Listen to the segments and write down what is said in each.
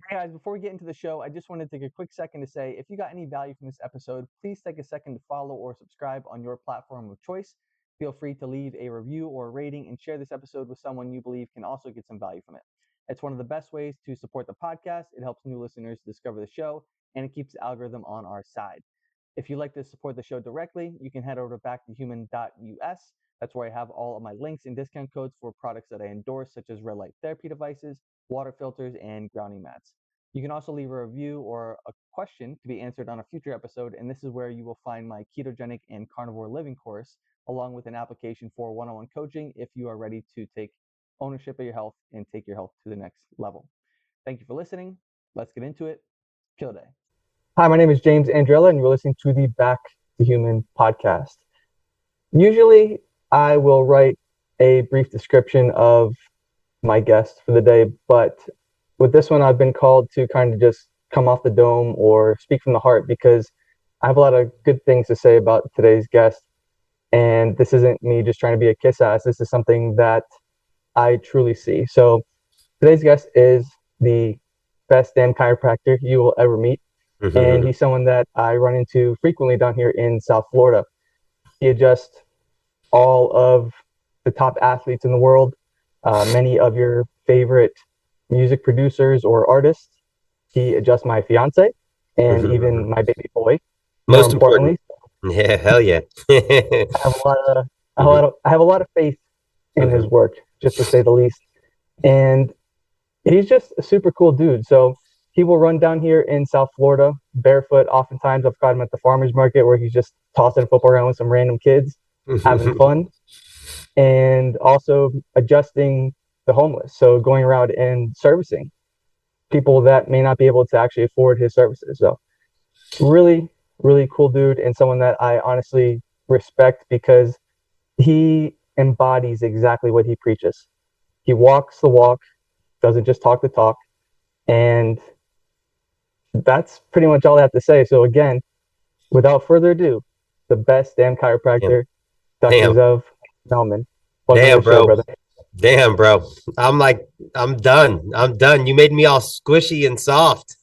Hey guys, before we get into the show, I just wanted to take a quick second to say if you got any value from this episode, please take a second to follow or subscribe on your platform of choice. Feel free to leave a review or a rating and share this episode with someone you believe can also get some value from it. It's one of the best ways to support the podcast. It helps new listeners discover the show and it keeps the algorithm on our side. If you'd like to support the show directly, you can head over to backtohuman.us. That's where I have all of my links and discount codes for products that I endorse, such as red light therapy devices, water filters, and grounding mats. You can also leave a review or a question to be answered on a future episode, and this is where you will find my ketogenic and carnivore living course, along with an application for one-on-one coaching if you are ready to take ownership of your health and take your health to the next level. Thank you for listening. Let's get into it. Kill day. Hi, my name is James Andrella, and you're listening to the Back to Human podcast. Usually, I will write a brief description of my guest for the day, but with this one, I've been called to kind of just come off the dome or speak from the heart because I have a lot of good things to say about today's guest. And this isn't me just trying to be a kiss ass. This is something that I truly see. So today's guest is the best damn chiropractor you will ever meet. And he's someone that I run into frequently down here in South Florida. He adjusts all of the top athletes in the world, many of your favorite music producers or artists. He adjusts my fiance and even my baby boy. Most importantly. Yeah, hell yeah. I have a lot of faith in his work, just to say the least. And he's just a super cool dude. So he will run down here in South Florida barefoot. Oftentimes I've caught him at the farmer's market where he's just tossing a football around with some random kids, having fun, and also adjusting the homeless. So going around and servicing people that may not be able to actually afford his services. So really, really cool dude, and someone that I honestly respect because he embodies exactly what he preaches. He walks the walk, doesn't just talk the talk. And that's pretty much all I have to say. So again, without further ado, the best damn chiropractor, Dr. Zev Mellman. Damn, bro. Show, damn, bro. I'm done. You made me all squishy and soft.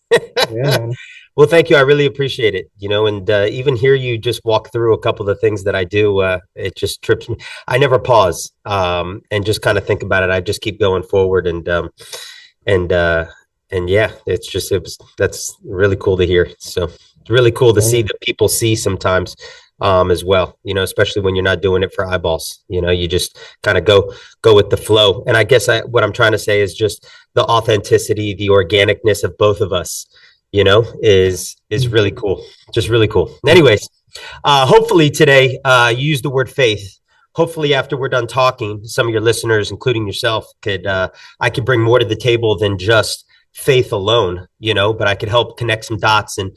Yeah. Well, thank you. I really appreciate it. And even hear you just walk through a couple of the things that I do, it just trips me. I never pause and just kind of think about it. I just keep going forward and yeah, that's really cool to hear. So it's really cool to see that people see sometimes as well, especially when you're not doing it for eyeballs. You just kind of go with the flow. And I guess what I'm trying to say is just the authenticity, the organicness of both of us, is really cool. Just really cool. Anyways, hopefully today you use the word faith. Hopefully after we're done talking, some of your listeners, including yourself, I could bring more to the table than just faith alone, but I could help connect some dots and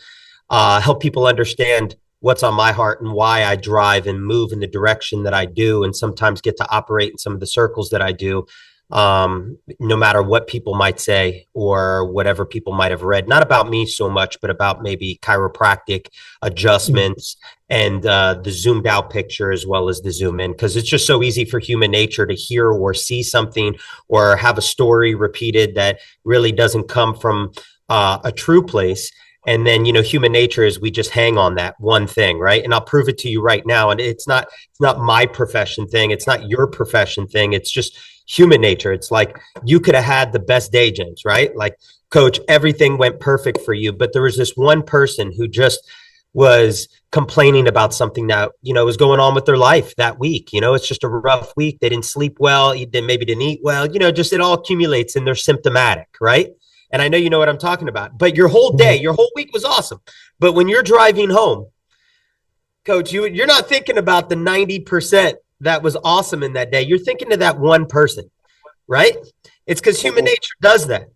help people understand what's on my heart and why I drive and move in the direction that I do, and sometimes get to operate in some of the circles that I do, no matter what people might say or whatever people might have read, not about me so much, but about maybe chiropractic adjustments and the zoomed out picture as well as the zoom in, because it's just so easy for human nature to hear or see something or have a story repeated that really doesn't come from a true place. And then, human nature is we just hang on that one thing, right? And I'll prove it to you right now. And it's not my profession thing. It's not your profession thing. It's just human nature. It's like you could have had the best day, James, right? Like, coach, everything went perfect for you. But there was this one person who just was complaining about something that, was going on with their life that week. It's just a rough week. They didn't sleep well. Maybe didn't eat well, just it all accumulates and they're symptomatic, right? And I know you know what I'm talking about, but your whole day, your whole week was awesome. But when you're driving home, coach, you're not thinking about the 90% that was awesome in that day. You're thinking of that one person, right? It's because human nature does that,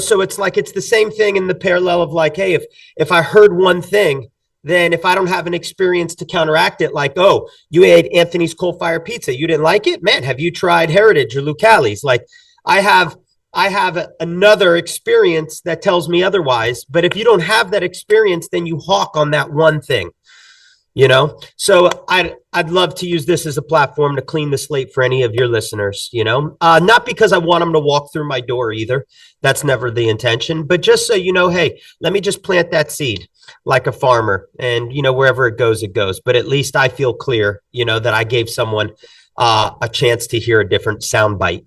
So it's like, it's the same thing in the parallel of like, hey, if I heard one thing, then if I don't have an experience to counteract it, like, oh, you ate Anthony's coal-fired pizza, you didn't like it? Man, have you tried Heritage or Lucali's? Like, I have another experience that tells me otherwise. But if you don't have that experience, then you hawk on that one thing. So I'd love to use this as a platform to clean the slate for any of your listeners, not because I want them to walk through my door either. That's never the intention, but just so hey, let me just plant that seed like a farmer, and wherever it goes, but at least I feel clear, that I gave someone a chance to hear a different sound bite.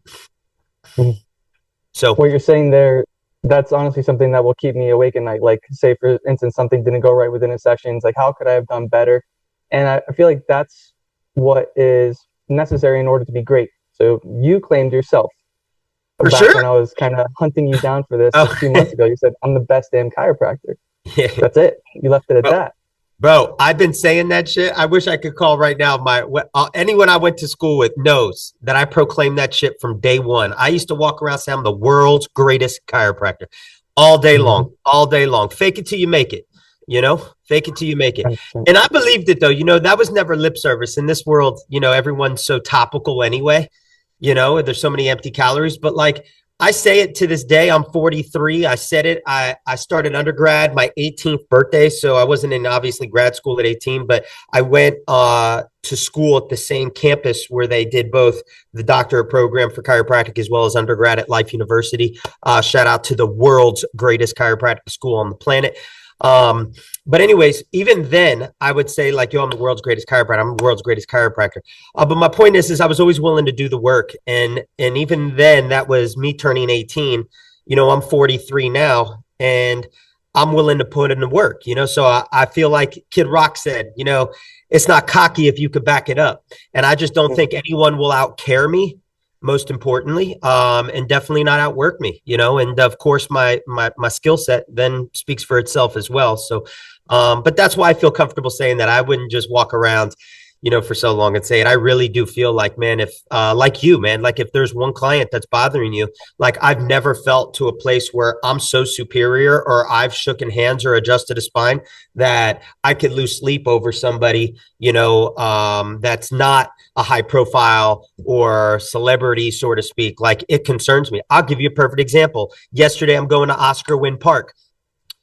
So what you're saying there, that's honestly something that will keep me awake at night. Like, say for instance, something didn't go right within a session. It's like, how could I have done better? And I feel like that's what is necessary in order to be great. So you claimed yourself for back sure. when I was kind of hunting you down for this a few months ago. You said, I'm the best damn chiropractor. Yeah. That's it. You left it at that. Bro, I've been saying that shit. I wish I could call right now. Anyone I went to school with knows that I proclaimed that shit from day one. I used to walk around saying I'm the world's greatest chiropractor all day long, all day long. Fake it till you make it, fake it till you make it. 100%. And I believed it though, that was never lip service in this world. Everyone's so topical anyway, there's so many empty calories, but like, I say it to this day. I'm 43. I said it. I started undergrad, my 18th birthday. So I wasn't in obviously grad school at 18, but I went to school at the same campus where they did both the doctorate program for chiropractic as well as undergrad at Life University. Shout out to the world's greatest chiropractic school on the planet. But anyways, even then I would say like, yo, I'm the world's greatest chiropractor. I'm the world's greatest chiropractor. But my point is I was always willing to do the work. And even then that was me turning 18, I'm 43 now and I'm willing to put in the work, so I feel like Kid Rock said, it's not cocky if you could back it up. And I just don't think anyone will outcare me, most importantly, and definitely not outwork me, and of course my skill set then speaks for itself as well. So, but that's why I feel comfortable saying that I wouldn't just walk around, for so long and say it. I really do feel like, man, if like you, man, like if there's one client that's bothering you, like I've never felt to a place where I'm so superior or I've shooken hands or adjusted a spine that I could lose sleep over somebody, that's not a high profile or celebrity, so to speak. Like it concerns me. I'll give you a perfect example. Yesterday, I'm going to Oscar Wynn Park,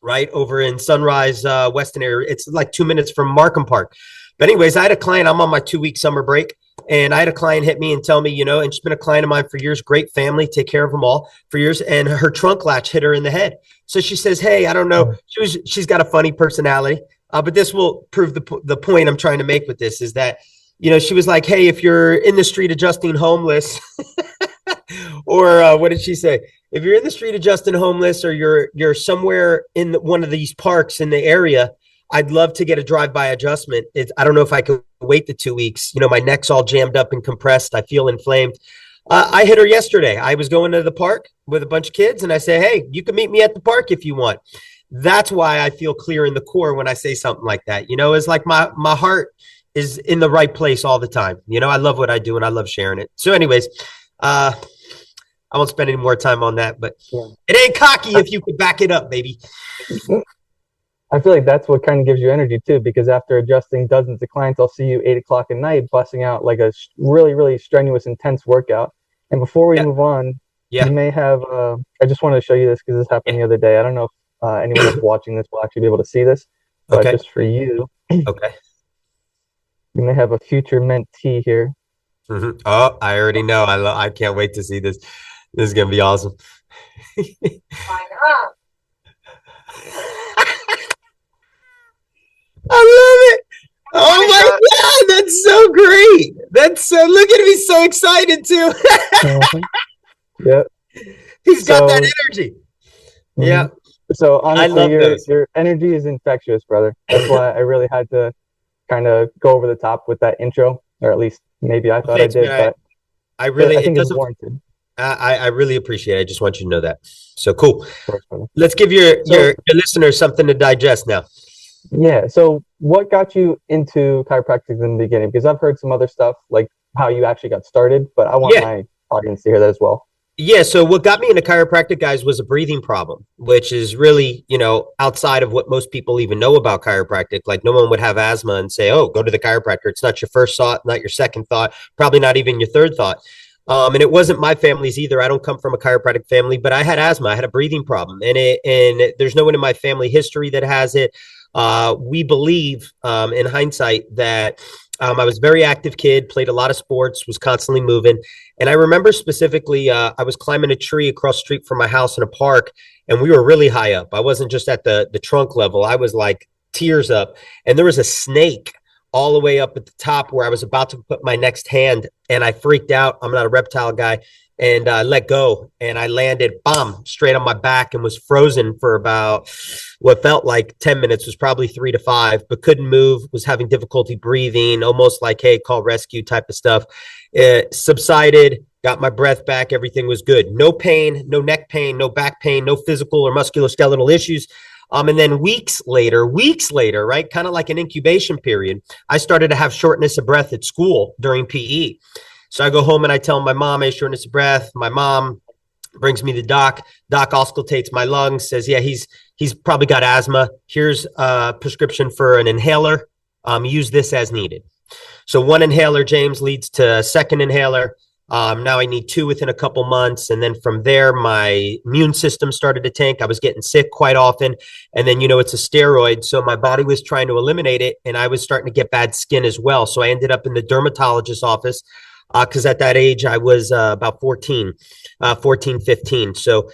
right over in Sunrise, Weston area. It's like 2 minutes from Markham Park. But anyways, I had a client, I'm on my 2-week summer break, and I had a client hit me and tell me, and she's been a client of mine for years, great family, take care of them all for years. And her trunk latch hit her in the head. So she says, hey, I don't know. She's got a funny personality, but this will prove the point I'm trying to make with this is that, she was like, hey, if you're in the street adjusting homeless or what did she say? If you're in the street adjusting homeless or you're somewhere in one of these parks in the area, I'd love to get a drive-by adjustment. I don't know if I could wait the 2 weeks. My neck's all jammed up and compressed. I feel inflamed. I hit her yesterday. I was going to the park with a bunch of kids and I say, hey, you can meet me at the park if you want. That's why I feel clear in the core when I say something like that. It's like my heart is in the right place all the time. I love what I do and I love sharing it. So anyways, I won't spend any more time on that, but It ain't cocky if you could back it up, baby. I feel like that's what kind of gives you energy too, because after adjusting dozens of clients, I'll see you 8 o'clock at night busting out like a really, really strenuous, intense workout. And before we move on, you may have, I just wanted to show you this because this happened the other day. I don't know if anyone that's watching this will actually be able to see this, but just for you. Okay. You may have a future mentee here. Mm-hmm. Oh, I already know. I can't wait to see this. This is going to be awesome. I love it. Oh my God, that's so great. Look at him. He's so excited too. Yep. He's got that energy. Yeah. So honestly, your energy is infectious, brother. That's why I really had to kind of go over the top with that intro, or at least maybe I thought I did, but I think it's warranted. I really appreciate it. I just want you to know that. So cool. Let's give your listeners something to digest now. Yeah. So what got you into chiropractic in the beginning? Because I've heard some other stuff, like how you actually got started, but I want my audience to hear that as well. Yeah. So what got me into chiropractic, guys, was a breathing problem, which is really, outside of what most people even know about chiropractic. Like no one would have asthma and say, oh, go to the chiropractor. It's not your first thought, not your second thought, probably not even your third thought. And it wasn't my family's either. I don't come from a chiropractic family, but I had asthma. I had a breathing problem, and there's no one in my family history that has it. We believe, in hindsight, that I was a very active kid, played a lot of sports, was constantly moving. And I remember specifically, I was climbing a tree across the street from my house in a park, and we were really high up. I wasn't just at the trunk level. I was like tears up. And there was a snake all the way up at the top where I was about to put my next hand, and I freaked out. I'm not a reptile guy, and I let go, and I landed, straight on my back, and was frozen for about what felt like 10 minutes, was probably 3 to 5, but couldn't move, was having difficulty breathing, almost like, hey, call rescue type of stuff. It subsided, got my breath back. Everything was good. No pain, no neck pain, no back pain, no physical or musculoskeletal issues. And then weeks later, right, kind of like an incubation period, I started to have shortness of breath at school during PE. So I go home and I tell my mom I have shortness of breath. My mom brings me to the doc. Doc auscultates my lungs, says, yeah, he's probably got asthma. Here's a prescription for an inhaler. Use this as needed. So one inhaler, James, leads to a second inhaler. Now I need 2 within a couple months. And then from there, my immune system started to tank. I was getting sick quite often. And then, it's a steroid. So my body was trying to eliminate it. And I was starting to get bad skin as well. So I ended up in the dermatologist's office because at that age, I was about 14, 15. So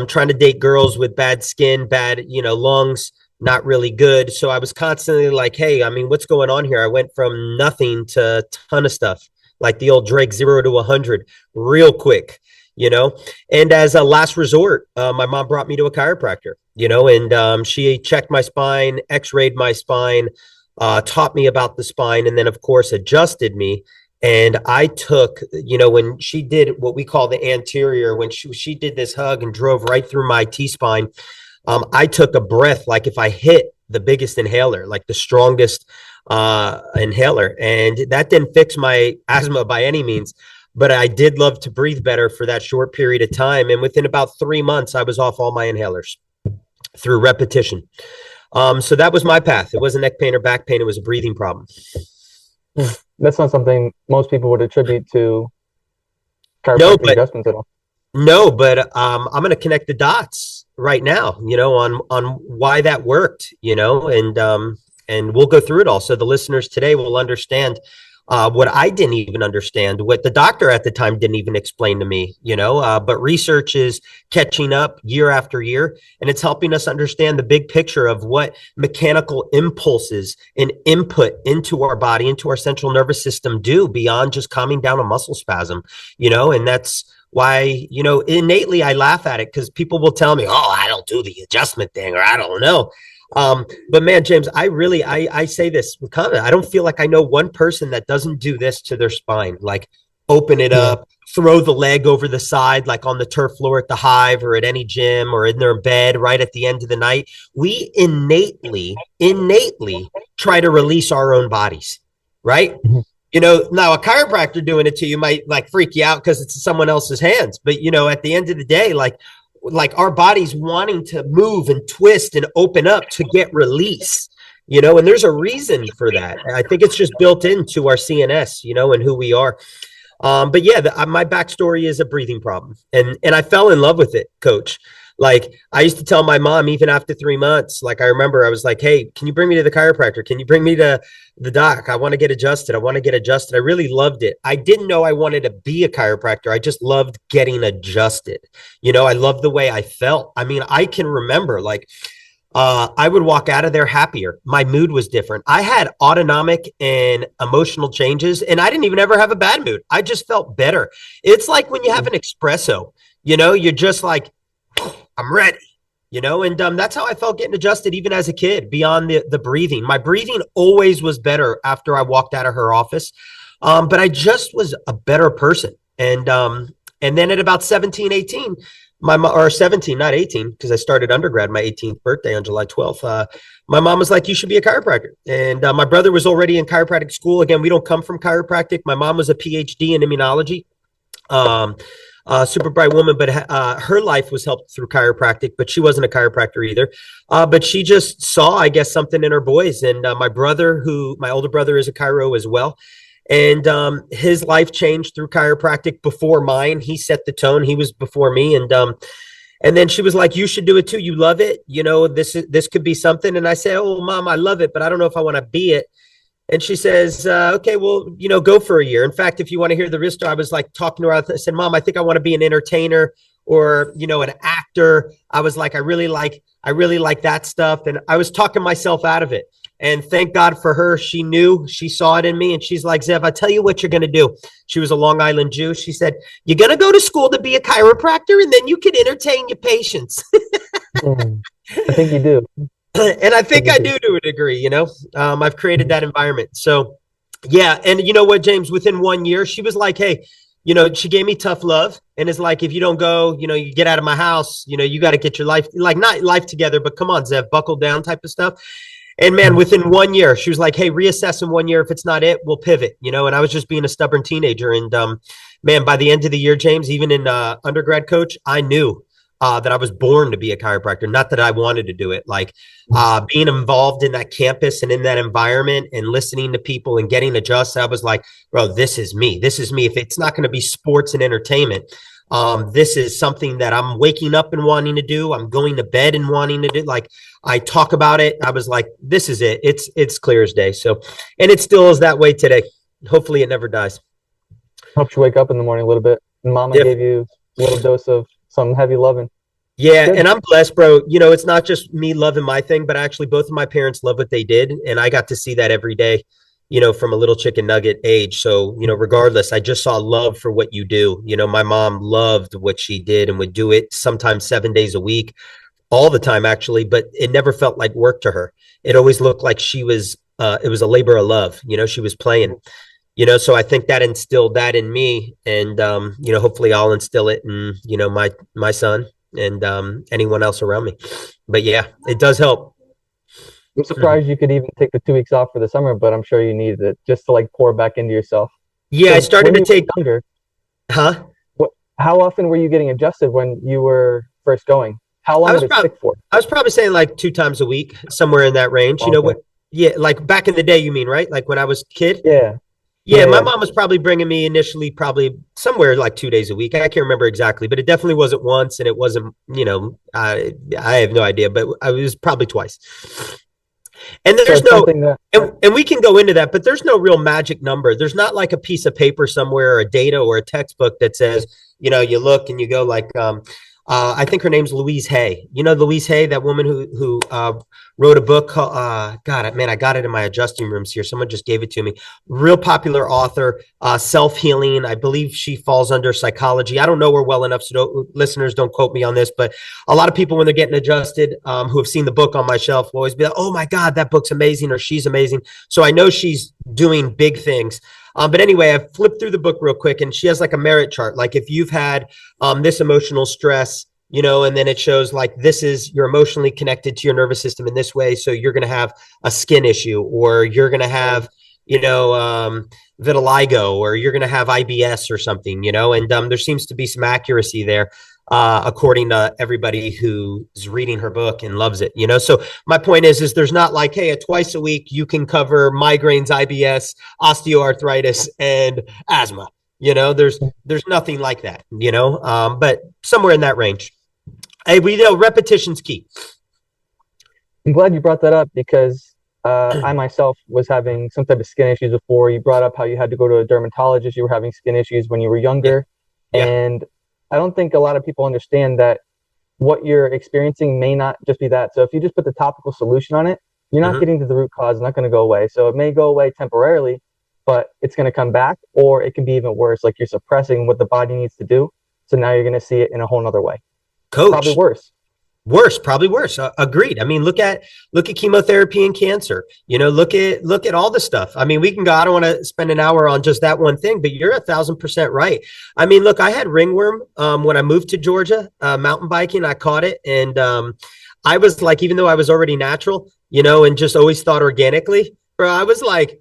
trying to date girls with bad skin, bad, lungs, not really good. So I was constantly like, hey, I mean, what's going on here? I went from nothing to a ton of stuff, like the old Drake 0 to 100 real quick, and as a last resort, my mom brought me to a chiropractor, and she checked my spine, x-rayed my spine, taught me about the spine, and then of course adjusted me. And I took, when she did what we call the anterior, when she did this hug and drove right through my T-spine, I took a breath like if I hit the biggest inhaler, like the strongest inhaler. And that didn't fix my asthma by any means, but I did love to breathe better for that short period of time. And within about 3 months, I was off all my inhalers through repetition. So that was my path. It wasn't neck pain or back pain. It was a breathing problem. That's not something most people would attribute to chiropractic adjustments at all. No, but I'm going to connect the dots right now, on why that worked, and we'll go through it all. So the listeners today will understand what I didn't even understand, what the doctor at the time didn't even explain to me, but research is catching up year after year, and it's helping us understand the big picture of what mechanical impulses and input into our body, into our central nervous system do beyond just calming down a muscle spasm, and that's why, innately I laugh at it because people will tell me, oh, I don't do the adjustment thing, or I don't know. But man, James, I say this with confidence. I don't feel like I know one person that doesn't do this to their spine, like open it up, throw the leg over the side, like on the turf floor at the Hive or at any gym or in their bed right at the end of the night. We innately try to release our own bodies, right? Mm-hmm. Now a chiropractor doing it to you might like freak you out because it's someone else's hands. But, at the end of the day, like our bodies wanting to move and twist and open up to get release, and there's a reason for that. I think it's just built into our CNS, and who we are. But yeah, my backstory is a breathing problem, and I fell in love with it, Coach. Like I used to tell my mom, even after 3 months, like I remember I was like, hey, can you bring me to the chiropractor? Can you bring me to the doc? I want to get adjusted. I really loved it. I didn't know I wanted to be a chiropractor. I just loved getting adjusted. I loved the way I felt. I mean, I can remember like, I would walk out of there happier. My mood was different. I had autonomic and emotional changes, and I didn't even ever have a bad mood. I just felt better. It's like when you have an espresso, you're just like, I'm ready, and that's how I felt getting adjusted even as a kid, beyond the breathing. My breathing always was better after I walked out of her office. But I just was a better person. And then at about 17, 18, or 17, not 18, because I started undergrad my 18th birthday on July 12th. My mom was like, you should be a chiropractor. And my brother was already in chiropractic school. Again, we don't come from chiropractic. My mom was a PhD in immunology. Super bright woman, but her life was helped through chiropractic, but she wasn't a chiropractor either. But she just saw, I guess, something in her boys. And my older brother is a chiro as well. And his life changed through chiropractic before mine. He set the tone. He was before me. And then she was like, you should do it too. You love it. This could be something. And I said, oh, Mom, I love it, but I don't know if I want to be it. And she says, okay, well, go for a year. In fact, if you want to hear the real story, I was like talking to her. I said, Mom, I think I want to be an entertainer or, an actor. I was like, I really like that stuff. And I was talking myself out of it. And thank God for her. She knew, she saw it in me. And she's like, Zev, I tell you what you're going to do. She was a Long Island Jew. She said, you're going to go to school to be a chiropractor and then you can entertain your patients. I think you do. And I think I do to a degree, I've created that environment. So yeah. And you know what, James, within 1 year, she was like, hey, she gave me tough love and it's like, if you don't go, you get out of my house, you got to get your life, like not life together, but come on, Zev, buckle down type of stuff. And man, within 1 year, she was like, hey, reassess in 1 year. If it's not it, we'll pivot, and I was just being a stubborn teenager. And man, by the end of the year, James, even in undergrad coach, I knew that I was born to be a chiropractor, not that I wanted to do it. Like being involved in that campus and in that environment and listening to people and getting adjusted, I was like, bro, this is me. This is me. If it's not going to be sports and entertainment, this is something that I'm waking up and wanting to do. I'm going to bed and wanting to do. Like I talk about it. I was like, this is it. It's clear as day. So, and it still is that way today. Hopefully it never dies. Helps you wake up in the morning a little bit. And Mama gave you a little dose of some heavy loving. Yeah. Good. And I'm blessed, bro. It's not just me loving my thing, but actually both of my parents love what they did. And I got to see that every day, from a little chicken nugget age. So, regardless, I just saw love for what you do. My mom loved what she did and would do it sometimes 7 days a week, all the time, actually, but it never felt like work to her. It always looked like it was a labor of love. She was playing, so I think that instilled that in me and, hopefully I'll instill it in, my son and anyone else around me. But yeah, it does help. I'm surprised you could even take the 2 weeks off for the summer, but I'm sure you needed it just to like pour back into yourself. Yeah, so I started to take younger. Huh? How often were you getting adjusted when you were first going? How long did it stick for? I was probably saying like 2 times a week, somewhere in that range. Okay. You know what? Yeah, like back in the day, you mean, right? Like when I was a kid? Yeah, my mom was probably bringing me initially probably somewhere like 2 days a week. I can't remember exactly, but it definitely wasn't once and it wasn't, I have no idea, but I was probably twice. And there's and we can go into that, but there's no real magic number. There's not like a piece of paper somewhere or a data or a textbook that says, you look and you go like, I think her name's Louise Hay. Louise Hay, that woman who wrote a book called, I got it in my adjusting rooms here. Someone just gave it to me. Real popular author, self-healing. I believe she falls under psychology. I don't know her well enough, so listeners don't quote me on this, but a lot of people when they're getting adjusted who have seen the book on my shelf will always be like, oh my God, that book's amazing or she's amazing. So I know she's doing big things. But anyway, I flipped through the book real quick and she has like a merit chart. Like if you've had this emotional stress, and then it shows like this is you're emotionally connected to your nervous system in this way. So you're going to have a skin issue or you're going to have, vitiligo or you're going to have IBS or something, and there seems to be some accuracy there. According to everybody who's reading her book and loves it, So my point is there's not like, hey, twice a week you can cover migraines, IBS, osteoarthritis, and asthma. There's nothing like that. But somewhere in that range. Hey, we know repetition's key. I'm glad you brought that up because I myself was having some type of skin issues before. You brought up how you had to go to a dermatologist. You were having skin issues when you were younger, and I don't think a lot of people understand that what you're experiencing may not just be that. So if you just put the topical solution on it, you're not getting to the root cause. It's not going to go away. So it may go away temporarily, but it's going to come back, or it can be even worse. Like you're suppressing what the body needs to do. So now you're going to see it in a whole nother way. Coach. Probably worse. Probably worse. Agreed. I mean, look at chemotherapy and cancer, look at all the stuff. I mean, we can go, I don't want to spend an hour on just that one thing, but you're 1,000% right. I mean, look, I had ringworm, when I moved to Georgia, mountain biking, I caught it. And, I was like, even though I was already natural, and just always thought organically, bro, I was like,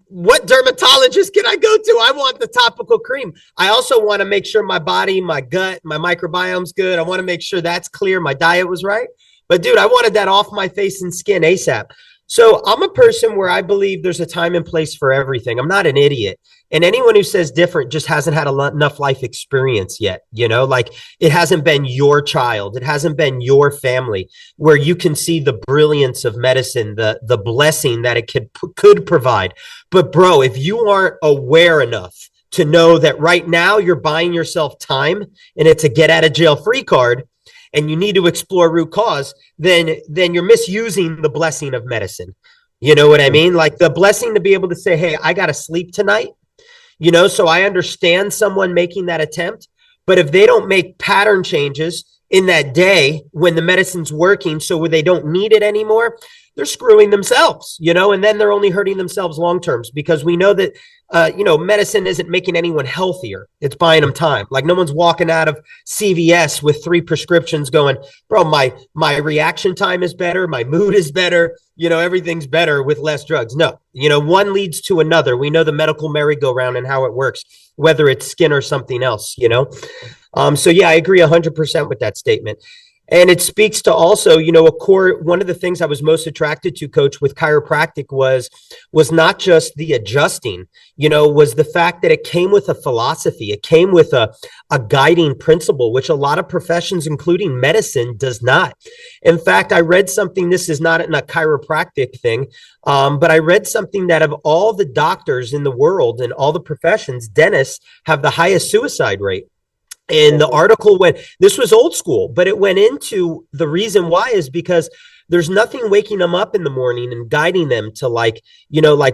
what dermatologist can I go to? I want the topical cream. I also want to make sure my body, my gut, my microbiome's good. I want to make sure that's clear. My diet was right. But dude, I wanted that off my face and skin ASAP. So I'm a person where I believe there's a time and place for everything. I'm not an idiot. And anyone who says different just hasn't had enough life experience yet. Like it hasn't been your child. It hasn't been your family where you can see the brilliance of medicine, the blessing that it could provide. But bro, if you aren't aware enough to know that right now you're buying yourself time and it's a get out of jail free card, and you need to explore root cause, then you're misusing the blessing of medicine. You know what I mean? Like the blessing to be able to say, hey, I got to sleep tonight. So I understand someone making that attempt, but if they don't make pattern changes in that day when the medicine's working, so where they don't need it anymore, they're screwing themselves, and then they're only hurting themselves long terms, because we know that, medicine isn't making anyone healthier. It's buying them time. Like no one's walking out of CVS with 3 prescriptions going, bro, my reaction time is better. My mood is better. Everything's better with less drugs. No, one leads to another. We know the medical merry-go-round and how it works, whether it's skin or something else, So yeah, I agree 100% with that statement. And it speaks to also, one of the things I was most attracted to, Coach, with chiropractic was not just the adjusting, was the fact that it came with a philosophy. It came with a guiding principle, which a lot of professions, including medicine, does not. In fact, I read something, this is not a chiropractic thing, but I read something that of all the doctors in the world and all the professions, dentists have the highest suicide rate. And the article this was old school, but it went into the reason why is because there's nothing waking them up in the morning and guiding them to like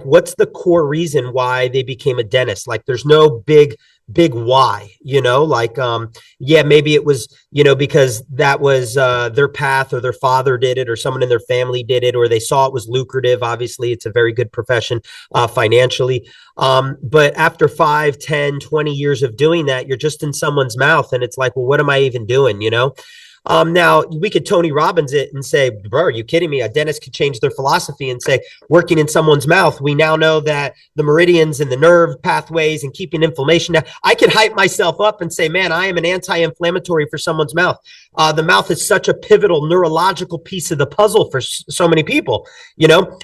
what's the core reason why they became a dentist? Like there's no big why, maybe it was, because that was their path, or their father did it, or someone in their family did it, or they saw it was lucrative. Obviously, it's a very good profession financially. But after 5, 10, 20 years of doing that, you're just in someone's mouth. And it's like, well, what am I even doing? Now we could Tony Robbins it and say, bro, are you kidding me? A dentist could change their philosophy and say, working in someone's mouth, we now know that the meridians and the nerve pathways and keeping inflammation down. I could hype myself up and say, man, I am an anti-inflammatory for someone's mouth. The mouth is such a pivotal neurological piece of the puzzle for so many people,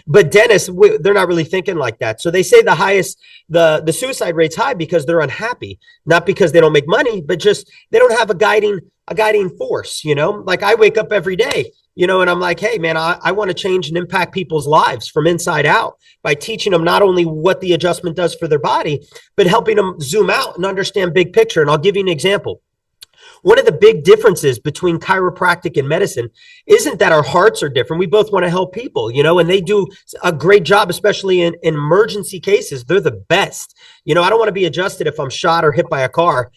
but dentists, they're not really thinking like that. So they say the suicide rate's high because they're unhappy, not because they don't make money, but just they don't have a guiding force, like I wake up every day, and I'm like, hey man, I want to change and impact people's lives from inside out by teaching them not only what the adjustment does for their body, but helping them zoom out and understand big picture. And I'll give you an example. One of the big differences between chiropractic and medicine isn't that our hearts are different. We both want to help people, and they do a great job, especially in emergency cases. They're the best. I don't want to be adjusted if I'm shot or hit by a car.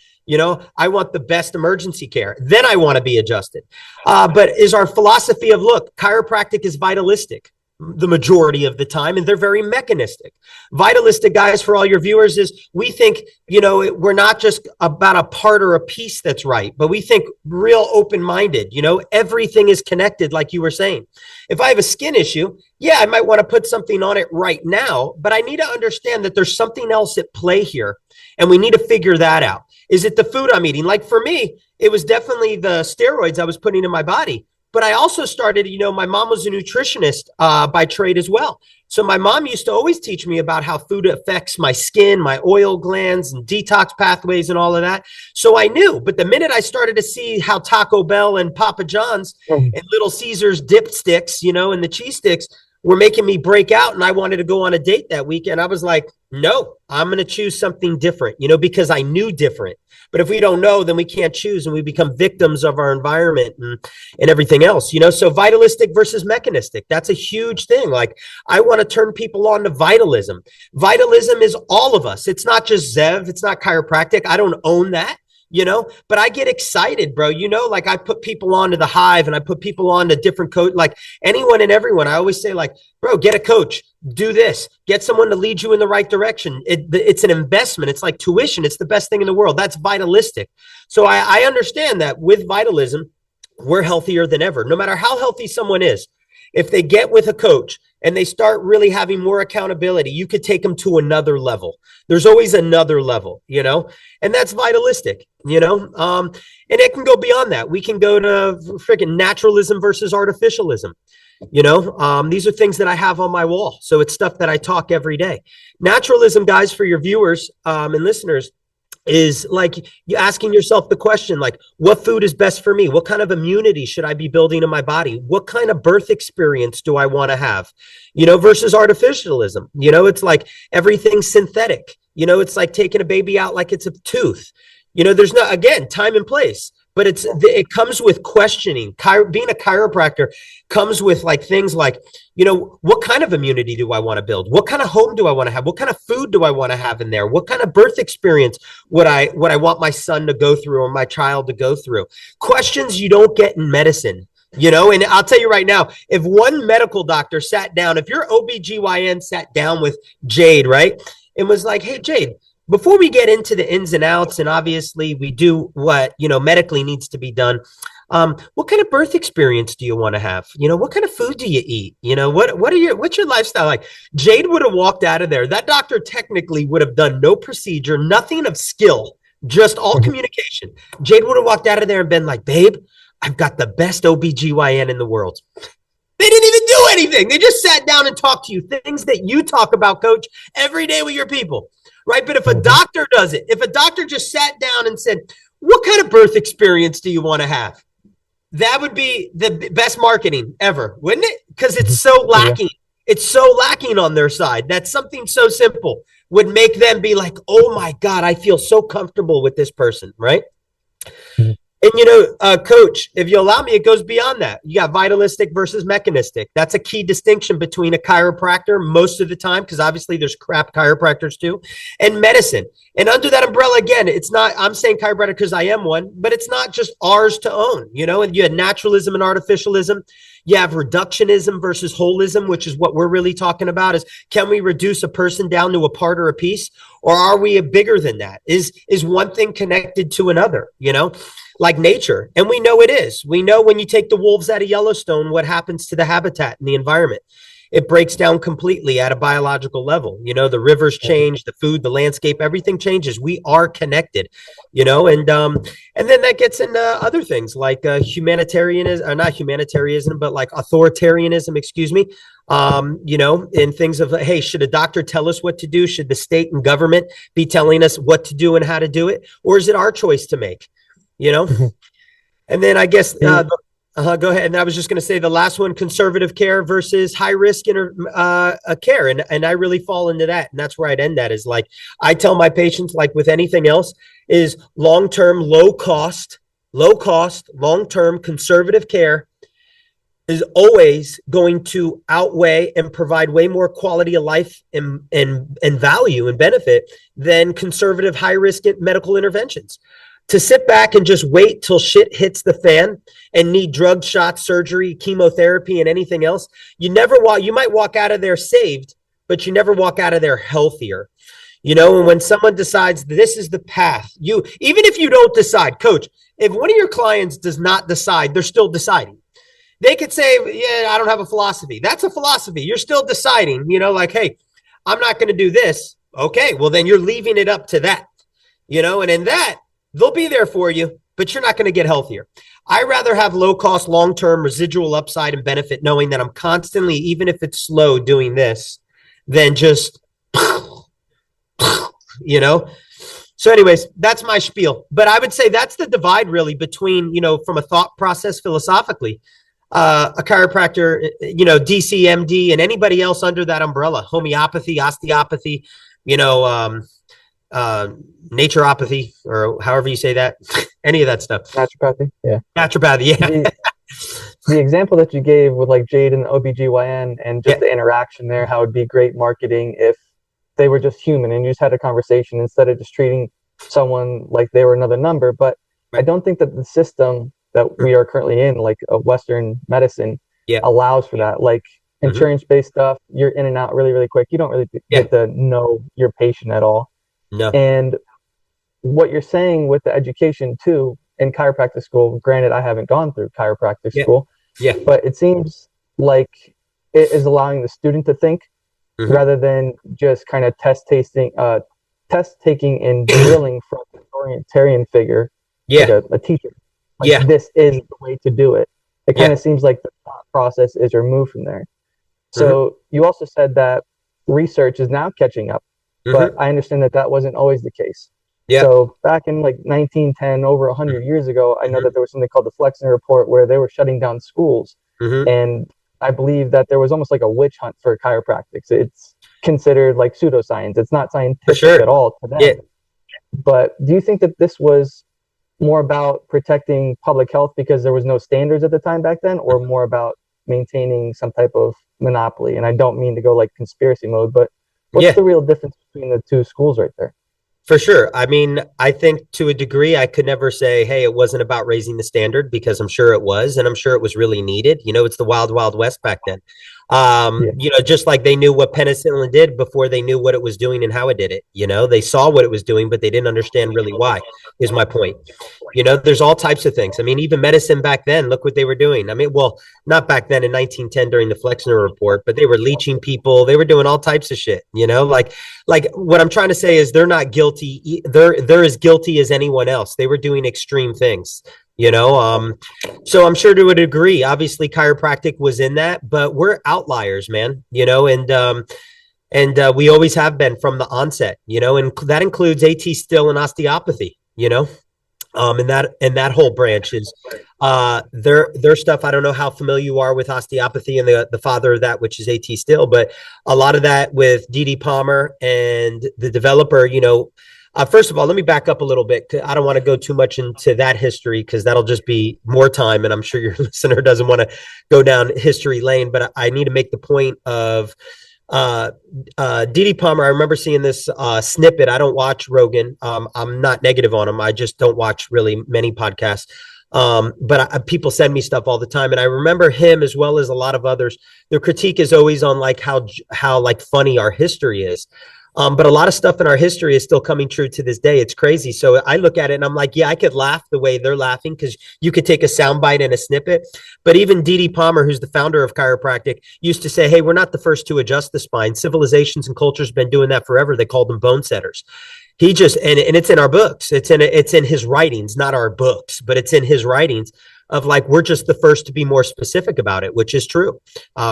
I want the best emergency care. Then I want to be adjusted. But is our philosophy of, look, chiropractic is vitalistic the majority of the time, and they're very mechanistic. Vitalistic, guys, for all your viewers, is we think, we're not just about a part or a piece that's right, but we think real open-minded, everything is connected, like you were saying. If I have a skin issue, yeah, I might want to put something on it right now, but I need to understand that there's something else at play here, and we need to figure that out. Is it the food I'm eating? Like for me, it was definitely the steroids I was putting in my body. But I also started, my mom was a nutritionist by trade as well. So my mom used to always teach me about how food affects my skin, my oil glands and detox pathways and all of that. So I knew. But the minute I started to see how Taco Bell and Papa John's and Little Caesars dip sticks, and the cheese sticks were making me break out, and I wanted to go on a date that weekend, I was like, no, I'm going to choose something different, because I knew different. But if we don't know, then we can't choose, and we become victims of our environment and everything else, so vitalistic versus mechanistic, that's a huge thing. Like I want to turn people on to vitalism. Vitalism is all of us. It's not just Zev. It's not chiropractic. I don't own that. But I get excited, bro. Like I put people onto the Hive, and I put people on to different coach, like anyone and everyone. I always say, like, bro, get a coach, do this, get someone to lead you in the right direction. It's an investment. It's like tuition. It's the best thing in the world. That's vitalistic. So I understand that with vitalism, we're healthier than ever, no matter how healthy someone is. If they get with a coach and they start really having more accountability, you could take them to another level. There's always another level, and that's vitalistic, and it can go beyond that. We can go to freaking naturalism versus artificialism. These are things that I have on my wall. So it's stuff that I talk every day. Naturalism, guys, for your viewers and listeners, is like you asking yourself the question, like, what food is best for me? What kind of immunity should I be building in my body? What kind of birth experience do I want to have? Versus artificialism. It's like everything's synthetic. It's like taking a baby out like it's a tooth. There's no, again, time and place, but it comes with questioning. Being a chiropractor comes with like things like, what kind of immunity do I want to build? What kind of home do I want to have? What kind of food do I want to have in there? What kind of birth experience would I want my son to go through or my child to go through? Questions you don't get in medicine. And I'll tell you right now, if one medical doctor sat down, if your OBGYN sat down with Jade, right, and was like, hey, Jade, before we get into the ins and outs, and obviously we do what, medically needs to be done, what kind of birth experience do you want to have? What kind of food do you eat? What's your lifestyle like? Jade would have walked out of there. That doctor technically would have done no procedure, nothing of skill, just all communication. Jade would have walked out of there and been like, babe, I've got the best OBGYN in the world. They didn't even do anything. They just sat down and talked to you, things that you talk about, coach, every day with your people, right? But if a doctor does it, if a doctor just sat down and said, what kind of birth experience do you want to have? That would be the best marketing ever, wouldn't it? Because it's so lacking. It's so lacking on their side. That's something so simple would make them be like, oh my God, I feel so comfortable with this person, right? And, coach, if you allow me, it goes beyond that. You got vitalistic versus mechanistic. That's a key distinction between a chiropractor most of the time, because obviously there's crap chiropractors too, and medicine. And under that umbrella, again, it's not, I'm saying chiropractor because I am one, but it's not just ours to own, and you have naturalism and artificialism. You have reductionism versus holism, which is what we're really talking about, is can we reduce a person down to a part or a piece, or are we bigger than that? Is one thing connected to another, like nature? And we know it is. We know when you take the wolves out of Yellowstone, what happens to the habitat and the environment. It breaks down completely at a biological level. The rivers change, the food, the landscape, everything changes. We are connected, and then that gets into other things like humanitarianism, or not humanitarianism, but like authoritarianism, excuse me. In things of, hey, should a doctor tell us what to do? Should the state and government be telling us what to do and how to do it? Or is it our choice to make? And then I guess go ahead. And I was just going to say the last one, conservative care versus high risk care. And I really fall into that. And that's where I'd end that, is like, I tell my patients, like with anything else, is long-term, low cost, long-term conservative care is always going to outweigh and provide way more quality of life and value and benefit than conservative high risk medical interventions. To sit back and just wait till shit hits the fan and need drug shots, surgery, chemotherapy, and anything else, you might walk out of there saved, but you never walk out of there healthier. And when someone decides this is the path, even if you don't decide, coach, if one of your clients does not decide, they're still deciding. They could say, yeah, I don't have a philosophy. That's a philosophy. You're still deciding, like, hey, I'm not going to do this. Okay, well, then you're leaving it up to that, and in that, they'll be there for you, but you're not going to get healthier. I rather have low cost, long-term residual upside and benefit, knowing that I'm constantly, even if it's slow, doing this, than just, So anyways, that's my spiel. But I would say that's the divide really between, from a thought process philosophically, a chiropractor, DCMD, and anybody else under that umbrella, homeopathy, osteopathy, naturopathy, or however you say that, any of that stuff. Naturopathy, yeah. Naturopathy, yeah. The example that you gave with like Jade and the OBGYN and just the interaction there, how it'd be great marketing if they were just human and you just had a conversation instead of just treating someone like they were another number. But I don't think that the system that we are currently in, like a Western medicine, allows for that. Like insurance-based stuff, you're in and out really, really quick. You don't really get to know your patient at all. No. And what you're saying with the education too, in chiropractic school, granted, I haven't gone through chiropractic school, but it seems like it is allowing the student to think rather than just kind of test taking and drilling from an authoritarian figure, like a teacher. Like, this is the way to do it. it Yeah. kind of seems like the thought process is removed from there. Hmm. So you also said that research is now catching up, but Hmm. I understand that that wasn't always the case. Yeah. So back in like 1910, over 100 years ago, I know Hmm. that there was something called the Flexner Report where they were shutting down schools. Hmm. And I believe that there was almost like a witch hunt for chiropractics. It's considered like pseudoscience. It's not For scientific at sure. all to Yeah. them. But do you think that this was more about protecting public health because there was no standards at the time back then, or more about maintaining some type of monopoly? And I don't mean to go like conspiracy mode, but what's Yeah. the real difference between the two schools right there? For sure. I mean, I think to a degree, I could never say, hey, it wasn't about raising the standard because I'm sure it was, and I'm sure it was really needed. It's the wild, wild west back then. Yeah. Just like they knew what penicillin did before they knew what it was doing and how it did it. They saw what it was doing, but they didn't understand really why, is my point. There's all types of things. I mean, even medicine back then, look what they were doing. I mean, well, not back then in 1910 during the Flexner Report, but they were leeching people. They were doing all types of shit, like what I'm trying to say is they're not guilty. They're as guilty as anyone else. They were doing extreme things, so I'm sure to a degree, obviously chiropractic was in that, but we're outliers, man, and we always have been from the onset, and that includes AT still and osteopathy, and that whole branch is their stuff. I don't know how familiar you are with osteopathy and the father of that, which is AT still, but a lot of that with D.D. Palmer and the developer, first of all, let me back up a little bit. I don't want to go too much into that history because that'll just be more time. And I'm sure your listener doesn't want to go down history lane, but I need to make the point of Didi Palmer. I remember seeing this snippet. I don't watch Rogan. I'm not negative on him. I just don't watch really many podcasts. But people send me stuff all the time, and I remember him as well as a lot of others. Their critique is always on like how like funny our history is. But a lot of stuff in our history is still coming true to this day. It's crazy. So I look at it and I'm like, yeah, I could laugh the way they're laughing because you could take a soundbite and a snippet. But even D.D. Palmer, who's the founder of chiropractic, used to say, hey, we're not the first to adjust the spine. Civilizations and cultures have been doing that forever. They called them bone setters. He just and it's in our books. It's in his writings, not our books, but it's in his writings of like we're just the first to be more specific about it, which is true,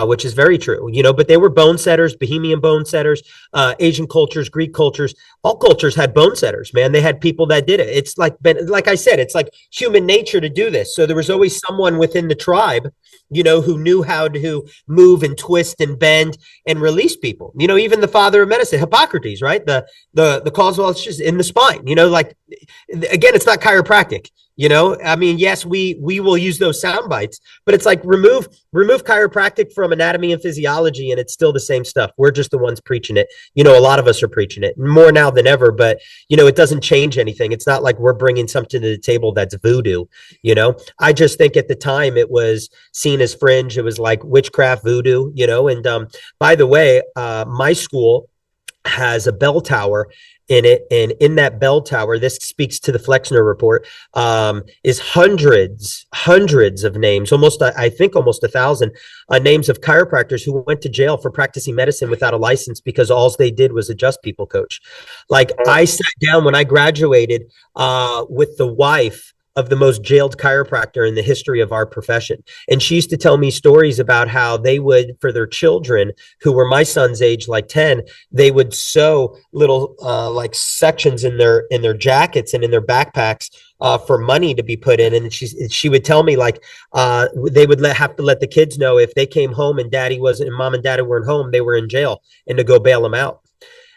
which is very true. But they were bone setters, Bohemian bone setters, Asian cultures, Greek cultures, all cultures had bone setters. Man, they had people that did it. It's like I said, it's like human nature to do this. So there was always someone within the tribe, who knew how to move and twist and bend and release people. Even the father of medicine, Hippocrates, right? The causal is just in the spine. Like again, it's not chiropractic. I mean, yes, we will use those sound bites, but it's like remove chiropractic from anatomy and physiology, and it's still the same stuff. We're just the ones preaching it. A lot of us are preaching it more now than ever, but it doesn't change anything. It's not like we're bringing something to the table that's voodoo. I just think at the time it was seen as fringe. It was like witchcraft, voodoo. And by the way, my school has a bell tower in it, and in that bell tower, this speaks to the Flexner Report, is hundreds of names, I think almost 1,000 names of chiropractors who went to jail for practicing medicine without a license because all they did was adjust people, coach. Like I sat down when I graduated with the wife of the most jailed chiropractor in the history of our profession. And she used to tell me stories about how they would, for their children, who were my son's age, like 10, they would sew little like sections in their jackets and in their backpacks for money to be put in. And she would tell me like they would have to let the kids know if they came home and mom and daddy weren't home, they were in jail, and to go bail them out.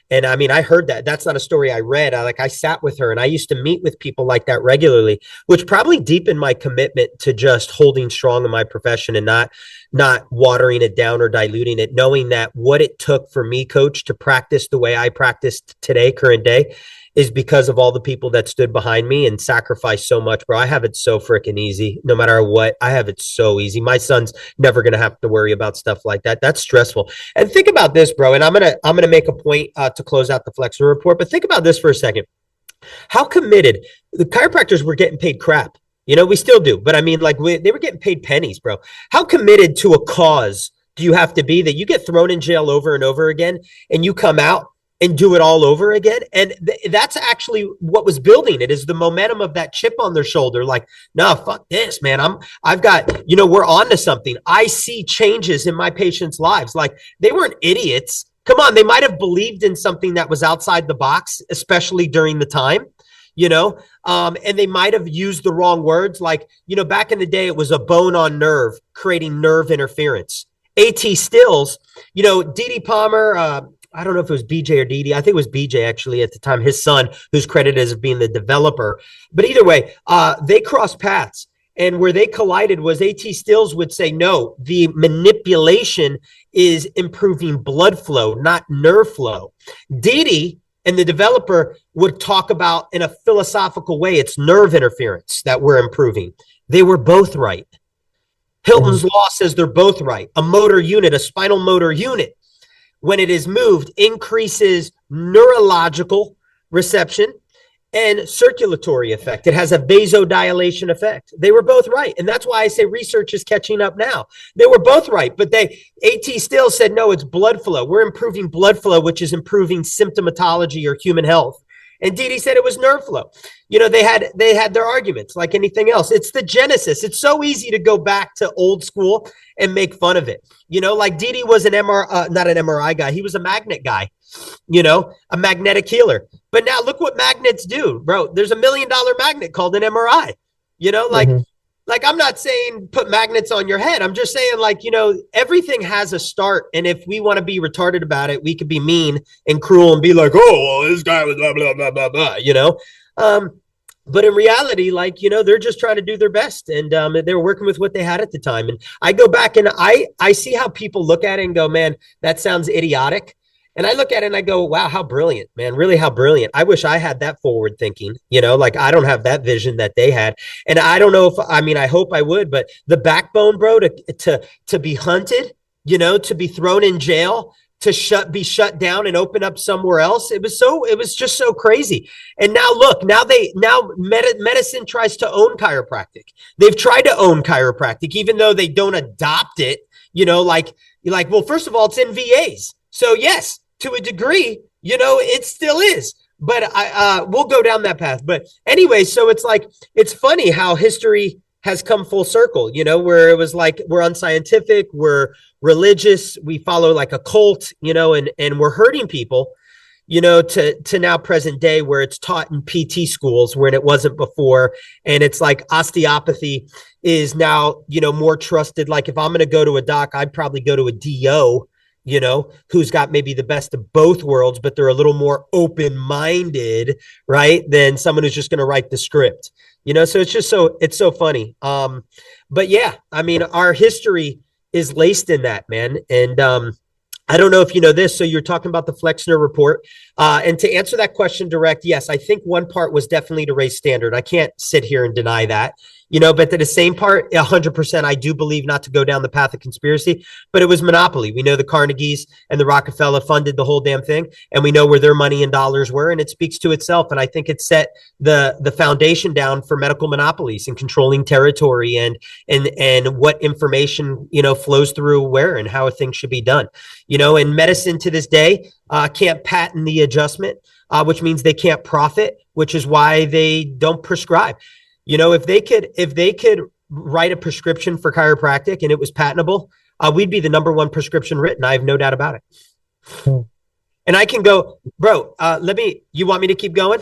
And I mean, I heard that. That's not a story I read. I sat with her, and I used to meet with people like that regularly, which probably deepened my commitment to just holding strong in my profession and not watering it down or diluting it, knowing that what it took for me, coach, to practice the way I practiced today, current day, is because of all the people that stood behind me and sacrificed so much, bro. I have it so freaking easy. No matter what, I have it so easy. My son's never going to have to worry about stuff like that. That's stressful. And think about this, bro. And I'm gonna make a point to close out the Flexner Report. But think about this for a second. How committed the chiropractors were getting paid crap. We still do. But I mean, like they were getting paid pennies, bro. How committed to a cause do you have to be that you get thrown in jail over and over again, and you come out and do it all over again. And that's actually what was building it, is the momentum of that chip on their shoulder. Like, no, fuck this, man. I've got, we're on to something. I see changes in my patients' lives. Like, they weren't idiots. Come on, they might have believed in something that was outside the box, especially during the time, and they might have used the wrong words. Like, back in the day, it was a bone on nerve, creating nerve interference. AT Stills, Dee Palmer, I don't know if it was BJ or Dee. I think it was BJ actually at the time, his son, who's credited as being the developer. But either way, they crossed paths. And where they collided was AT Stills would say, no, the manipulation is improving blood flow, not nerve flow. Dee and the developer would talk about in a philosophical way, it's nerve interference that we're improving. They were both right. Hilton's law says they're both right. A motor unit, a spinal motor unit, when it is moved, increases neurological reception and circulatory effect. It has a vasodilation effect. They were both right. And that's why I say research is catching up now. They were both right, but AT still said, no, it's blood flow. We're improving blood flow, which is improving symptomatology or human health. And Dee said it was nerve flow. They had their arguments like anything else. It's the genesis. It's so easy to go back to old school and make fun of it. Like Dee was not an MRI guy. He was a magnet guy, a magnetic healer. But now look what magnets do, bro. There's $1 million magnet called an MRI, Like, I'm not saying put magnets on your head. I'm just saying, like, everything has a start. And if we want to be retarded about it, we could be mean and cruel and be like, oh, well, this guy was blah, blah, blah, blah, blah, But in reality, like, they're just trying to do their best. And they were working with what they had at the time. And I go back and I see how people look at it and go, man, that sounds idiotic. And I look at it and I go, wow, how brilliant, man. Really, how brilliant. I wish I had that forward thinking, like I don't have that vision that they had. And I don't know I hope I would, but the backbone, bro, to be hunted, to be thrown in jail, to be shut down and open up somewhere else. It was just so crazy. And now look, medicine tries to own chiropractic. They've tried to own chiropractic, even though they don't adopt it, well, first of all, it's in VAs. So yes, to a degree, it still is, but we'll go down that path. But anyway, so it's funny how history has come full circle, where it was like, we're unscientific, we're religious, we follow like a cult, and we're hurting people, to now present day where it's taught in PT schools when it wasn't before. And it's like osteopathy is now, more trusted. Like if I'm going to go to a doc, I'd probably go to a DO, who's got maybe the best of both worlds, but they're a little more open-minded, right? Than someone who's just going to write the script, so it's so funny. But yeah, our history is laced in that, man. And I don't know if you know this. So you're talking about the Flexner report. And to answer that question direct, yes, I think one part was definitely to raise standard. I can't sit here and deny that, but to the same part, 100%, I do believe, not to go down the path of conspiracy, but it was monopoly. We know the Carnegies and the Rockefeller funded the whole damn thing, and we know where their money and dollars were, and it speaks to itself. And I think it set the foundation down for medical monopolies and controlling territory and what information, flows through where and how a thing should be done. And medicine to this day can't patent the adjustment, which means they can't profit, which is why they don't prescribe. If they could write a prescription for chiropractic and it was patentable, we'd be the #1 prescription written. I have no doubt about it. And I can go, bro, you want me to keep going?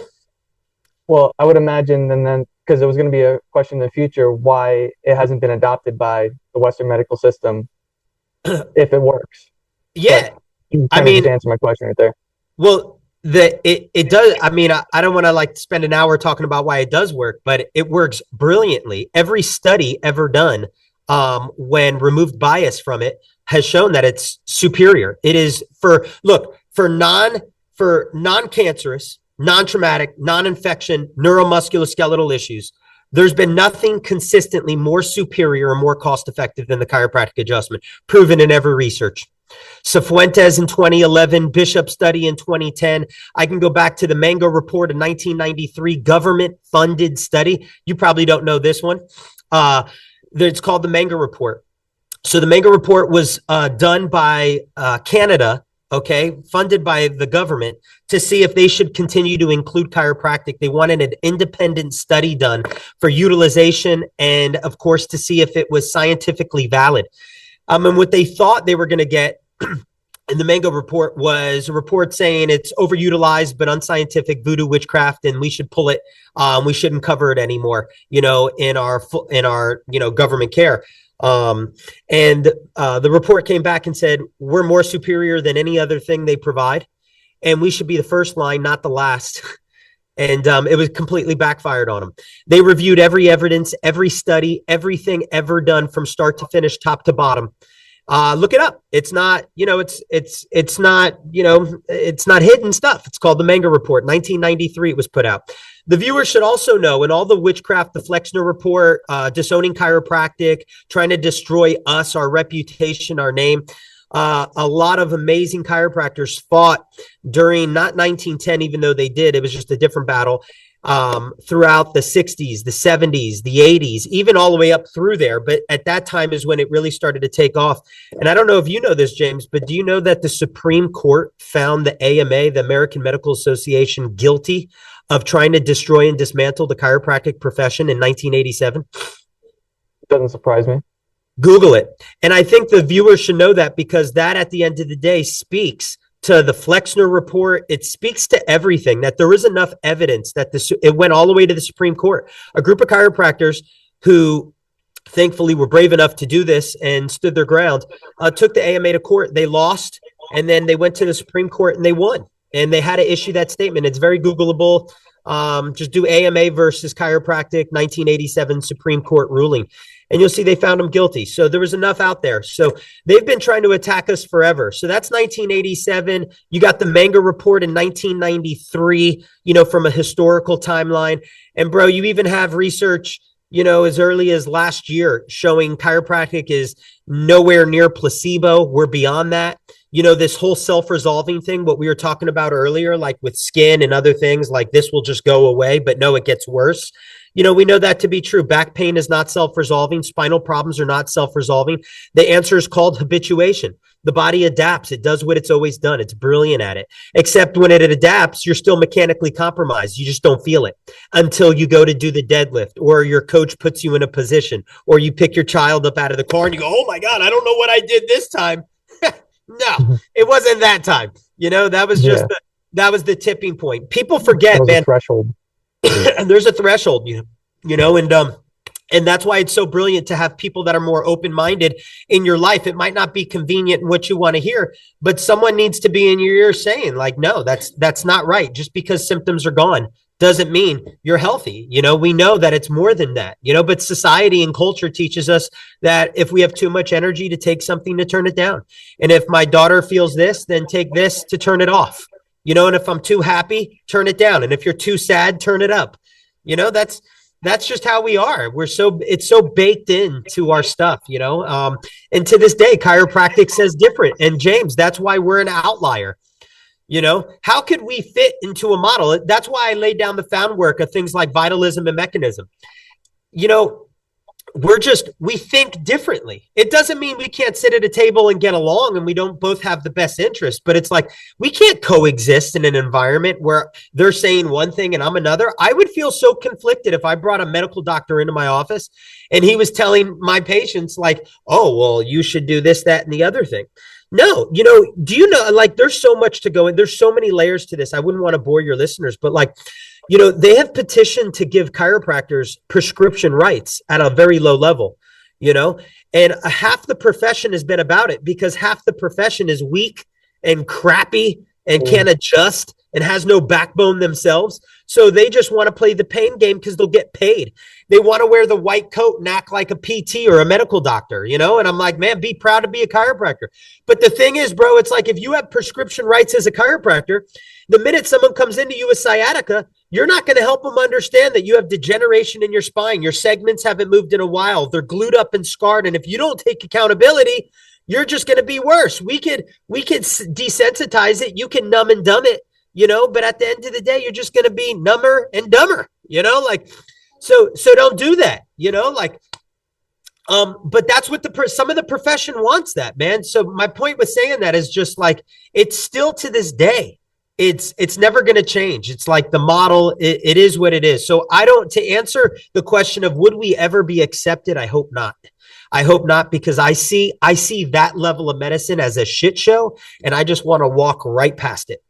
Well, I would imagine, and then, because it was going to be a question in the future, why it hasn't been adopted by the Western medical system if it works. Yeah. But just answer my question right there. Well, it does. I don't want to spend an hour talking about why it does work, but it works brilliantly. Every study ever done, when removed bias from it, has shown that it's superior. It is for non-cancerous, non-traumatic, non-infection, neuromusculoskeletal issues. There's been nothing consistently more superior or more cost-effective than the chiropractic adjustment, proven in every research. Cifuentes in 2011, Bishop study in 2010. I can go back to the Mango report in 1993, government-funded study. You probably don't know this one. It's called the Mango report. So the Mango report was done by Canada, okay, funded by the government to see if they should continue to include chiropractic. They wanted an independent study done for utilization and, of course, to see if it was scientifically valid. And what they thought they were going to get in the Mango report was a report saying it's overutilized but unscientific, voodoo witchcraft, and we should pull it. We shouldn't cover it anymore, in our government care. And the report came back and said we're more superior than any other thing they provide, and we should be the first line, not the last. And it was completely backfired on them. They reviewed every evidence, every study, everything ever done from start to finish, top to bottom. Look it up. It's not, it's not, it's not hidden stuff. It's called the Manga Report. 1993, it was put out. The viewers should also know, in all the witchcraft, the Flexner Report, disowning chiropractic, trying to destroy us, our reputation, our name. A lot of amazing chiropractors fought during not 1910, even though they did. It was just a different battle. Throughout the 60s, the 70s, the 80s, even all the way up through there. But at that time is when it really started to take off. And I don't know if you know this, James, but do you know that the Supreme Court found the AMA, the American Medical Association, guilty of trying to destroy and dismantle the chiropractic profession in 1987? Doesn't surprise me. Google it. And I think the viewers should know that, because that, at the end of the day, speaks to the Flexner Report. It speaks to everything, that there is enough evidence that it went all the way to the Supreme Court. A group of chiropractors who thankfully were brave enough to do this and stood their ground, took the AMA to court. They lost, and then they went to the Supreme Court and they won. And they had to issue that statement. It's very Googleable. Just do AMA versus chiropractic, 1987 Supreme Court ruling, and you'll see they found him guilty. So there was enough out there. So they've been trying to attack us forever. So that's 1987. You got the Manga Report in 1993, from a historical timeline. And bro, you even have research, as early as last year showing chiropractic is nowhere near placebo. We're beyond that. This whole self-resolving thing, what we were talking about earlier, like with skin and other things, like this will just go away, but no, it gets worse. We know that to be true. Back pain is not self-resolving. Spinal problems are not self-resolving. The answer is called habituation. The body adapts. It does what it's always done. It's brilliant at it. Except when it adapts, you're still mechanically compromised. You just don't feel it until you go to do the deadlift, or your coach puts you in a position, or you pick your child up out of the car and you go, oh my God, I don't know what I did this time. No, it wasn't that time. That was just that was the tipping point. People forget, man. Threshold. And there's a threshold, and that's why it's so brilliant to have people that are more open-minded in your life. It might not be convenient in what you want to hear, but someone needs to be in your ear saying, like, no, that's not right. Just because symptoms are gone doesn't mean you're healthy. We know that it's more than that, but society and culture teaches us that if we have too much energy, to take something to turn it down. And if my daughter feels this, then take this to turn it off. And if I'm too happy, turn it down. And if you're too sad, turn it up. That's just how we are. It's so baked into our stuff, and to this day, chiropractic says different. And James, that's why we're an outlier. How could we fit into a model? That's why I laid down the found work of things like vitalism and mechanism. We think differently. It doesn't mean we can't sit at a table and get along and we don't both have the best interest, but it's like, we can't coexist in an environment where they're saying one thing and I'm another. I would feel so conflicted if I brought a medical doctor into my office and he was telling my patients like, oh, well, you should do this, that, and the other thing. No, do you know, like, there's so much to go in. There's so many layers to this. I wouldn't want to bore your listeners, but like, they have petitioned to give chiropractors prescription rights at a very low level, and half the profession has been about it, because half the profession is weak and crappy and can't adjust and has no backbone themselves. So they just want to play the pain game because they'll get paid. They want to wear the white coat and act like a PT or a medical doctor, and I'm like, man, be proud to be a chiropractor. But the thing is, bro, it's like, if you have prescription rights as a chiropractor, the minute someone comes into you with sciatica, you're not going to help them understand that you have degeneration in your spine. Your segments haven't moved in a while. They're glued up and scarred. And if you don't take accountability, you're just going to be worse. We could desensitize it. You can numb and dumb it, but at the end of the day, you're just going to be number and dumber, so don't do that, But that's what some of the profession wants, that, man. So my point with saying that is just like, it's still to this day, it's never going to change. It's like the model, it is what it is. So to answer the question of would we ever be accepted, I hope not. I hope not, because I see that level of medicine as a shit show, and I just want to walk right past it,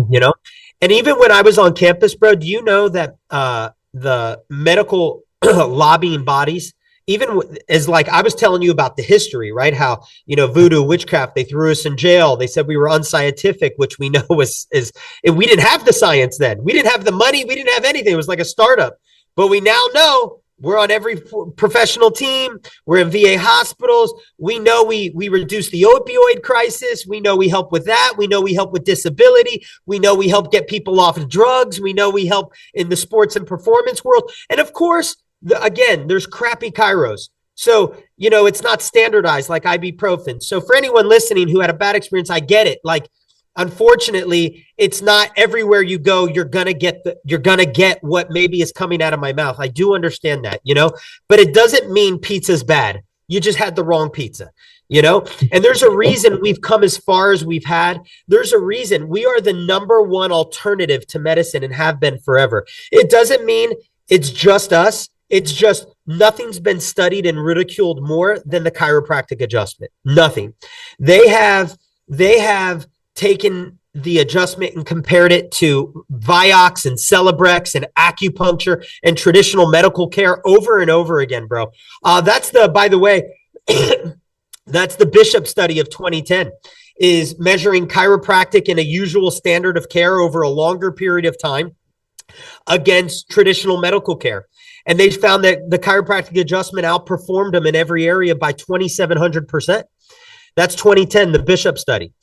you know? And even when I was on campus, bro, do you know that the medical lobbying bodies, even as like I was telling you about the history, right? How, voodoo, witchcraft, they threw us in jail. They said we were unscientific, which we know we didn't have the science then. We didn't have the money. We didn't have anything. It was like a startup. But we now know we're on every professional team. We're in VA hospitals. We know we reduce the opioid crisis. We know we help with that. We know we help with disability. We know we help get people off of drugs. We know we help in the sports and performance world. And of course, again, there's crappy chiros. So, it's not standardized like ibuprofen. So for anyone listening who had a bad experience, I get it. Like, unfortunately, it's not everywhere you go, you're going to get what maybe is coming out of my mouth. I do understand that, but it doesn't mean pizza's bad. You just had the wrong pizza, and there's a reason we've come as far as we've had. There's a reason we are the number one alternative to medicine and have been forever. It doesn't mean it's just us. It's just nothing's been studied and ridiculed more than the chiropractic adjustment. Nothing. They have taken the adjustment and compared it to Vioxx and Celebrex and acupuncture and traditional medical care over and over again, bro. By the way, that's the Bishop study of 2010, is measuring chiropractic and a usual standard of care over a longer period of time against traditional medical care. And they found that the chiropractic adjustment outperformed them in every area by 2,700%. That's 2010, the Bishop study.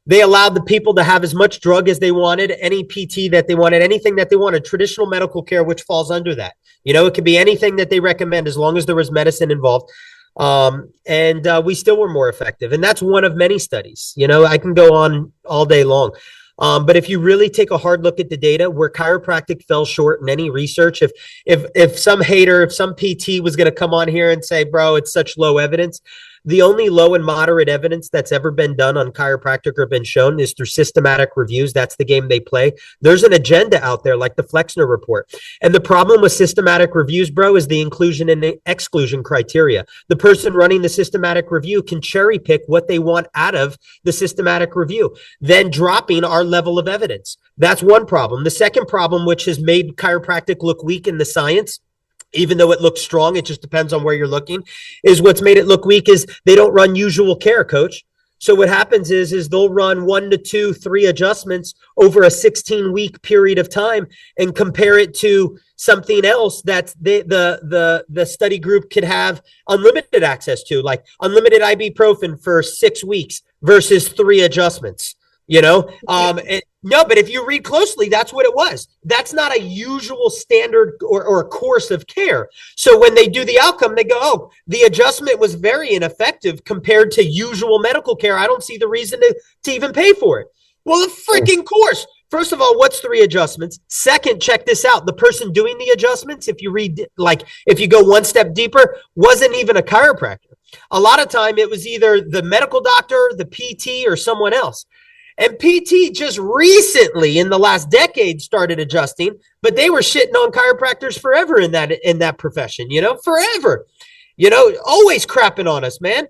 They allowed the people to have as much drug as they wanted, any PT that they wanted, anything that they wanted, traditional medical care, which falls under that. It could be anything that they recommend as long as there was medicine involved. And we still were more effective. And that's one of many studies. I can go on all day long. But if you really take a hard look at the data, where chiropractic fell short in any research, if some hater, if some PT was going to come on here and say, bro, it's such low evidence, the only low and moderate evidence that's ever been done on chiropractic or been shown is through systematic reviews. That's the game they play. There's an agenda out there like the Flexner report. And the problem with systematic reviews, bro, is the inclusion and the exclusion criteria. The person running the systematic review can cherry pick what they want out of the systematic review, then dropping our level of evidence. That's one problem. The second problem, which has made chiropractic look weak in the science, even though it looks strong, it just depends on where you're looking, is what's made it look weak is they don't run usual care, coach. So what happens is they'll run 1 to 2, 3 adjustments over a 16-week period of time and compare it to something else that the study group could have unlimited access to, like unlimited ibuprofen for 6 weeks versus 3 adjustments. No, but if you read closely, that's what it was. That's not a usual standard or a course of care. So when they do the outcome, they go, oh, the adjustment was very ineffective compared to usual medical care. I don't see the reason to even pay for it. Well, the freaking course. First of all, what's 3 adjustments? Second, check this out. The person doing the adjustments, if you go one step deeper, wasn't even a chiropractor. A lot of time it was either the medical doctor, the PT, or someone else. And PT just recently in the last decade started adjusting, but they were shitting on chiropractors forever in that profession, forever, always crapping on us, man.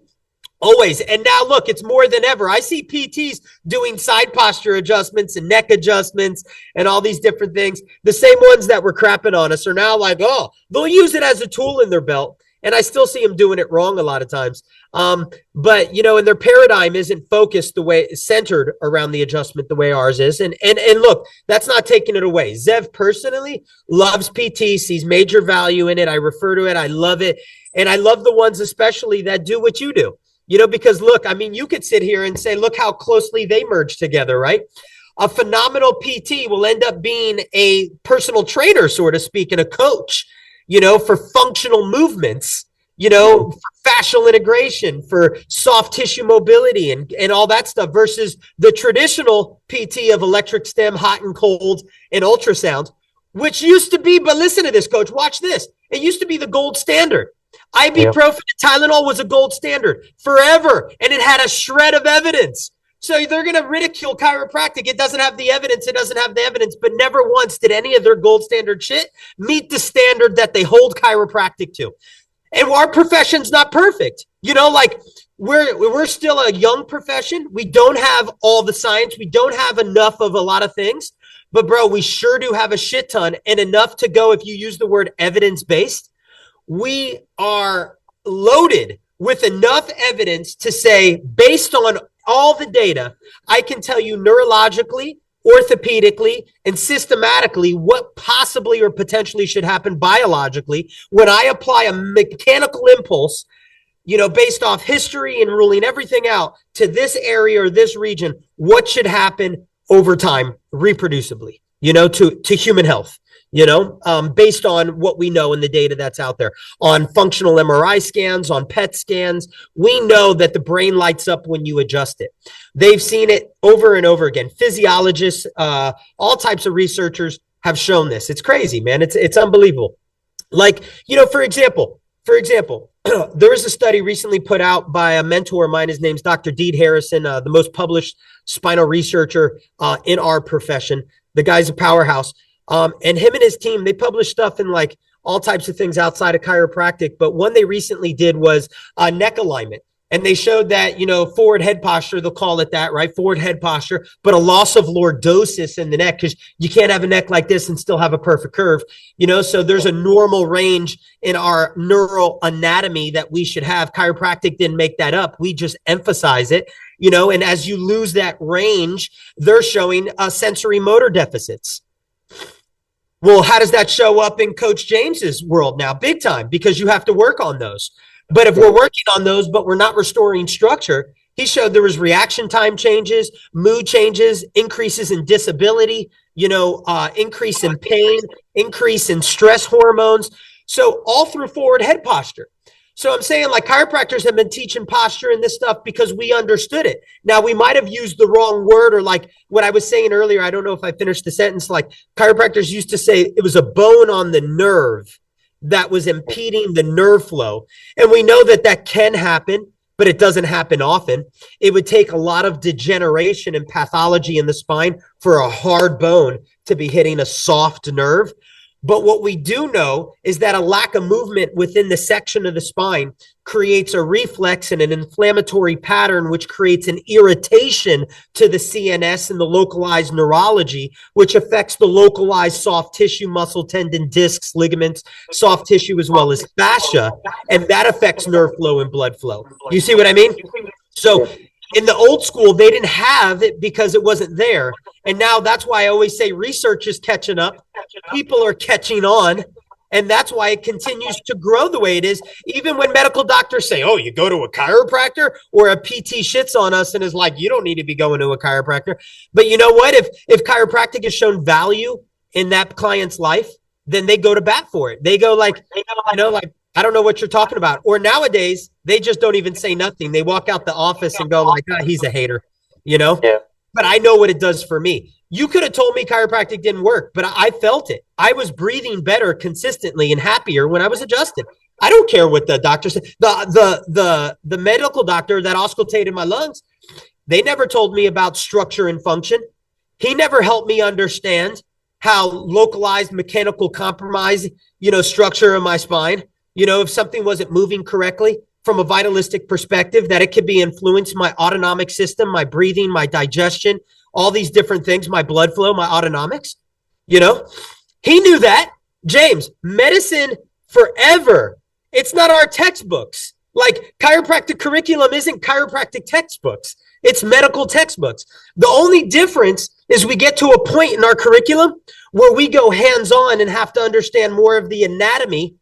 Always. And now look, it's more than ever. I see PTs doing side posture adjustments and neck adjustments and all these different things. The same ones that were crapping on us are now like, oh, they'll use it as a tool in their belt. And I still see them doing it wrong a lot of times. But, and their paradigm isn't focused centered around the adjustment the way ours is. And look, that's not taking it away. Zev personally loves PT, sees major value in it. I refer to it. I love it. And I love the ones especially that do what you do, because look, I mean, you could sit here and say, look how closely they merge together, right? A phenomenal PT will end up being a personal trainer, so to speak, and a coach, for functional movements, for fascial integration, for soft tissue mobility and all that stuff versus the traditional PT of electric stem, hot and cold, and ultrasound, which used to be, but listen to this, coach, watch this. It used to be the gold standard. Ibuprofen and Tylenol was a gold standard forever, and it had a shred of evidence. So they're going to ridicule chiropractic. It doesn't have the evidence. It doesn't have the evidence. But never once did any of their gold standard shit meet the standard that they hold chiropractic to. And our profession's not perfect. Like we're still a young profession. We don't have all the science. We don't have enough of a lot of things. But bro, we sure do have a shit ton, and enough to go, if you use the word evidence-based, we are loaded with enough evidence to say, based on all the data, I can tell you neurologically, orthopedically, and systematically what possibly or potentially should happen biologically when I apply a mechanical impulse, based off history and ruling everything out to this area or this region, what should happen over time reproducibly, to human health. Based on what we know in the data that's out there, on functional MRI scans, on PET scans, we know that the brain lights up when you adjust it. They've seen it over and over again. Physiologists, all types of researchers have shown this. It's crazy, man. It's unbelievable. Like, for example, there was a study recently put out by a mentor of mine. His name's Dr. Deed Harrison, the most published spinal researcher in our profession. The guy's a powerhouse. And him and his team, they publish stuff in like all types of things outside of chiropractic. But one they recently did was neck alignment. And they showed that, forward head posture, they'll call it that, right? Forward head posture, but a loss of lordosis in the neck, because you can't have a neck like this and still have a perfect curve, so there's a normal range in our neural anatomy that we should have. Chiropractic didn't make that up. We just emphasize it, and as you lose that range, they're showing sensory motor deficits. Well, how does that show up in Coach James's world now? Big time, because you have to work on those. But if we're working on those, but we're not restoring structure, he showed there was reaction time changes, mood changes, increases in disability, increase in pain, increase in stress hormones. So all through forward head posture. So I'm saying, like, chiropractors have been teaching posture and this stuff because we understood it. Now, we might have used the wrong word, or like what I was saying earlier, I don't know if I finished the sentence, like chiropractors used to say it was a bone on the nerve that was impeding the nerve flow. And we know that that can happen, but it doesn't happen often. It would take a lot of degeneration and pathology in the spine for a hard bone to be hitting a soft nerve. But what we do know is that a lack of movement within the section of the spine creates a reflex and an inflammatory pattern, which creates an irritation to the CNS and the localized neurology, which affects the localized soft tissue, muscle, tendon, discs, ligaments, soft tissue, as well as fascia. And that affects nerve flow and blood flow. You see what I mean? So in the old school, they didn't have it because it wasn't there. And now that's why I always say research is catching up. People are catching on. And that's why it continues to grow the way it is. Even when medical doctors say, oh, you go to a chiropractor, or a PT shits on us and is like, you don't need to be going to a chiropractor. But you know what? If chiropractic has shown value in that client's life, then they go to bat for it. They go like, I don't know what you're talking about. Or nowadays, they just don't even say nothing. They walk out the office and go like, oh, he's a hater, Yeah. But I know what it does for me. You could have told me chiropractic didn't work, but I felt it. I was breathing better consistently and happier when I was adjusted. I don't care what the doctor said. The medical doctor that auscultated my lungs, they never told me about structure and function. He never helped me understand how localized mechanical compromise, structure in my spine. If something wasn't moving correctly from a vitalistic perspective, that it could be influenced my autonomic system, my breathing, my digestion, all these different things, my blood flow, my autonomics. He knew that. James, medicine forever. It's not our textbooks. Like, chiropractic curriculum isn't chiropractic textbooks. It's medical textbooks. The only difference is we get to a point in our curriculum where we go hands-on and have to understand more of the anatomy,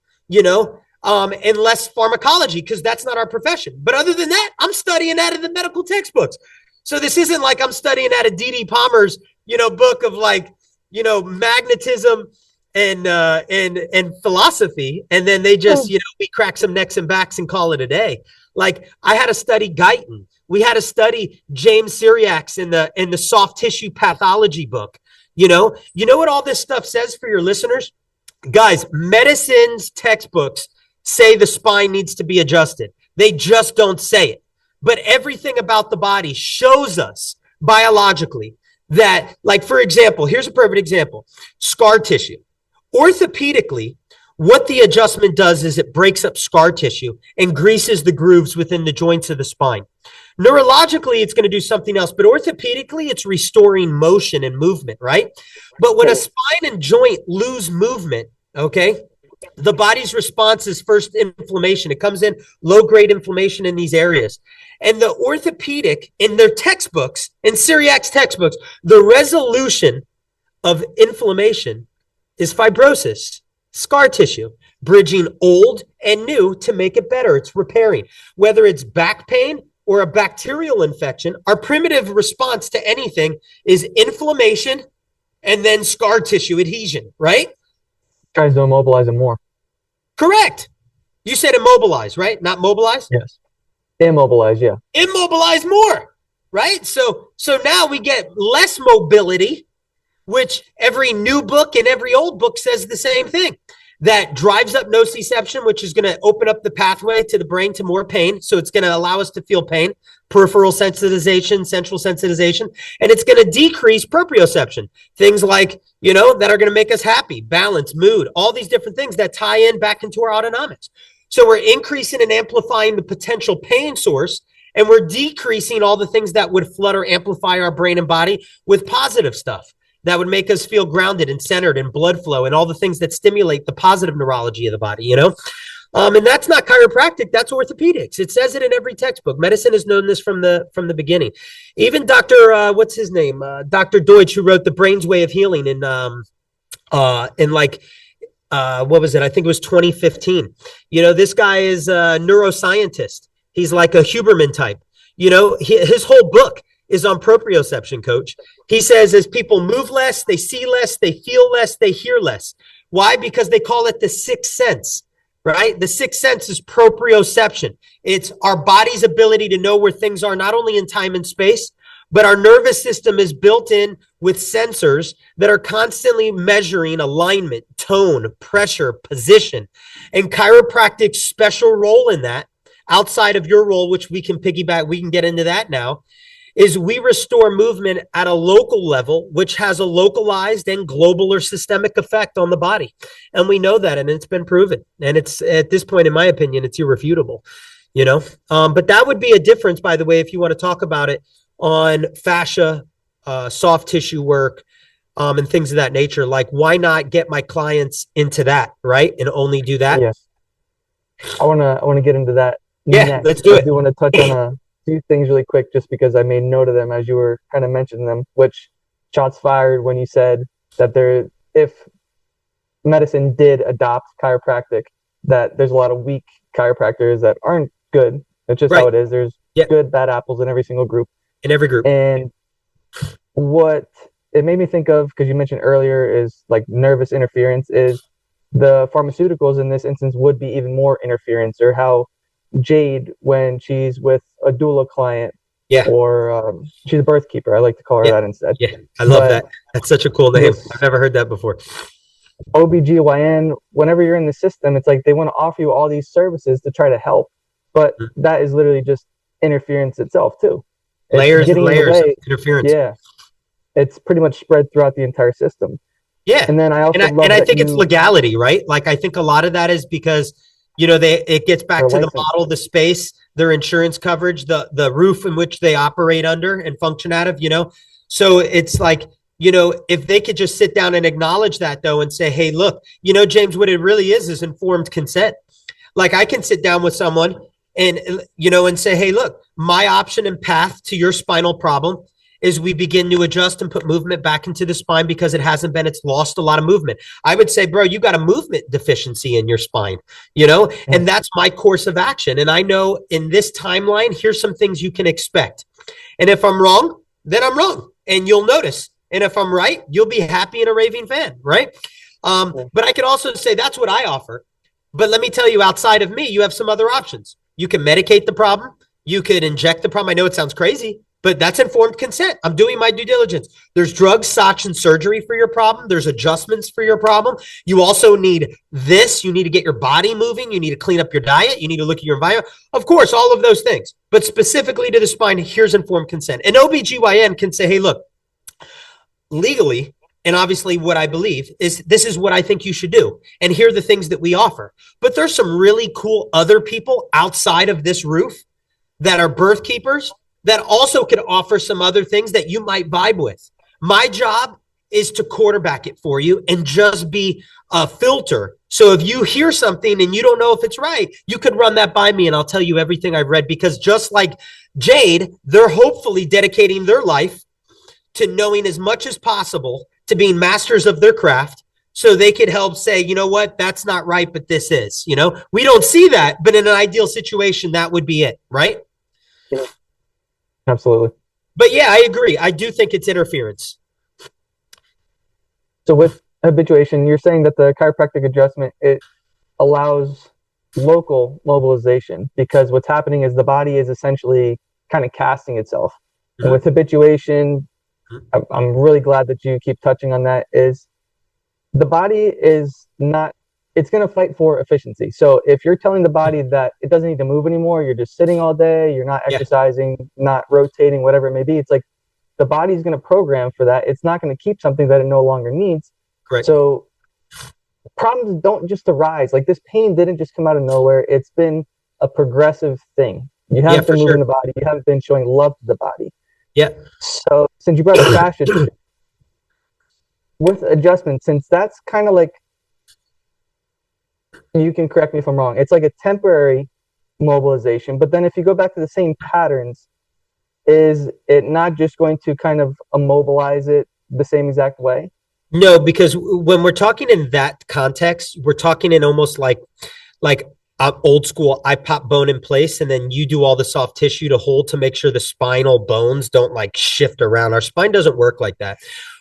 and less pharmacology, because that's not our profession. But other than that, I'm studying out of the medical textbooks. So this isn't like I'm studying out of D.D. Palmer's, book of magnetism and philosophy. And then they just, we crack some necks and backs and call it a day. Like, I had to study Guyton. We had to study James Syriac's in the soft tissue pathology book. You know what all this stuff says for your listeners? Guys, medicine's textbooks say the spine needs to be adjusted. They just don't say it. But everything about the body shows us biologically that, like, for example, here's a perfect example, scar tissue. Orthopedically, what the adjustment does is it breaks up scar tissue and greases the grooves within the joints of the spine. Neurologically, it's going to do something else, but orthopedically, it's restoring motion and movement, right? But when a spine and joint lose movement, okay, the body's response is first inflammation. It comes in low-grade inflammation in these areas. And the orthopedic, in their textbooks, in Syriac's textbooks, the resolution of inflammation is fibrosis, scar tissue, bridging old and new to make it better. It's repairing. Whether it's back pain or a bacterial infection, our primitive response to anything is inflammation and then scar tissue adhesion, right? Tries to immobilize them more. Correct. You said immobilize, right? Not mobilize? Yes. Immobilize, yeah. Immobilize more, right? So now we get less mobility, which every new book and every old book says the same thing. That drives up nociception, which is going to open up the pathway to the brain to more pain. So it's going to allow us to feel pain, peripheral sensitization, central sensitization, and it's going to decrease proprioception. Things like, that are going to make us happy, balance, mood, all these different things that tie in back into our autonomics. So we're increasing and amplifying the potential pain source, and we're decreasing all the things that would flood or amplify our brain and body with positive stuff that would make us feel grounded and centered and blood flow and all the things that stimulate the positive neurology of the body, and that's not chiropractic, that's orthopedics. It says it in every textbook. Medicine has known this from the beginning. Even Dr. What's his name? Dr. Deutsch, who wrote The Brain's Way of Healing in what was it? I think it was 2015. This guy is a neuroscientist. He's like a Huberman type. His whole book is on proprioception, coach. He says as people move less, they see less, they feel less, they hear less. Why? Because they call it the sixth sense, right? The sixth sense is proprioception. It's our body's ability to know where things are, not only in time and space, but our nervous system is built in with sensors that are constantly measuring alignment, tone, pressure, position. And chiropractic's special role in that, outside of your role, which we can piggyback, we can get into that now, is we restore movement at a local level, which has a localized and global or systemic effect on the body. And we know that, and it's been proven. And it's, at this point, in my opinion, it's irrefutable, but that would be a difference, by the way, if you want to talk about it, on fascia, soft tissue work, and things of that nature. Like, why not get my clients into that, right? And only do that. Yes. I want to get into that. Yeah, next. let's do it. I do want to touch on a few things really quick, just because I made note of them as you were kind of mentioning them, which shots fired when you said that if medicine did adopt chiropractic, that there's a lot of weak chiropractors that aren't good. That's just how it is. There's good, bad apples in every single group. In every group. And what it made me think of, because you mentioned earlier, is like nervous interference, is the pharmaceuticals in this instance would be even more interference, or how Jade, when she's with a doula client, or she's a birth keeper. I like to call her that instead. Yeah, I love that. That's such a cool name. I've never heard that before. OBGYN, whenever you're in the system, it's like they want to offer you all these services to try to help, but that is literally just interference itself too. It's layers and layers of interference. Yeah, it's pretty much spread throughout the entire system. Yeah, and then I also I think it's legality, right? Like, I think a lot of that is because it gets back to the model, the space, their insurance coverage, the roof in which they operate under and function out of. So it's like, if they could just sit down and acknowledge that, though, and say, hey, look, James, what it really is informed consent. Like, I can sit down with someone and say, hey, look, my option and path to your spinal problem is we begin to adjust and put movement back into the spine, because it's lost a lot of movement. I would say, bro, you got a movement deficiency in your spine, and that's my course of action. And I know in this timeline, here's some things you can expect. And if I'm wrong, then I'm wrong, and you'll notice. And if I'm right, you'll be happy and a raving fan, right? But I could also say that's what I offer. But let me tell you, outside of me, you have some other options. You can medicate the problem. You could inject the problem. I know it sounds crazy, But that's informed consent. I'm doing my due diligence. There's drugs, shots, and surgery for your problem. There's adjustments for your problem. You also need this. You need to get your body moving. You need to clean up your diet. You need to look at your environment. Of course, all of those things. But specifically to the spine, here's informed consent. An OBGYN can say, hey, look, legally, and obviously what I believe is this is what I think you should do. And here are the things that we offer. But there's some really cool other people outside of this roof that are birth keepers that also could offer some other things that you might vibe with. My job is to quarterback it for you and just be a filter. So if you hear something and you don't know if it's right, you could run that by me and I'll tell you everything I've read, because just like Jade, they're hopefully dedicating their life to knowing as much as possible, to being masters of their craft, so they could help say, you know what, that's not right, but this is, we don't see that, but in an ideal situation, that would be it, right? Yeah. Absolutely. But yeah, I agree. I do think it's interference. So with habituation, you're saying that the chiropractic adjustment, it allows local mobilization, because what's happening is the body is essentially kind of casting itself. Mm-hmm. And with habituation, I'm really glad that you keep touching on that, is the body is not, it's going to fight for efficiency. So if you're telling the body that it doesn't need to move anymore, you're just sitting all day, you're not exercising, not rotating, whatever it may be, it's like the body's going to program for that. It's not going to keep something that it no longer needs. Correct. So problems don't just arise. Like this pain didn't just come out of nowhere. It's been a progressive thing. You haven't been moving the body. You haven't been showing love to the body. Yeah. So since you brought up fascia, with adjustment, since that's kind of like, you can correct me if I'm wrong, it's like a temporary mobilization, but then if you go back to the same patterns, is it not just going to kind of immobilize it the same exact way? No, because when we're talking in that context, we're talking in almost like old school, I pop bone in place and then you do all the soft tissue to hold to make sure the spinal bones don't like shift around. Our spine doesn't work like that.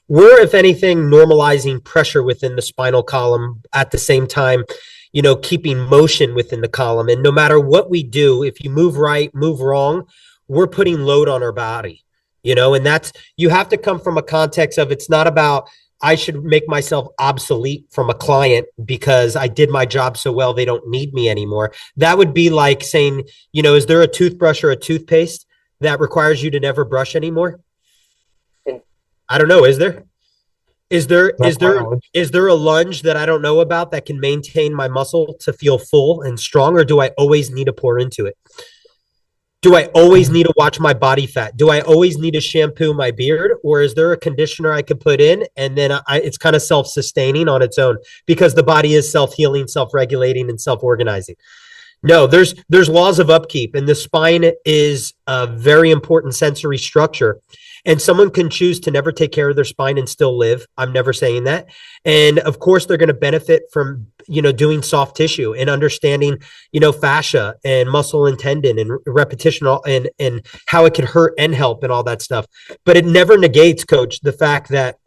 We're, if anything, normalizing pressure within the spinal column at the same time, keeping motion within the column. And no matter what we do, if you move right, move wrong, we're putting load on our body, and that's, you have to come from a context of, it's not about, I should make myself obsolete from a client because I did my job so well, they don't need me anymore. That would be like saying, is there a toothbrush or a toothpaste that requires you to never brush anymore? I don't know. Is there? Is there a lunge that I don't know about that can maintain my muscle to feel full and strong, or do I always need to pour into it? Do I always need to watch my body fat? Do I always need to shampoo my beard? Or is there a conditioner I could put in and then it's kind of self-sustaining on its own, because the body is self-healing, self-regulating, and self-organizing? No, there's laws of upkeep, and the spine is a very important sensory structure. And someone can choose to never take care of their spine and still live. I'm never saying that. And of course, they're going to benefit from, doing soft tissue and understanding, fascia and muscle and tendon and repetition and how it can hurt and help and all that stuff. But it never negates, Coach, the fact that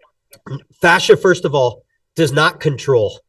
fascia, first of all, does not control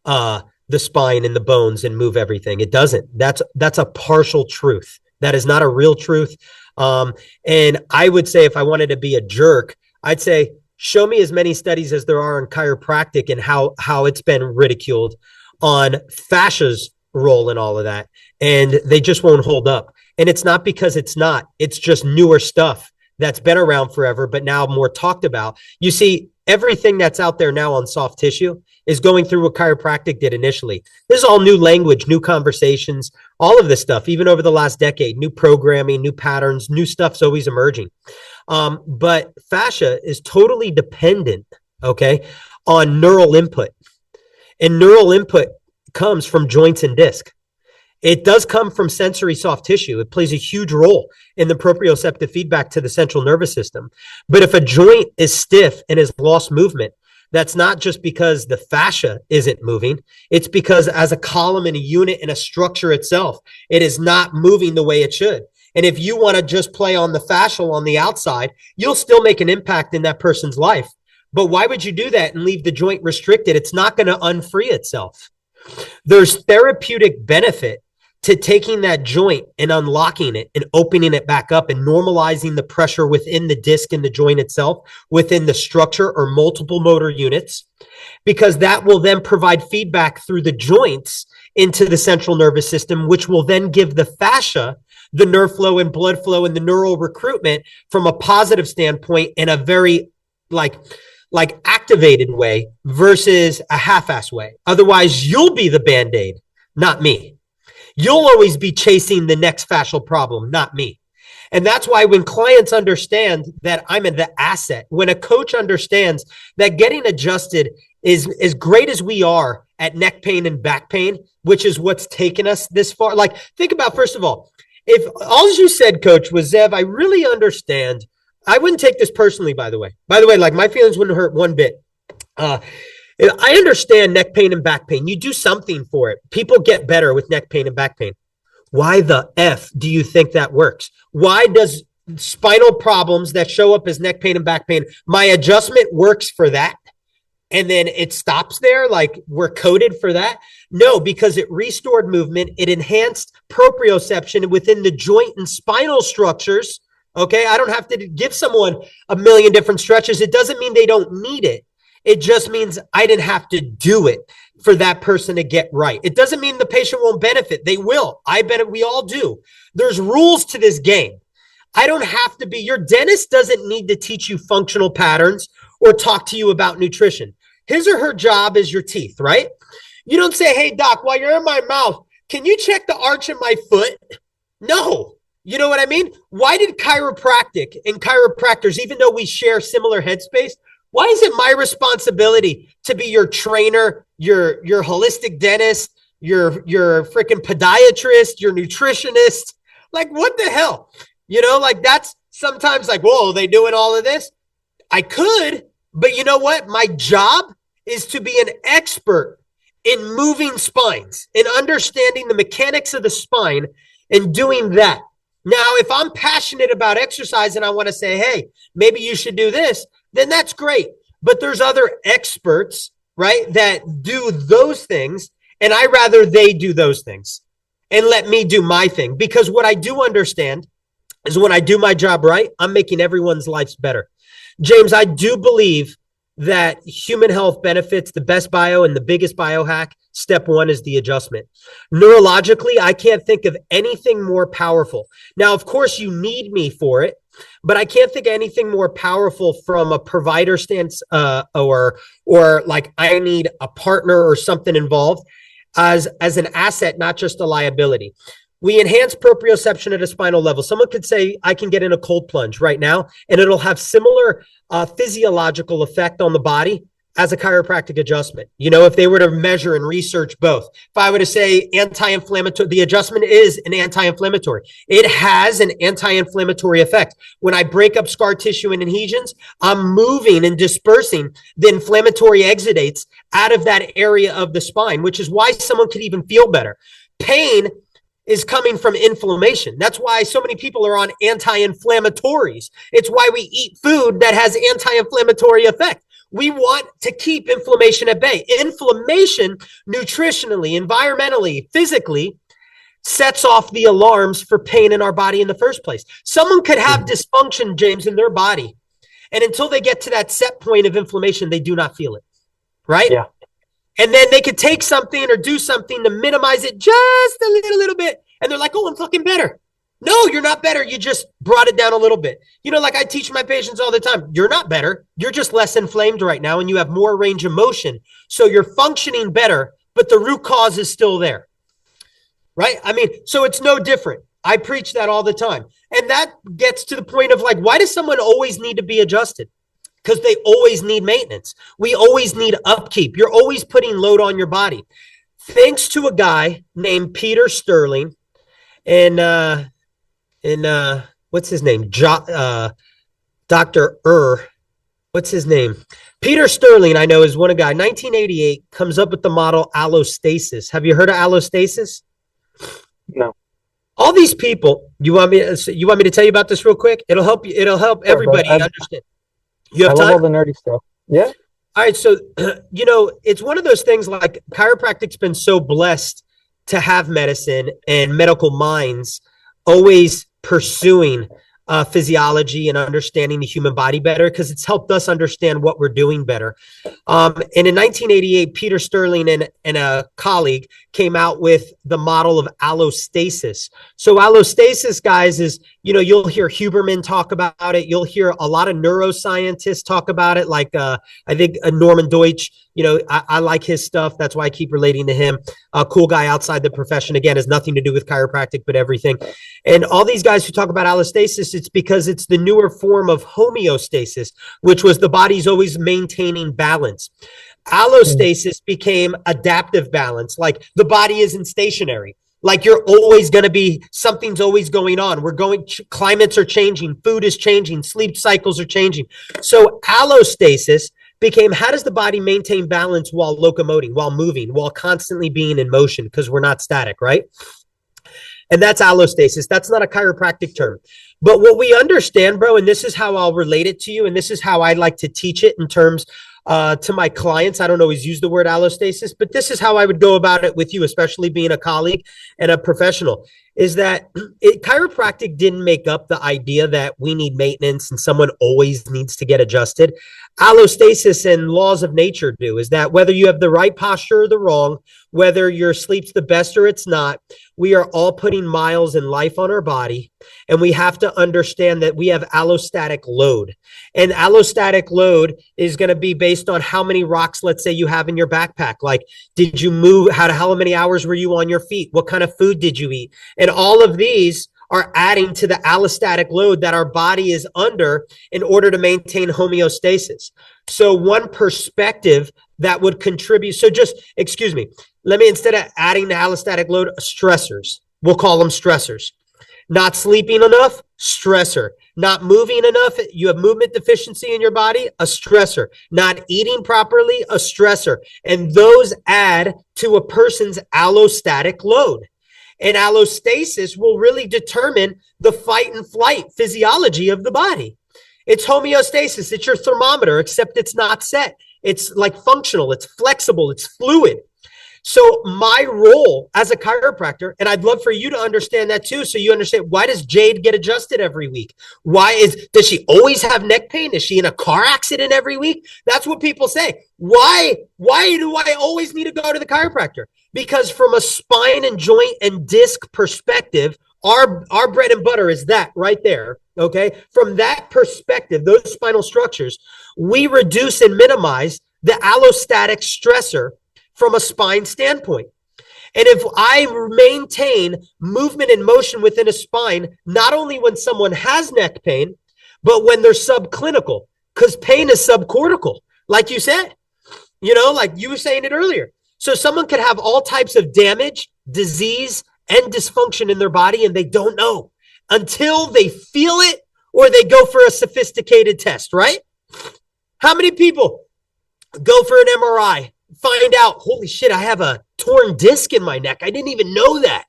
the spine and the bones and move everything. It doesn't. That's a partial truth. That is not a real truth. And I would say, if I wanted to be a jerk, I'd say, show me as many studies as there are in chiropractic and how it's been ridiculed on fascia's role in all of that. And they just won't hold up. And it's not because it's just newer stuff that's been around forever, but now more talked about. You see, everything that's out there now on soft tissue is going through what chiropractic did initially. This is all new language, new conversations, all of this stuff, even over the last decade, new programming, new patterns, new stuff's always emerging. But fascia is totally dependent, on neural input. And neural input comes from joints and disc. It does come from sensory soft tissue. It plays a huge role in the proprioceptive feedback to the central nervous system. But if a joint is stiff and has lost movement, that's not just because the fascia isn't moving. It's because as a column and a unit and a structure itself, it is not moving the way it should. And if you want to just play on the fascial on the outside, you'll still make an impact in that person's life. But why would you do that and leave the joint restricted? It's not going to unfree itself. There's therapeutic benefit to taking that joint and unlocking it and opening it back up and normalizing the pressure within the disc and the joint itself, within the structure or multiple motor units, because that will then provide feedback through the joints into the central nervous system, which will then give the fascia the nerve flow and blood flow and the neural recruitment from a positive standpoint in a very like activated way versus a half-ass way. Otherwise, you'll be the Band-Aid, not me. You'll always be chasing the next fascial problem, not me. And that's why when clients understand that I'm the asset, when a coach understands that getting adjusted is as great as we are at neck pain and back pain, which is what's taken us this far. Like, think about, first of all, if all you said, coach, was, Zev, I really understand. I wouldn't take this personally, by the way. Like, my feelings wouldn't hurt one bit. I understand neck pain and back pain. You do something for it. People get better with neck pain and back pain. Why the F do you think that works? Why does spinal problems that show up as neck pain and back pain, my adjustment works for that, and then it stops there? Like, we're coded for that? No, because it restored movement. It enhanced proprioception within the joint and spinal structures. Okay, I don't have to give someone a million different stretches. It doesn't mean they don't need it. It just means I didn't have to do it for that person to get right. It doesn't mean the patient won't benefit. They will. I bet we all do. There's rules to this game. I don't have to be, your dentist doesn't need to teach you functional patterns or talk to you about nutrition. His or her job is your teeth, right? You don't say, hey, doc, while you're in my mouth, can you check the arch in my foot? No. You know what I mean? Why did chiropractic and chiropractors, even though we share similar headspace, why is it my responsibility to be your trainer, your holistic dentist, your freaking podiatrist, your nutritionist? Like, what the hell? You know, like, that's sometimes like, whoa, are they doing all of this? I could, but you know what? My job is to be an expert in moving spines and understanding the mechanics of the spine and doing that. Now, if I'm passionate about exercise and I want to say, hey, maybe you should do this, then that's great. But there's other experts, right, that do those things, and I rather they do those things and let me do my thing. Because what I do understand is when I do my job right, I'm making everyone's lives better. James, I do believe that human health benefits, the best bio and the biggest biohack, step one is the adjustment. Neurologically, I can't think of anything more powerful. Now, of course, you need me for it, but I can't think of anything more powerful from a provider stance or like I need a partner or something involved as an asset, not just a liability. We enhance proprioception at a spinal level. Someone could say, I can get in a cold plunge right now, and it'll have similar physiological effect on the body as a chiropractic adjustment. You know, if they were to measure and research both, if I were to say anti-inflammatory, the adjustment is an anti-inflammatory. It has an anti-inflammatory effect. When I break up scar tissue and adhesions, I'm moving and dispersing the inflammatory exudates out of that area of the spine, which is why someone could even feel better. Pain is coming from inflammation. That's why so many people are on anti-inflammatories. It's why we eat food that has anti-inflammatory effect. We want to keep inflammation at bay. Inflammation, nutritionally, environmentally, physically, sets off the alarms for pain in our body in the first place. Someone could have dysfunction, James, in their body, and until they get to that set point of inflammation, they do not feel it, right? Yeah. And then they could take something or do something to minimize it just a little bit. And they're like, oh, I'm fucking better. No, you're not better. You just brought it down a little bit. You know, like I teach my patients all the time, you're not better. You're just less inflamed right now and you have more range of motion. So you're functioning better, but the root cause is still there, right? I mean, so it's no different. I preach that all the time. And that gets to the point of like, why does someone always need to be adjusted? Because they always need maintenance. We always need upkeep. You're always putting load on your body. Thanks to a guy named Peter Sterling and what's his name? Dr. What's his name? Peter Sterling, I know, is one guy. 1988 comes up with the model allostasis. Have you heard of allostasis? No. All these people, you want me to tell you about this real quick? It'll help you. It'll help everybody understand. You have time? I love all the nerdy stuff. Yeah. All right. So, you know, it's one of those things like chiropractic's been so blessed to have medicine and medical minds always pursuing physiology and understanding the human body better, because it's helped us understand what we're doing better. And in 1988, Peter Sterling and a colleague came out with the model of allostasis. So allostasis, guys, is, you'll hear Huberman talk about it. You'll hear a lot of neuroscientists talk about it. Like I think Norman Deutsch, I like his stuff. That's why I keep relating to him. A cool guy outside the profession. Again, has nothing to do with chiropractic, but everything. And all these guys who talk about allostasis, it's because it's the newer form of homeostasis, which was the body's always maintaining balance. Allostasis became adaptive balance. Like the body isn't stationary. Like you're always going to be, something's always going on. Climates are changing, food is changing, sleep cycles are changing. So allostasis became, how does the body maintain balance while locomoting, while moving, while constantly being in motion? Because we're not static, right? And that's allostasis. That's not a chiropractic term. But what we understand, bro, and this is how I'll relate it to you, and this is how I like to teach it in terms to my clients. I don't always use the word allostasis, but this is how I would go about it with you, especially being a colleague and a professional, is that chiropractic didn't make up the idea that we need maintenance and someone always needs to get adjusted. Allostasis and laws of nature do, is that whether you have the right posture or the wrong, whether your sleep's the best or it's not, we are all putting miles in life on our body. And we have to understand that we have allostatic load. And allostatic load is going to be based on how many rocks, let's say, you have in your backpack. Like, did you move? How many hours were you on your feet? What kind of food did you eat? And all of these are adding to the allostatic load that our body is under in order to maintain homeostasis. So one perspective that would contribute, so just, excuse me, let me, instead of adding the allostatic load, stressors, we'll call them stressors. Not sleeping enough, stressor. Not moving enough, you have movement deficiency in your body, a stressor. Not eating properly, a stressor. And those add to a person's allostatic load. And allostasis will really determine the fight and flight physiology of the body. It's homeostasis. It's your thermometer, except it's not set. It's like functional. It's flexible. It's fluid. So my role as a chiropractor, and I'd love for you to understand that too, so you understand, why does Jade get adjusted every week? Does she always have neck pain? Is she in a car accident every week? That's what people say. Why do I always need to go to the chiropractor? Because from a spine and joint and disc perspective, our bread and butter is that right there. Okay. From that perspective, those spinal structures, we reduce and minimize the allostatic stressor from a spine standpoint. And if I maintain movement and motion within a spine, not only when someone has neck pain, but when they're subclinical, because pain is subcortical, like you said, like you were saying it earlier. So someone could have all types of damage, disease, and dysfunction in their body, and they don't know until they feel it or they go for a sophisticated test, right? How many people go for an MRI, find out, holy shit, I have a torn disc in my neck. I didn't even know that.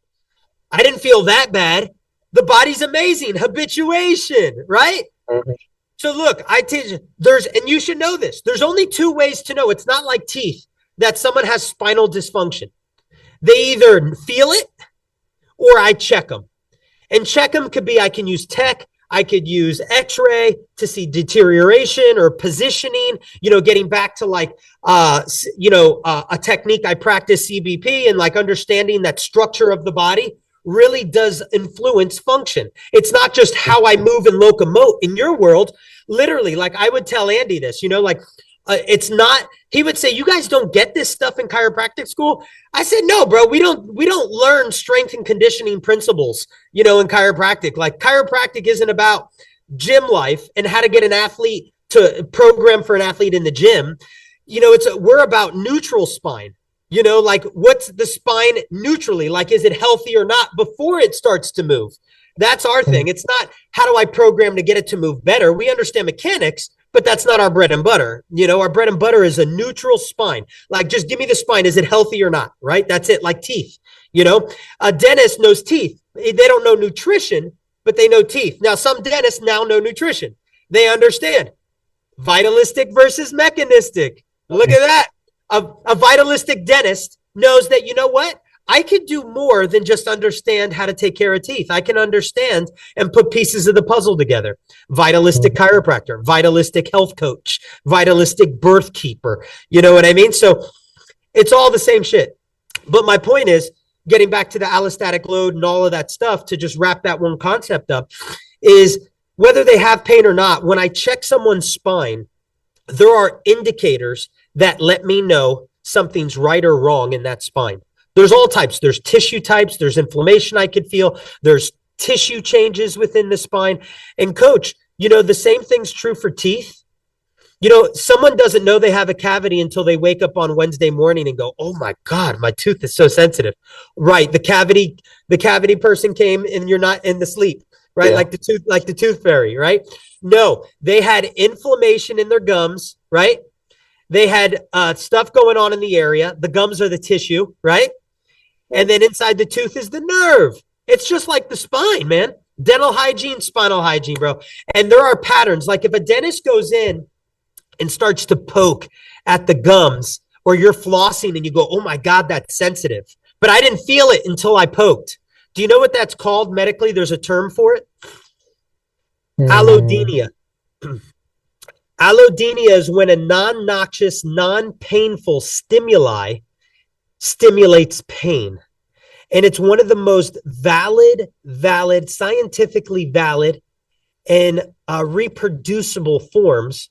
I didn't feel that bad. The body's amazing. Habituation, right? Mm-hmm. So look, I teach and you should know this. There's only two ways to know. It's not like teeth that someone has spinal dysfunction. They either feel it or I check them. And check them could be, I can use tech. I could use x-ray to see deterioration or positioning, getting back to like, a technique I practice, CBP, and like understanding that structure of the body really does influence function. It's not just how I move and locomote in your world. Literally, like I would tell Andy this, it's not, he would say, you guys don't get this stuff in chiropractic school. I said, no, bro, we don't learn strength and conditioning principles, in chiropractic. Like chiropractic isn't about gym life and how to get an athlete to program for an athlete in the gym. We're about neutral spine, like what's the spine neutrally? Like, is it healthy or not before it starts to move? That's our thing. It's not how do I program to get it to move better? We understand mechanics, but that's not our bread and butter. Our bread and butter is a neutral spine. Like, just give me the spine. Is it healthy or not? Right? That's it. Like teeth. A dentist knows teeth. They don't know nutrition, but they know teeth. Now, some dentists now know nutrition. They understand vitalistic versus mechanistic. Look at that. A vitalistic dentist knows that, what? I could do more than just understand how to take care of teeth. I can understand and put pieces of the puzzle together. Vitalistic chiropractor, vitalistic health coach, vitalistic birth keeper. You know what I mean? So it's all the same shit. But my point is, getting back to the allostatic load and all of that stuff, to just wrap that one concept up, is whether they have pain or not, when I check someone's spine, there are indicators that let me know something's right or wrong in that spine. There's all types. There's tissue types. There's inflammation I could feel. There's tissue changes within the spine. And coach, you know, the same thing's true for teeth. You know, someone doesn't know they have a cavity until they wake up on Wednesday morning and go, oh my God, my tooth is so sensitive. Right. The cavity person came and you're not in the sleep, right? Yeah. Like the tooth fairy, right? No, they had inflammation in their gums, right? They had stuff going on in the area. The gums are the tissue, right? And then inside the tooth is the nerve. It's just like the spine, man. Dental hygiene, spinal hygiene, bro. And there are patterns. Like if a dentist goes in and starts to poke at the gums, or you're flossing and you go, oh my God, that's sensitive. But I didn't feel it until I poked. Do you know what that's called medically? There's a term for it. Allodynia. Allodynia is when a non-noxious, non-painful stimuli stimulates pain. And it's one of the most valid, scientifically valid, and reproducible forms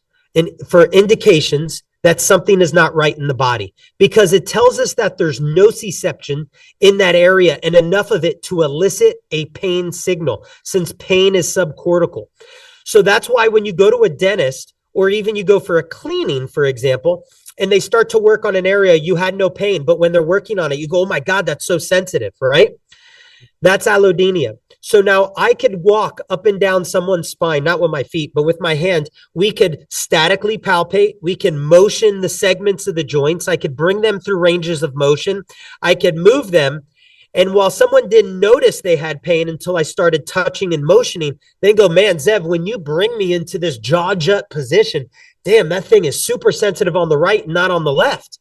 for indications that something is not right in the body, because it tells us that there's nociception in that area and enough of it to elicit a pain signal, since pain is subcortical. So that's why when you go to a dentist, or even you go for a cleaning, for example, and they start to work on an area, you had no pain, but when they're working on it, you go, oh my God, that's so sensitive, right? That's allodynia. So now I could walk up and down someone's spine, not with my feet, but with my hand. We could statically palpate. We can motion the segments of the joints. I could bring them through ranges of motion. I could move them. And while someone didn't notice they had pain until I started touching and motioning, they go, man, Zev, when you bring me into this jaw jut position, damn, that thing is super sensitive on the right, not on the left.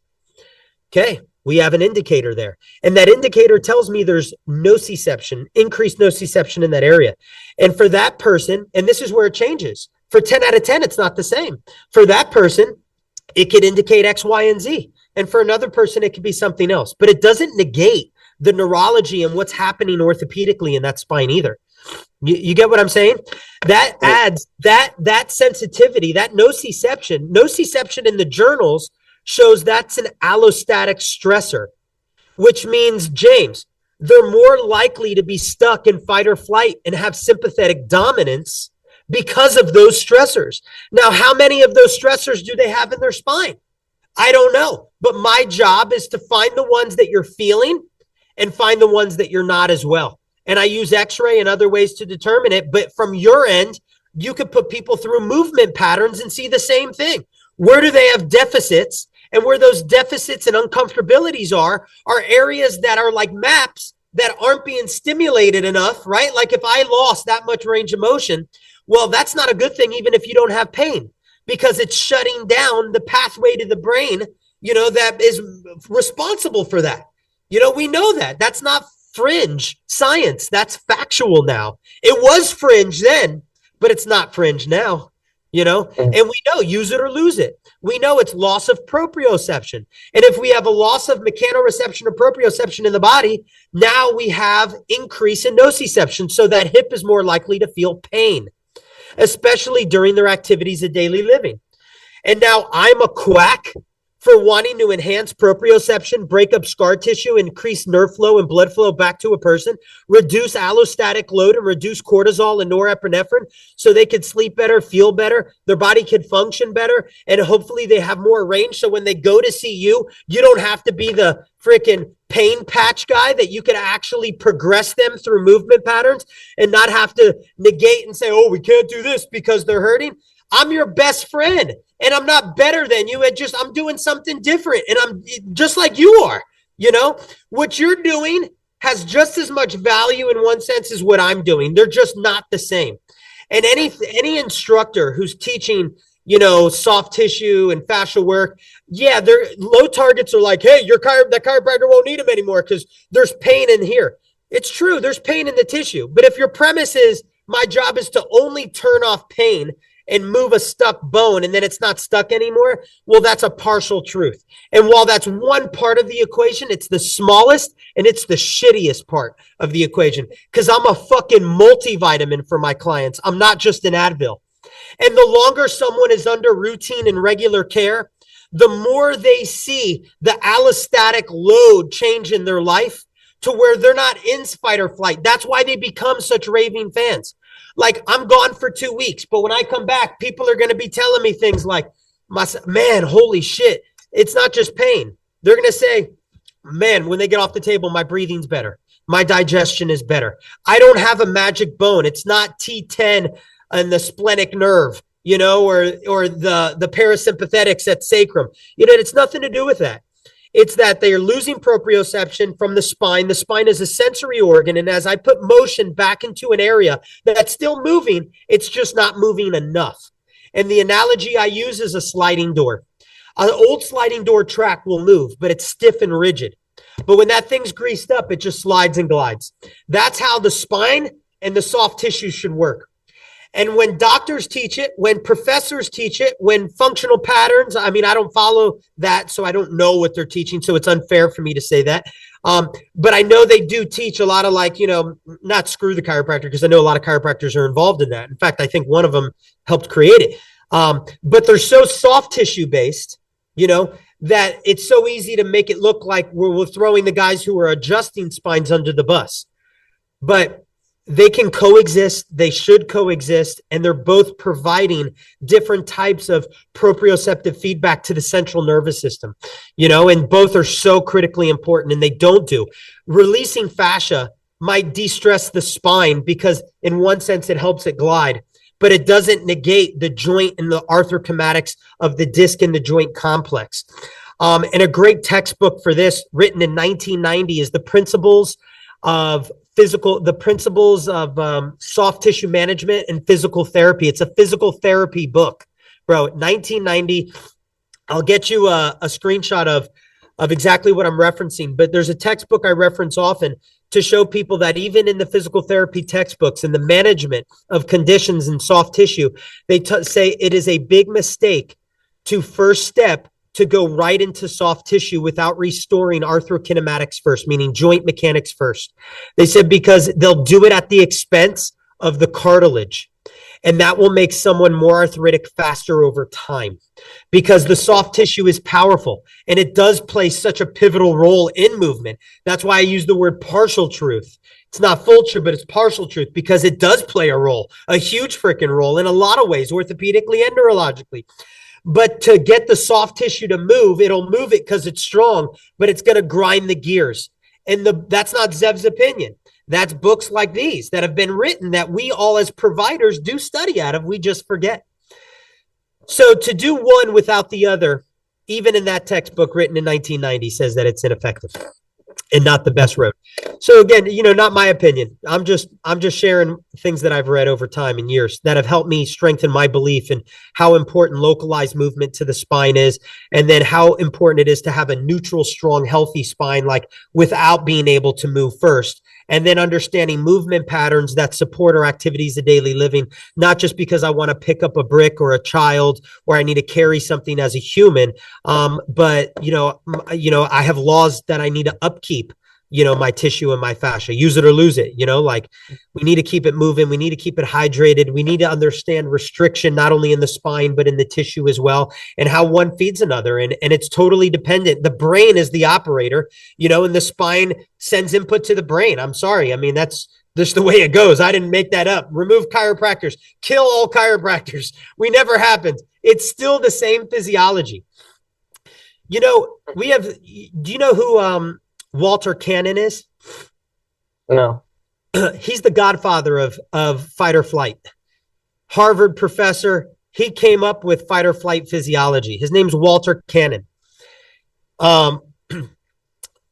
Okay. We have an indicator there. And that indicator tells me there's nociception, increased nociception in that area. And for that person, and this is where it changes. For 10 out of 10, it's not the same. For that person, it could indicate X, Y, and Z. And for another person, it could be something else. But it doesn't negate the neurology and what's happening orthopedically in that spine either. You get what I'm saying? That adds that sensitivity, that nociception in the journals shows that's an allostatic stressor, which means, James, they're more likely to be stuck in fight or flight and have sympathetic dominance because of those stressors. Now, how many of those stressors do they have in their spine? I don't know. But my job is to find the ones that you're feeling and find the ones that you're not as well. And I use X-ray and other ways to determine it. But from your end, you could put people through movement patterns and see the same thing. Where do they have deficits? And where those deficits and uncomfortabilities are areas that are like maps that aren't being stimulated enough, right? Like if I lost that much range of motion, well, that's not a good thing, even if you don't have pain, because it's shutting down the pathway to the brain, you know, that is responsible for that. You know, we know that. That's not fringe science. That's factual now. It was fringe then, but it's not fringe now. You know, and we know use it or lose it. We know it's loss of proprioception. And if we have a loss of mechanoreception or proprioception in the body, now we have increase in nociception. So that hip is more likely to feel pain, especially during their activities of daily living. And now I'm a quack for wanting to enhance proprioception, break up scar tissue, increase nerve flow and blood flow back to a person, reduce allostatic load and reduce cortisol and norepinephrine so they could sleep better, feel better, their body could function better, and hopefully they have more range. So when they go to see you, you don't have to be the freaking pain patch guy, that you could actually progress them through movement patterns and not have to negate and say, oh, we can't do this because they're hurting. I'm your best friend and I'm not better than you. I'm doing something different and I'm just like you are. You know, what you're doing has just as much value in one sense as what I'm doing. They're just not the same. And any instructor who's teaching soft tissue and fascia work. Yeah, their low targets are like, hey, that chiropractor won't need them anymore because there's pain in here. It's true, there's pain in the tissue. But if your premise is my job is to only turn off pain and move a stuck bone and then it's not stuck anymore, well, that's a partial truth. And while that's one part of the equation, it's the smallest and it's the shittiest part of the equation, because I'm a fucking multivitamin for my clients. I'm not just an Advil. And the longer someone is under routine and regular care, the more they see the allostatic load change in their life to where they're not in fight or flight. That's why they become such raving fans. Like, I'm gone for 2 weeks, but when I come back, people are going to be telling me things like, man, holy shit, it's not just pain. They're going to say, man, when they get off the table, my breathing's better. My digestion is better. I don't have a magic bone. It's not T10 and the splenic nerve, or the parasympathetics at sacrum. It's nothing to do with that. It's that they are losing proprioception from the spine. The spine is a sensory organ. And as I put motion back into an area that's still moving, it's just not moving enough. And the analogy I use is a sliding door. An old sliding door track will move, but it's stiff and rigid. But when that thing's greased up, it just slides and glides. That's how the spine and the soft tissue should work. And when doctors teach it, when professors teach it, when functional patterns, I don't follow that, so I don't know what they're teaching, so it's unfair for me to say that. But I know they do teach a lot of not screw the chiropractor, because I know a lot of chiropractors are involved in that. In fact, I think one of them helped create it. But they're so soft tissue based, that it's so easy to make it look like we're throwing the guys who are adjusting spines under the bus. But they can coexist. They should coexist. And they're both providing different types of proprioceptive feedback to the central nervous system, and both are so critically important, and they don't do. Releasing fascia might de-stress the spine because in one sense it helps it glide, but it doesn't negate the joint and the arthrochomatics of the disc and the joint complex. And a great textbook for this, written in 1990, is The Principles of Soft Tissue Management and Physical Therapy. It's a physical therapy book, bro. 1990. I'll get you a screenshot of exactly what I'm referencing, but there's a textbook I reference often to show people that even in the physical therapy textbooks and the management of conditions in soft tissue, they say it is a big mistake to first step to go right into soft tissue without restoring arthrokinematics first, meaning joint mechanics first. They said because they'll do it at the expense of the cartilage, and that will make someone more arthritic faster over time, because the soft tissue is powerful and it does play such a pivotal role in movement. That's why I use the word partial truth. It's not full truth, but it's partial truth, because it does play a role, a huge freaking role in a lot of ways, orthopedically and neurologically. But to get the soft tissue to move, it'll move it because it's strong, but it's going to grind the gears. And that's not Zev's opinion. That's books like these that have been written that we all as providers do study out of. We just forget. So to do one without the other, even in that textbook written in 1990, says that it's ineffective and not the best road. So again, not my opinion. I'm just sharing things that I've read over time and years that have helped me strengthen my belief in how important localized movement to the spine is, and then how important it is to have a neutral, strong, healthy spine, like without being able to move first. And then understanding movement patterns that support our activities of daily living, not just because I want to pick up a brick or a child, or I need to carry something as a human. But I have laws that I need to upkeep, my tissue and my fascia, use it or lose it, like we need to keep it moving. We need to keep it hydrated. We need to understand restriction, not only in the spine, but in the tissue as well, and how one feeds another. And it's totally dependent. The brain is the operator, and the spine sends input to the brain. I'm sorry. That's just the way it goes. I didn't make that up. Remove chiropractors, kill all chiropractors. We never happened. It's still the same physiology. Do you know who, Walter Cannon is? No. He's the godfather of fight or flight. Harvard professor. He came up with fight or flight physiology. His name's Walter Cannon.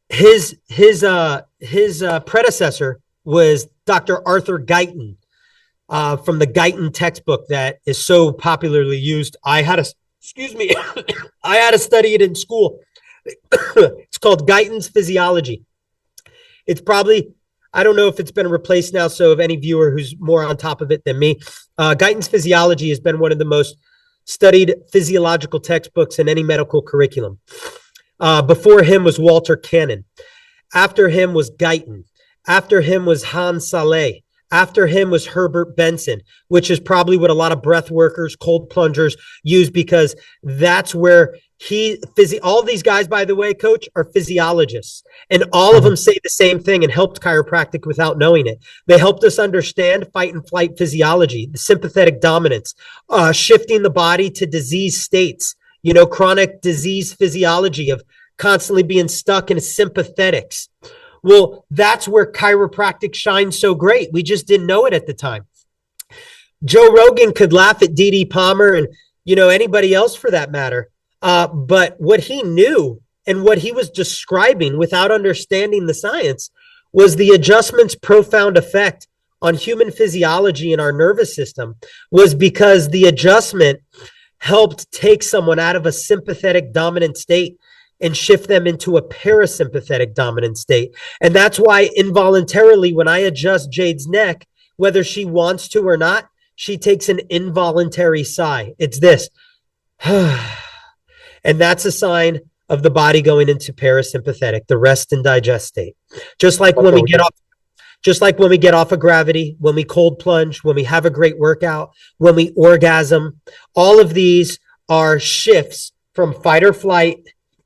His predecessor was Dr. Arthur Guyton. from the Guyton textbook that is so popularly used. I had to study it in school. It's called Guyton's Physiology. It's probably, I don't know if it's been replaced now, so if any viewer who's more on top of it than me, Guyton's Physiology has been one of the most studied physiological textbooks in any medical curriculum. Before him was Walter Cannon. After him was Guyton. After him was Hans Saleh. After him was Herbert Benson, which is probably what a lot of breath workers, cold plungers use, because that's where all these guys, by the way, coach, are physiologists. And all of them say the same thing and helped chiropractic without knowing it. They helped us understand fight and flight physiology, the sympathetic dominance, shifting the body to disease states, chronic disease physiology of constantly being stuck in sympathetics. Well, that's where chiropractic shines so great. We just didn't know it at the time. Joe Rogan could laugh at D.D. Palmer and, anybody else for that matter. But what he knew and what he was describing without understanding the science was the adjustment's profound effect on human physiology and our nervous system was because the adjustment helped take someone out of a sympathetic dominant state and shift them into a parasympathetic dominant state. And that's why involuntarily, when I adjust Jade's neck, whether she wants to or not, she takes an involuntary sigh. It's this. And that's a sign of the body going into parasympathetic, the rest and digest state. Just like when we get off of gravity, when we cold plunge, when we have a great workout, when we orgasm, all of these are shifts from fight or flight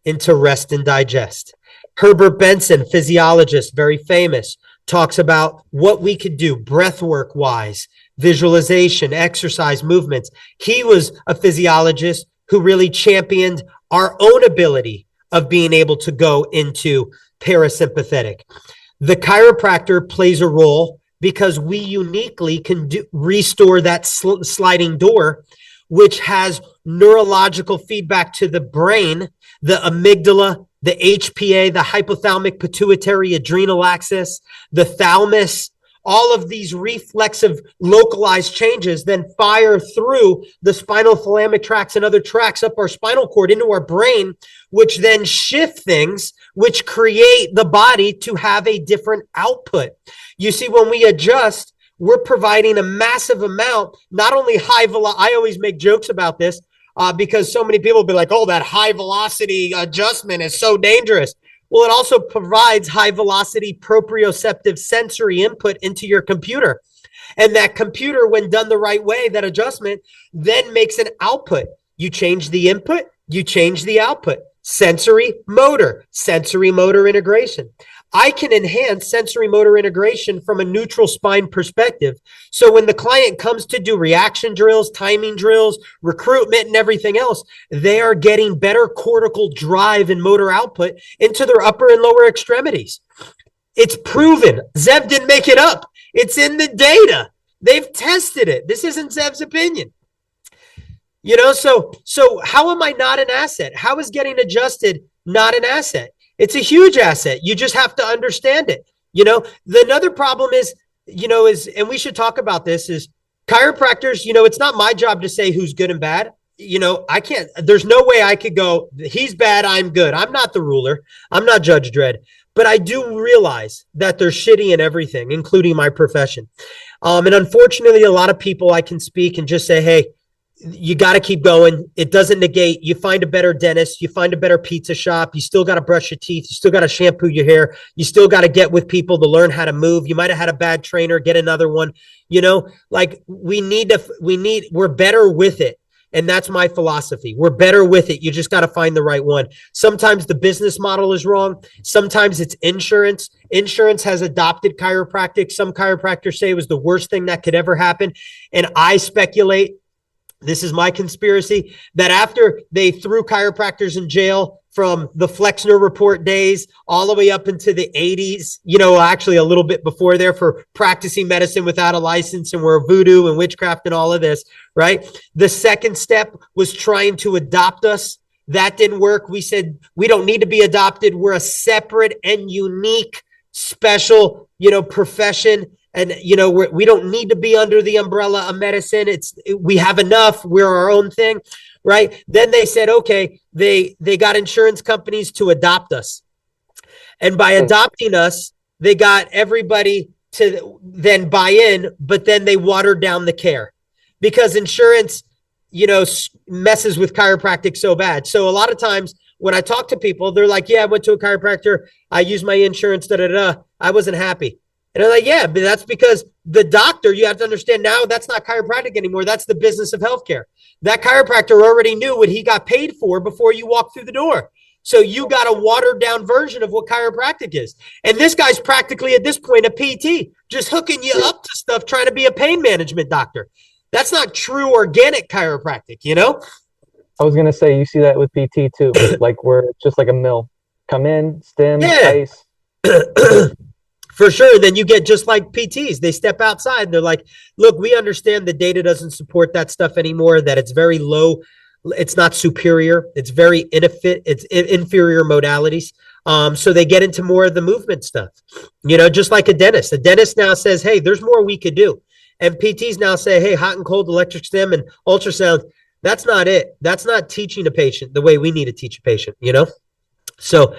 into rest and digest. Herbert Benson, physiologist, very famous, talks about what we could do breath work wise, visualization, exercise, movements. He was a physiologist who really championed our own ability of being able to go into parasympathetic. The chiropractor plays a role because we uniquely can restore that sliding door, which has neurological feedback to the brain, the amygdala, the HPA, the hypothalamic pituitary adrenal axis, the thalamus. All of these reflexive localized changes then fire through the spinal thalamic tracts and other tracts up our spinal cord into our brain, which then shift things, which create the body to have a different output. You see, when we adjust, we're providing a massive amount, not only high velocity. I always make jokes about this because so many people will be like, oh, that high velocity adjustment is so dangerous. Well, it also provides high velocity proprioceptive sensory input into your computer. And that computer, when done the right way, that adjustment then makes an output. You change the input, you change the output. Sensory motor integration. I can enhance sensory motor integration from a neutral spine perspective. So when the client comes to do reaction drills, timing drills, recruitment, and everything else, they are getting better cortical drive and motor output into their upper and lower extremities. It's proven. Zev didn't make it up. It's in the data. They've tested it. This isn't Zev's opinion. So how am I not an asset? How is getting adjusted not an asset? It's a huge asset. You just have to understand it. Another problem is, and we should talk about this, is chiropractors, it's not my job to say who's good and bad. I can't, there's no way I could go, he's bad, I'm good. I'm not the ruler. I'm not Judge Dredd, but I do realize that they're shitty in everything, including my profession. And unfortunately, a lot of people I can speak and just say, hey, you got to keep going. It doesn't negate. You find a better dentist, you find a better pizza shop. You still got to brush your teeth. You still got to shampoo your hair. You still got to get with people to learn how to move. You might've had a bad trainer, get another one, we're better with it. And that's my philosophy. We're better with it. You just got to find the right one. Sometimes the business model is wrong. Sometimes it's insurance. Insurance has adopted chiropractic. Some chiropractors say it was the worst thing that could ever happen. And I speculate, this is my conspiracy, that after they threw chiropractors in jail from the Flexner Report days all the way up into the 80s, actually a little bit before there, for practicing medicine without a license and were voodoo and witchcraft and all of this, right? The second step was trying to adopt us. That didn't work. We said, we don't need to be adopted. We're a separate and unique, special, profession. and we don't need to be under the umbrella of medicine. We have enough. We're our own thing, right? Then they said, okay, they got insurance companies to adopt us. And by adopting us, they got everybody to then buy in, but then they watered down the care because insurance, messes with chiropractic so bad. So a lot of times when I talk to people, they're like, yeah, I went to a chiropractor. I used my insurance, I wasn't happy. And I'm like, yeah, but that's because the doctor, you have to understand now, that's not chiropractic anymore. That's the business of healthcare. That chiropractor already knew what he got paid for before you walk through the door. So you got a watered down version of what chiropractic is. And this guy's practically at this point a PT, just hooking you up to stuff, trying to be a pain management doctor. That's not true organic chiropractic, I was going to say, you see that with PT too, like we're just like a mill. Come in, stim, ice. For sure. Then you get just like PTs. They step outside and they're like, look, we understand the data doesn't support that stuff anymore, that it's very low. It's not superior. It's very it's inferior modalities. So they get into more of the movement stuff, just like a dentist. A dentist now says, hey, there's more we could do. And PTs now say, hey, hot and cold electric stim and ultrasound. That's not it. That's not teaching a patient the way we need to teach a patient, So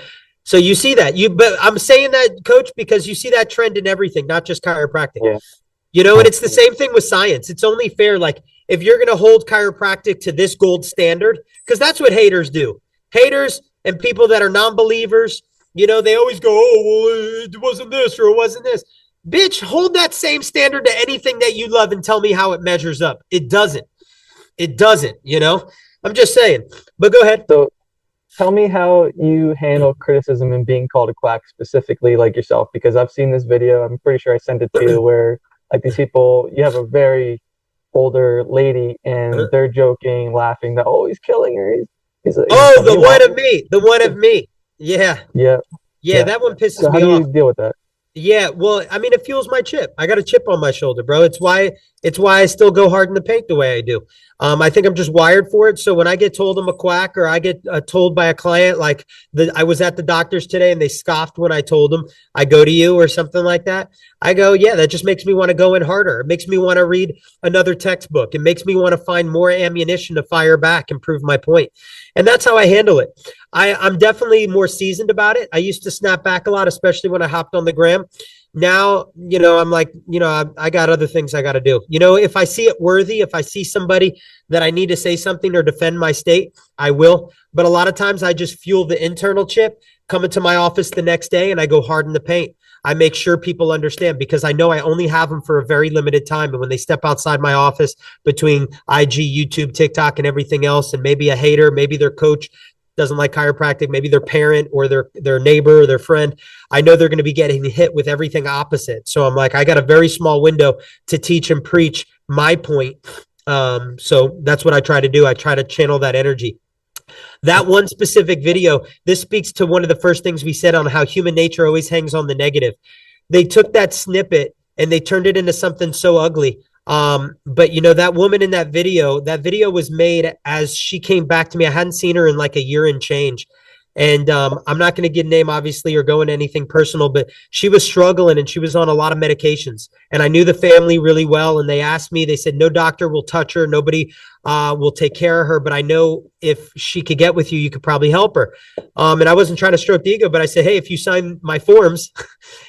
you see that. But I'm saying that, Coach, because you see that trend in everything, not just chiropractic. Yeah. And it's the same thing with science. It's only fair, like, if you're going to hold chiropractic to this gold standard, because that's what haters do. Haters and people that are non-believers, they always go, oh, well, it wasn't this or it wasn't this. Bitch, hold that same standard to anything that you love and tell me how it measures up. It doesn't. I'm just saying. But go ahead. So tell me how you handle criticism and being called a quack, specifically like yourself, because I've seen this video. I'm pretty sure I sent it to you where like these people, you have a very older lady and they're joking, laughing that, oh, he's killing her. He's the one of me. Yeah. That one pisses me off. How do you deal with that? Yeah, well, I mean, it fuels my chip. I got a chip on my shoulder, bro. It's why I still go hard in the paint the way I do. I think I'm just wired for it. So when I get told I'm a quack, or I get told by a client, like I was at the doctor's today and they scoffed when I told them I go to you or something like that, I go, yeah, that just makes me want to go in harder. It makes me want to read another textbook. It makes me want to find more ammunition to fire back and prove my point. And that's how I handle it. I'm definitely more seasoned about it. I used to snap back a lot, especially when I hopped on the gram. Now, I'm like, I got other things I got to do. If I see it worthy, if I see somebody that I need to say something or defend my state, I will. But a lot of times I just fuel the internal chip, come into my office the next day and I go hard in the paint. I make sure people understand because I know I only have them for a very limited time. And when they step outside my office between IG, YouTube, TikTok, and everything else, and maybe a hater, maybe their coach doesn't like chiropractic, maybe their parent or their neighbor or their friend, I know they're going to be getting hit with everything opposite. So I'm like, I got a very small window to teach and preach my point. So that's what I try to do. I try to channel that energy. That one specific video, this speaks to one of the first things we said on how human nature always hangs on the negative. They took that snippet and they turned it into something so ugly. But that woman in that video was made as she came back to me. I hadn't seen her in like a year and change. And I'm not going to give a name, obviously, or go into anything personal, but she was struggling and she was on a lot of medications. And I knew the family really well. And they asked me, they said, no doctor will touch her. Nobody will take care of her. But I know if she could get with you, you could probably help her. And I wasn't trying to stroke the ego, but I said, hey, if you sign my forms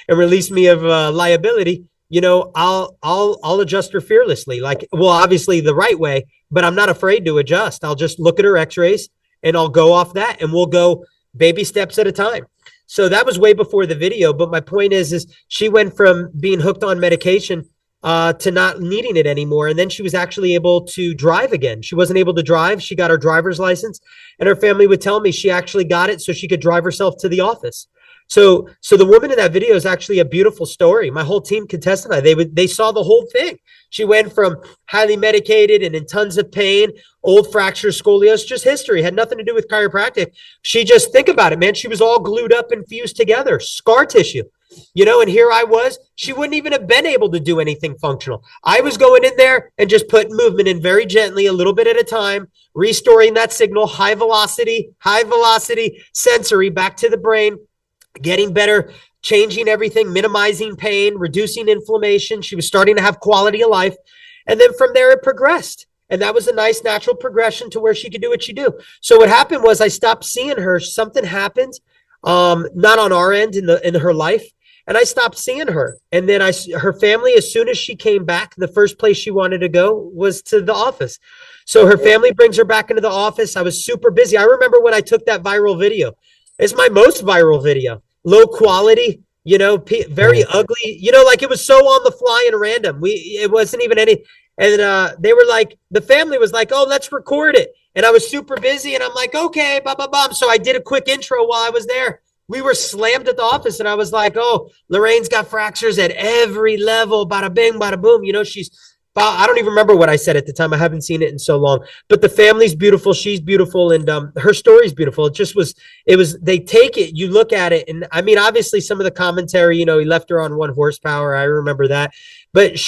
and release me of liability, I'll adjust her fearlessly. Like, well, obviously the right way, but I'm not afraid to adjust. I'll just look at her x-rays and I'll go off that and we'll go baby steps at a time. So that was way before the video. But my point is she went from being hooked on medication to not needing it anymore. And then she was actually able to drive again. She wasn't able to drive. She got her driver's license and her family would tell me she actually got it so she could drive herself to the office. So the woman in that video is actually a beautiful story. My whole team can testify. They saw the whole thing. She went from highly medicated and in tons of pain, old fractures, scoliosis, just history, had nothing to do with chiropractic. She just, think about it, man. She was all glued up and fused together, scar tissue, and here I was. She wouldn't even have been able to do anything functional. I was going in there and just putting movement in very gently, a little bit at a time, restoring that signal, high velocity sensory back to the brain, getting better changing everything, minimizing pain, reducing inflammation. She was starting to have quality of life. And then from there, it progressed. And that was a nice natural progression to where she could do what she do. So what happened was I stopped seeing her. Something happened, not on our end in her life. And I stopped seeing her. And then her family, as soon as she came back, the first place she wanted to go was to the office. So her family brings her back into the office. I was super busy. I remember when I took that viral video. It's my most viral video. Low quality, very ugly, like it was so on the fly and random. It wasn't even any. And they were like, the family was like, oh, let's record it. And I was super busy. And I'm like, okay, blah, blah, blah. So I did a quick intro while I was there. We were slammed at the office. And I was like, oh, Lorraine's got fractures at every level. Bada bing, bada boom. I don't even remember what I said at the time. I haven't seen it in so long. But the family's beautiful. She's beautiful. And her story's beautiful. They take it, you look at it. And I mean, obviously some of the commentary, he left her on 1 horsepower. I remember that. But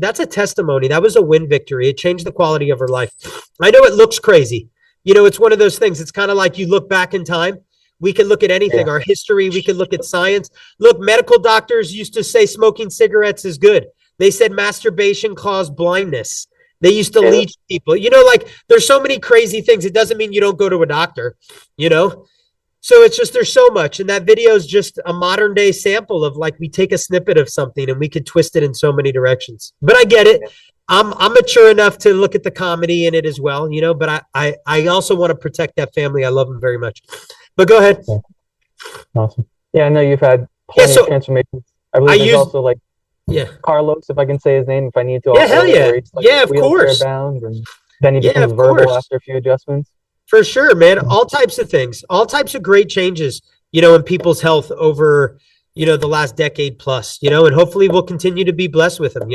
that's a testimony. That was a win victory. It changed the quality of her life. I know it looks crazy. It's one of those things. It's kind of like you look back in time. We can look at anything, our history. We can look at science. Look, medical doctors used to say smoking cigarettes is good. They said masturbation caused blindness. They used to leech people. There's so many crazy things. It doesn't mean you don't go to a doctor, So it's just, there's so much. And that video is just a modern day sample of we take a snippet of something and we could twist it in so many directions. But I get it. I'm mature enough to look at the comedy in it as well, but I also want to protect that family. I love them very much. But go ahead. Awesome. Yeah, I know you've had plenty of transformations. I believe there's also Carlos, if I can say his name, if I need to. Yeah, hell yeah. Of course. Bound, and then he becomes verbal after a few adjustments. For sure, man. All types of things, all types of great changes, in people's health over, the last decade plus, and hopefully we'll continue to be blessed with them,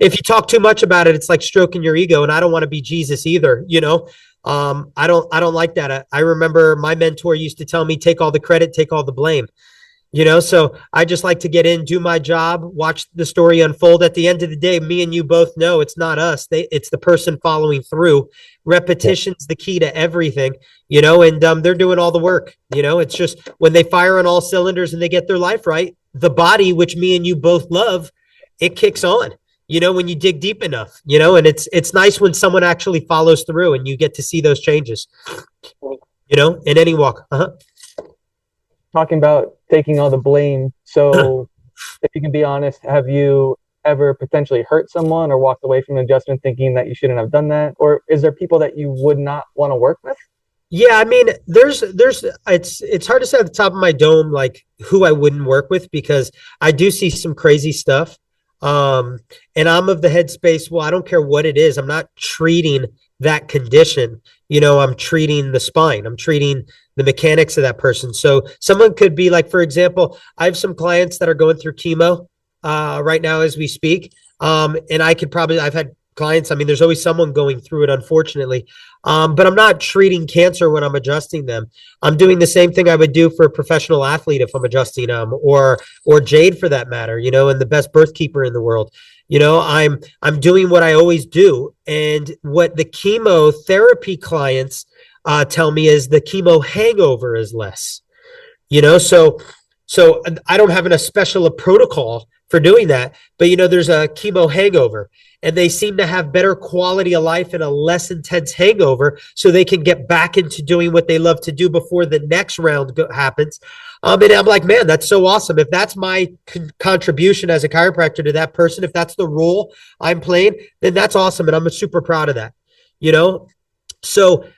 If you talk too much about it, it's like stroking your ego, and I don't want to be Jesus either, I don't like that. I remember my mentor used to tell me, take all the credit, take all the blame. So I just like to get in, do my job, watch the story unfold. At the end of the day, me and you both know it's not us. It's the person following through. Repetition's the key to everything, and they're doing all the work. It's just when they fire on all cylinders and they get their life right, the body, which me and you both love, it kicks on, when you dig deep enough, and it's nice when someone actually follows through and you get to see those changes, in any walk. Talking about taking all the blame. So if you can be honest, have you ever potentially hurt someone or walked away from an adjustment thinking that you shouldn't have done that? Or is there people that you would not want to work with? Yeah, I mean, it's hard to say at the top of my dome, who I wouldn't work with, because I do see some crazy stuff. And I'm of the headspace, well, I don't care what it is. I'm not treating that condition. I'm treating the spine. I'm treating the mechanics of that person. So someone could be for example, I have some clients that are going through chemo right now as we speak. And I've had clients, I mean, there's always someone going through it, unfortunately. But I'm not treating cancer when I'm adjusting them. I'm doing the same thing I would do for a professional athlete if I'm adjusting them, or Jade for that matter, and the best birth keeper in the world. I'm doing what I always do. And what the chemotherapy clients tell me is the chemo hangover is less, so I don't have a special protocol for doing that, but there's a chemo hangover, and they seem to have better quality of life and a less intense hangover, so they can get back into doing what they love to do before the next round happens. And I'm like, man, that's so awesome. If that's my contribution as a chiropractor to that person, if that's the role I'm playing, then that's awesome. And I'm super proud of that, So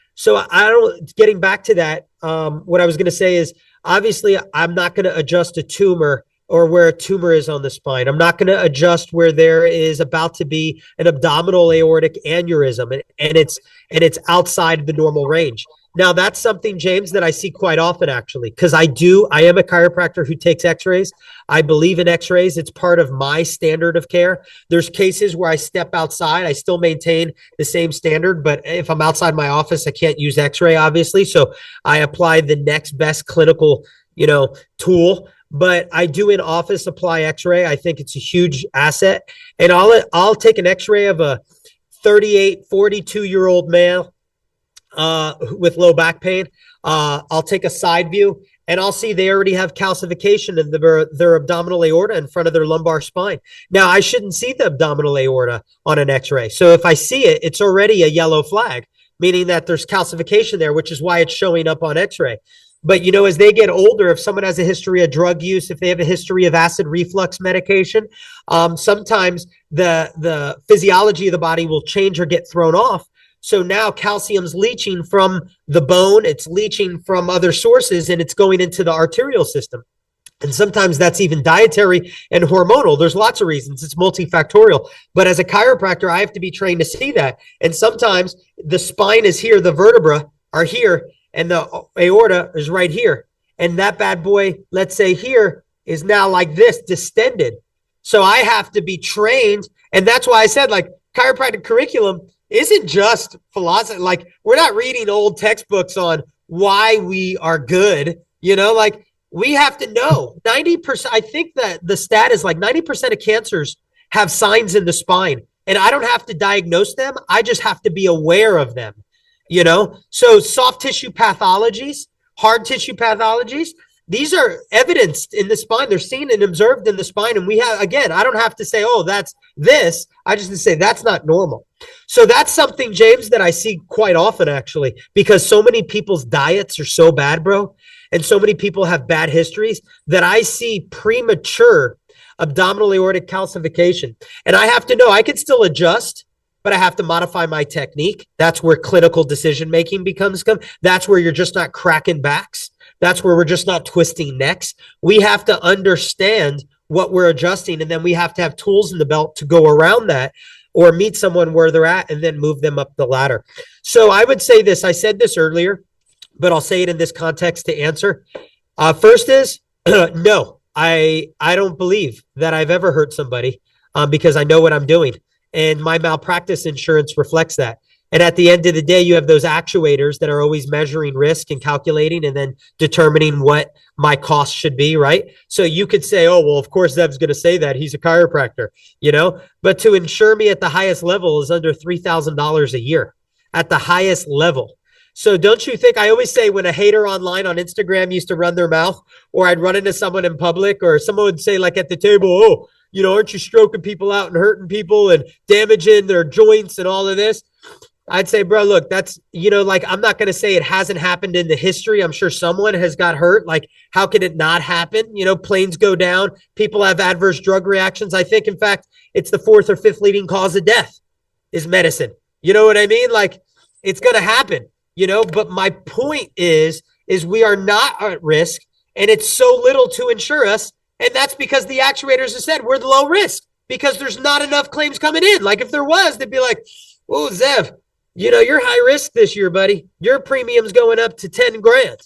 getting back to that, what I was going to say is, obviously I'm not going to adjust a tumor or where a tumor is on the spine. I'm not going to adjust where there is about to be an abdominal aortic aneurysm and it's outside the normal range. Now that's something, James, that I see quite often, actually, because I am a chiropractor who takes x-rays. I believe in x-rays. It's part of my standard of care. There's cases where I step outside. I still maintain the same standard, but if I'm outside my office, I can't use x-ray, obviously. So I apply the next best clinical, tool. But I do in office apply x-ray. I think it's a huge asset. And I'll take an x-ray of a 38, 42-year-old male with low back pain. I'll take a side view and I'll see they already have calcification in their abdominal aorta in front of their lumbar spine. Now, I shouldn't see the abdominal aorta on an x-ray. So if I see it, it's already a yellow flag, meaning that there's calcification there, which is why it's showing up on x-ray. But, as they get older, if someone has a history of drug use, if they have a history of acid reflux medication, sometimes the physiology of the body will change or get thrown off. So now calcium's leaching from the bone, it's leaching from other sources, and it's going into the arterial system. And sometimes that's even dietary and hormonal. There's lots of reasons. It's multifactorial. But as a chiropractor, I have to be trained to see that. And sometimes the spine is here, the vertebrae are here, and the aorta is right here. And that bad boy, let's say here, is now like this, distended. So I have to be trained. And that's why I said, like, chiropractic curriculum isn't just philosophy. Like, we're not reading old textbooks on why we are good, like we have to know 90%. I think that the stat is like 90% of cancers have signs in the spine, and I don't have to diagnose them. I just have to be aware of them, So soft tissue pathologies, hard tissue pathologies, these are evidenced in the spine. They're seen and observed in the spine. And we have, again, I don't have to say, oh, that's this. I just have to say that's not normal. So that's something, James, that I see quite often, actually, because so many people's diets are so bad, bro. And so many people have bad histories that I see premature abdominal aortic calcification. And I have to know I can still adjust, but I have to modify my technique. That's where clinical decision-making becomes. That's where you're just not cracking backs. That's where we're just not twisting necks. We have to understand what we're adjusting, and then we have to have tools in the belt to go around that or meet someone where they're at and then move them up the ladder. So I would say this. I said this earlier, but I'll say it in this context to answer. First is, no, I don't believe that I've ever hurt somebody because I know what I'm doing. And my malpractice insurance reflects that. And at the end of the day, you have those actuators that are always measuring risk and calculating and then determining what my cost should be, right? So you could say, oh, well, of course, Zev's going to say that. He's a chiropractor, But to insure me at the highest level is under $3,000 a year at the highest level. So don't you think, I always say when a hater online on Instagram used to run their mouth, or I'd run into someone in public, or someone would say like at the table, oh, aren't you stroking people out and hurting people and damaging their joints and all of this? I'd say, bro, look, that's, I'm not going to say it hasn't happened in the history. I'm sure someone has got hurt. Like, how could it not happen? Planes go down. People have adverse drug reactions. I think, in fact, it's the 4th or 5th leading cause of death is medicine. You know what I mean? Like, it's going to happen, but my point is we are not at risk, and it's so little to insure us. And that's because the actuators have said we're the low risk because there's not enough claims coming in. Like, if there was, they'd be like, oh, Zev, you're high risk this year, buddy. Your premium's going up to 10 grand.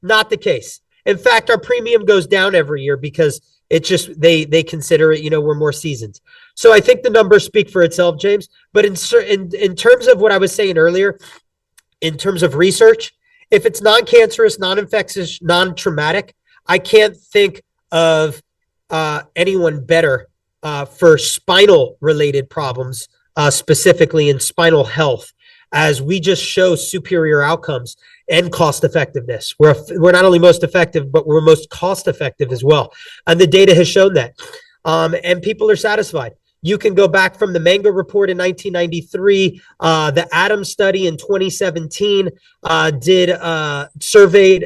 Not the case. In fact, our premium goes down every year because it's just, they consider it, we're more seasoned. So I think the numbers speak for itself, James. But in terms of what I was saying earlier, in terms of research, if it's non-cancerous, non-infectious, non-traumatic, I can't think of anyone better for spinal related problems, specifically in spinal health, as we just show superior outcomes and cost effectiveness. We're not only most effective, but we're most cost effective as well. And the data has shown that. And people are satisfied. You can go back from the Manga report in 1993, the Adams study in 2017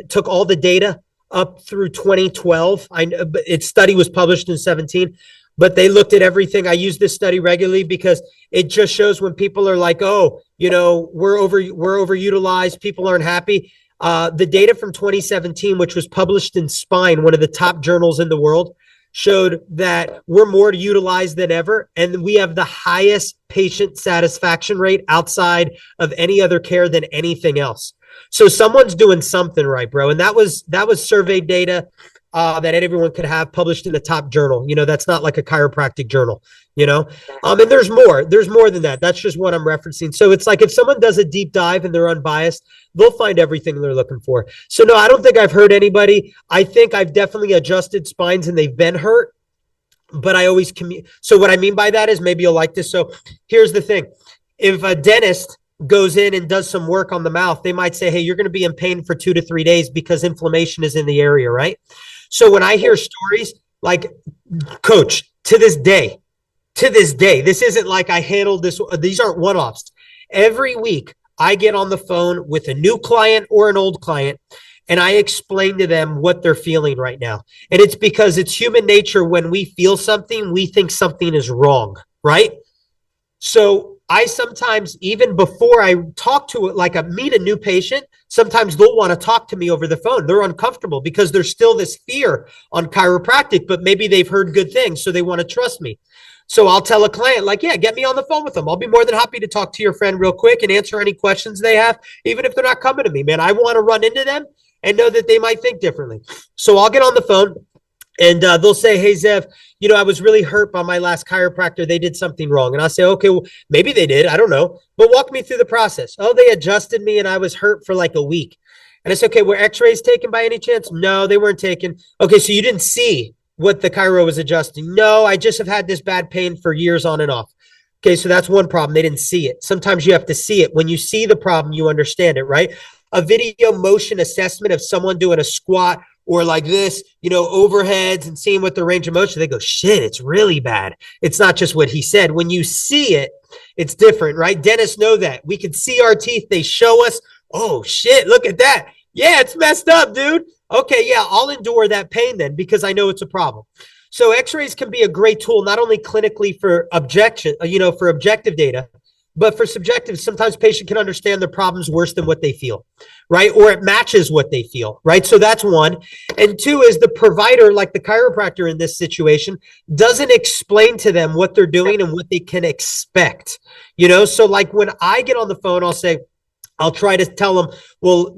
took all the data up through 2012. Its study was published in 17. But they looked at everything. I use this study regularly because it just shows when people are like, oh, we're overutilized, people aren't happy. The data from 2017, which was published in Spine, one of the top journals in the world, showed that we're more utilized than ever. And we have the highest patient satisfaction rate outside of any other care than anything else. So someone's doing something right, bro. And that was survey data that everyone could have published in a top journal. That's not like a chiropractic journal, and there's more than that. That's just what I'm referencing. So it's like if someone does a deep dive and they're unbiased, they'll find everything they're looking for. So no, I don't think I've hurt anybody. I think I've definitely adjusted spines and they've been hurt, but I always So what I mean by that is, maybe you'll like this. So here's the thing. If a dentist goes in and does some work on the mouth, they might say, hey, you're going to be in pain for 2 to 3 days because inflammation is in the area, right? So when I hear stories like, coach, to this day, this isn't like I handled this. These aren't one-offs. Every week I get on the phone with a new client or an old client, and I explain to them what they're feeling right now. And it's because it's human nature. When we feel something, we think something is wrong, right? So I sometimes, even before I talk to it, like I meet a new patient, sometimes they'll want to talk to me over the phone. They're uncomfortable because there's still this fear on chiropractic, but maybe they've heard good things, so they want to trust me. So I'll tell a client, like, yeah, get me on the phone with them. I'll be more than happy to talk to your friend real quick and answer any questions they have, even if they're not coming to me, man. I want to run into them and know that they might think differently. So I'll get on the phone and they'll say, hey, Zev, I was really hurt by my last chiropractor. They did something wrong. And I'll say, okay, well, maybe they did. I don't know. But walk me through the process. Oh, they adjusted me and I was hurt for like a week. And I said, okay, were x-rays taken by any chance? No, they weren't taken. Okay, so you didn't see what the chiro was adjusting? No, I just have had this bad pain for years on and off. Okay, so that's one problem. They didn't see it. Sometimes you have to see it. When you see the problem, you understand it, right? A video motion assessment of someone doing a squat or like this, overheads and seeing what the range of motion, they go, shit, it's really bad. It's not just what he said. When you see it, it's different, right? Dentists know that. We can see our teeth. They show us, oh shit, look at that. Yeah, it's messed up, dude. Okay, yeah, I'll endure that pain then because I know it's a problem. So x-rays can be a great tool, not only clinically for for objective data, but for subjective. Sometimes patient can understand their problems worse than what they feel, right? Or it matches what they feel, right? So that's one. And two is the provider, like the chiropractor in this situation, doesn't explain to them what they're doing and what they can expect, So like when I get on the phone, I'll try to tell them, well,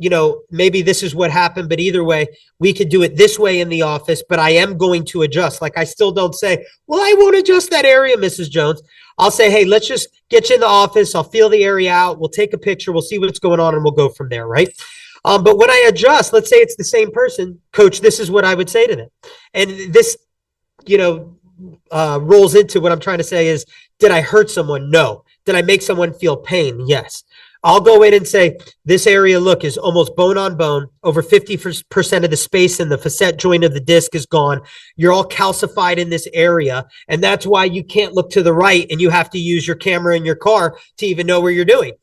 maybe this is what happened, but either way, we could do it this way in the office, but I am going to adjust. Like I still don't say, well, I won't adjust that area, Mrs. Jones. I'll say, hey, let's just get you in the office. I'll feel the area out. We'll take a picture. We'll see what's going on and we'll go from there, right? But when I adjust, let's say it's the same person, coach, this is what I would say to them. And this, rolls into what I'm trying to say is, did I hurt someone? No. Did I make someone feel pain? Yes. I'll go in and say, this area, look, is almost bone on bone. Over 50% of the space in the facet joint of the disc is gone. You're all calcified in this area. And that's why you can't look to the right and you have to use your camera in your car to even know where you're doing.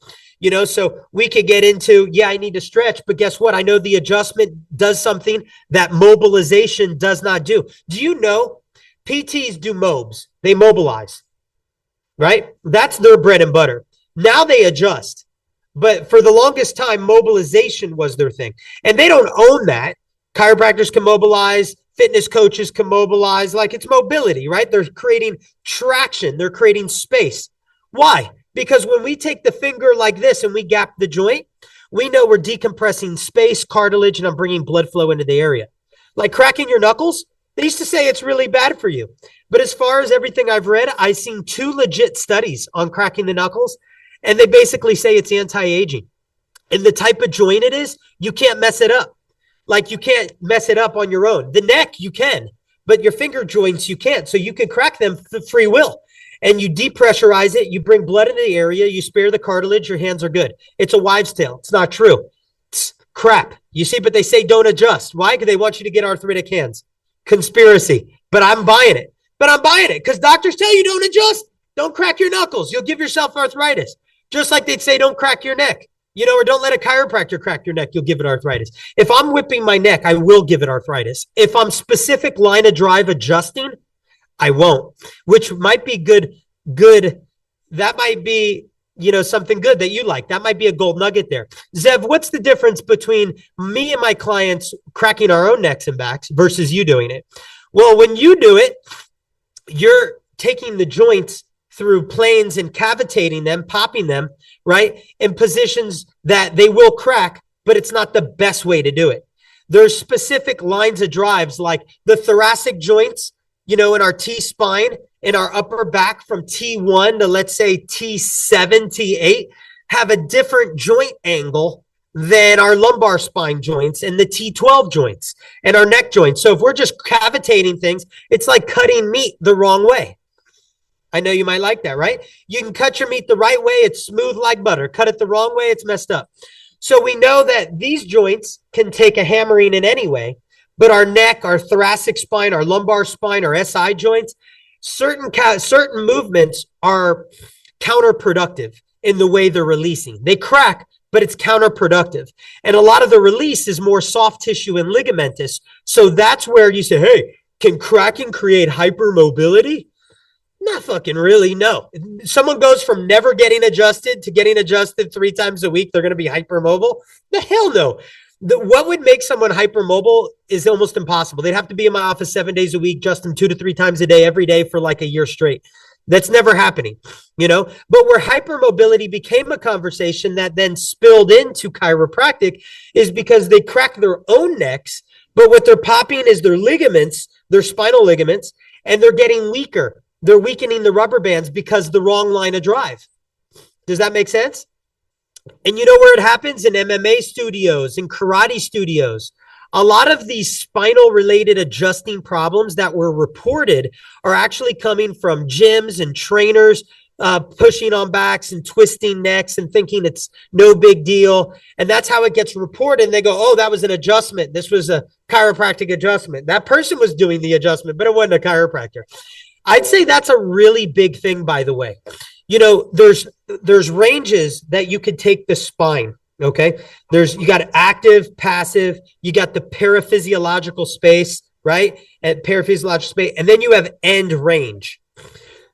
So we could get into, yeah, I need to stretch, but guess what? I know the adjustment does something that mobilization does not do. Do you know PTs do mobs? They mobilize, right? That's their bread and butter. Now they adjust. But for the longest time, mobilization was their thing. And they don't own that. Chiropractors can mobilize. Fitness coaches can mobilize. Like it's mobility, right? They're creating traction. They're creating space. Why? Because when we take the finger like this and we gap the joint, we know we're decompressing space, cartilage, and I'm bringing blood flow into the area. Like cracking your knuckles, they used to say it's really bad for you. But as far as everything I've read, I've seen 2 legit studies on cracking the knuckles. And they basically say it's anti-aging. And the type of joint it is, you can't mess it up. Like you can't mess it up on your own. The neck, you can. But your finger joints, you can't. So you can crack them for free will. And you depressurize it. You bring blood into the area. You spare the cartilage. Your hands are good. It's a wives' tale. It's not true. It's crap. You see, but they say don't adjust. Why? Because they want you to get arthritic hands. Conspiracy. But I'm buying it. Because doctors tell you don't adjust. Don't crack your knuckles. You'll give yourself arthritis. Just like they'd say, don't crack your neck, or don't let a chiropractor crack your neck. You'll give it arthritis. If I'm whipping my neck, I will give it arthritis. If I'm specific line of drive adjusting, I won't, which might be good. That might be, something good that you like. That might be a gold nugget there. Zev, what's the difference between me and my clients cracking our own necks and backs versus you doing it? Well, when you do it, you're taking the joints through planes and cavitating them, popping them, right, in positions that they will crack, but it's not the best way to do it. There's specific lines of drives, like the thoracic joints, in our T-spine, in our upper back from T1 to, let's say, T7, T8, have a different joint angle than our lumbar spine joints and the T12 joints and our neck joints. So if we're just cavitating things, it's like cutting meat the wrong way. I know you might like that, right? You can cut your meat the right way. It's smooth like butter. Cut it the wrong way, it's messed up. So we know that these joints can take a hammering in any way, but our neck, our thoracic spine, our lumbar spine, our SI joints, certain movements are counterproductive in the way they're releasing. They crack, but it's counterproductive. And a lot of the release is more soft tissue and ligamentous. So that's where you say, hey, can cracking create hypermobility? Not fucking really, no. Someone goes from never getting adjusted to getting adjusted 3 times a week, they're going to be hypermobile? The hell no. What would make someone hypermobile is almost impossible. They'd have to be in my office 7 days a week, just 2 to 3 times a day, every day for like a year straight. That's never happening, you know? But where hypermobility became a conversation that then spilled into chiropractic is because they crack their own necks, but what they're popping is their ligaments, their spinal ligaments, and they're getting weaker. They're weakening the rubber bands because the wrong line of drive. Does that make sense? And you know where it happens? In MMA studios, in karate studios. A lot of these spinal related adjusting problems that were reported are actually coming from gyms and trainers pushing on backs and twisting necks and thinking it's no big deal. And that's how it gets reported. And they go, oh, that was an adjustment. This was a chiropractic adjustment. That person was doing the adjustment, but it wasn't a chiropractor. I'd say that's a really big thing, by the way. You know, there's ranges that you could take the spine. Okay. You got active, passive, you got the paraphysiological space, right? And paraphysiological space. And then you have end range.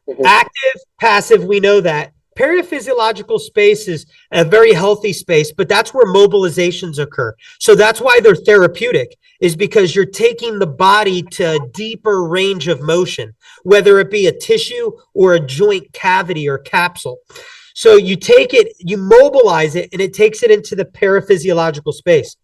Mm-hmm. Active, passive, we know that. Paraphysiological space is a very healthy space, but that's where mobilizations occur. So that's why they're therapeutic, is because you're taking the body to a deeper range of motion, whether it be a tissue or a joint cavity or capsule. So you take it, you mobilize it, and it takes it into the paraphysiological space.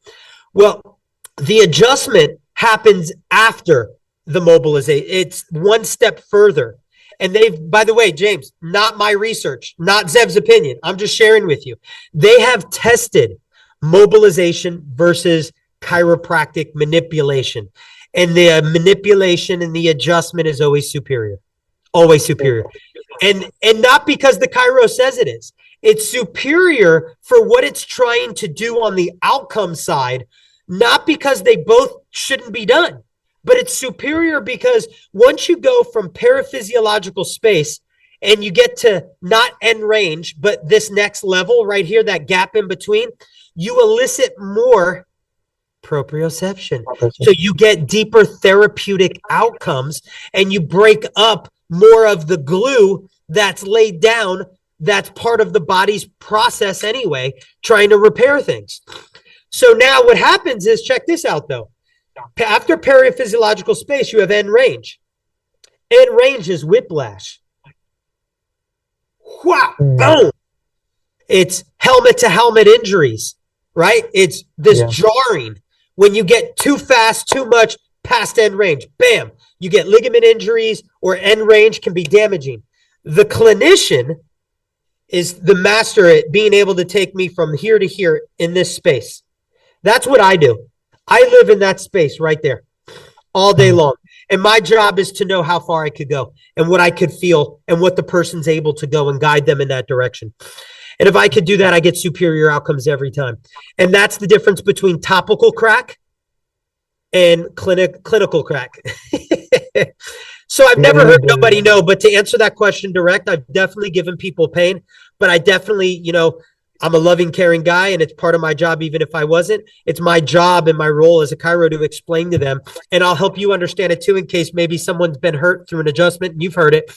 Well, the adjustment happens after the mobilization. It's one step further. And by the way, James, not my research, not Zev's opinion. I'm just sharing with you. They have tested mobilization versus chiropractic manipulation. And the manipulation and the adjustment is always superior. Always superior. And not because the chiro says it is. It's superior for what it's trying to do on the outcome side, not because they both shouldn't be done. But it's superior because once you go from paraphysiological space and you get to not end range, but this next level right here, that gap in between, you elicit more proprioception. So you get deeper therapeutic outcomes and you break up more of the glue that's laid down. That's part of the body's process anyway, trying to repair things. So now what happens is, check this out though. After paraphysiological space, you have end range. End range is whiplash. Wow, boom. It's helmet to helmet injuries, right? It's this jarring. When you get too fast, too much past end range, bam, you get ligament injuries, or end range can be damaging. The clinician is the master at being able to take me from here to here in this space. That's what I do. I live in that space right there all day long. And my job is to know how far I could go and what I could feel and what the person's able to go and guide them in that direction. And if I could do that, I get superior outcomes every time. And that's the difference between topical crack and clinical crack. So I've never heard nobody know, but to answer that question direct, I've definitely given people pain, but I definitely, I'm a loving, caring guy, and it's part of my job. Even if I wasn't, it's my job and my role as a chiro to explain to them. And I'll help you understand it too, in case maybe someone's been hurt through an adjustment and you've heard it,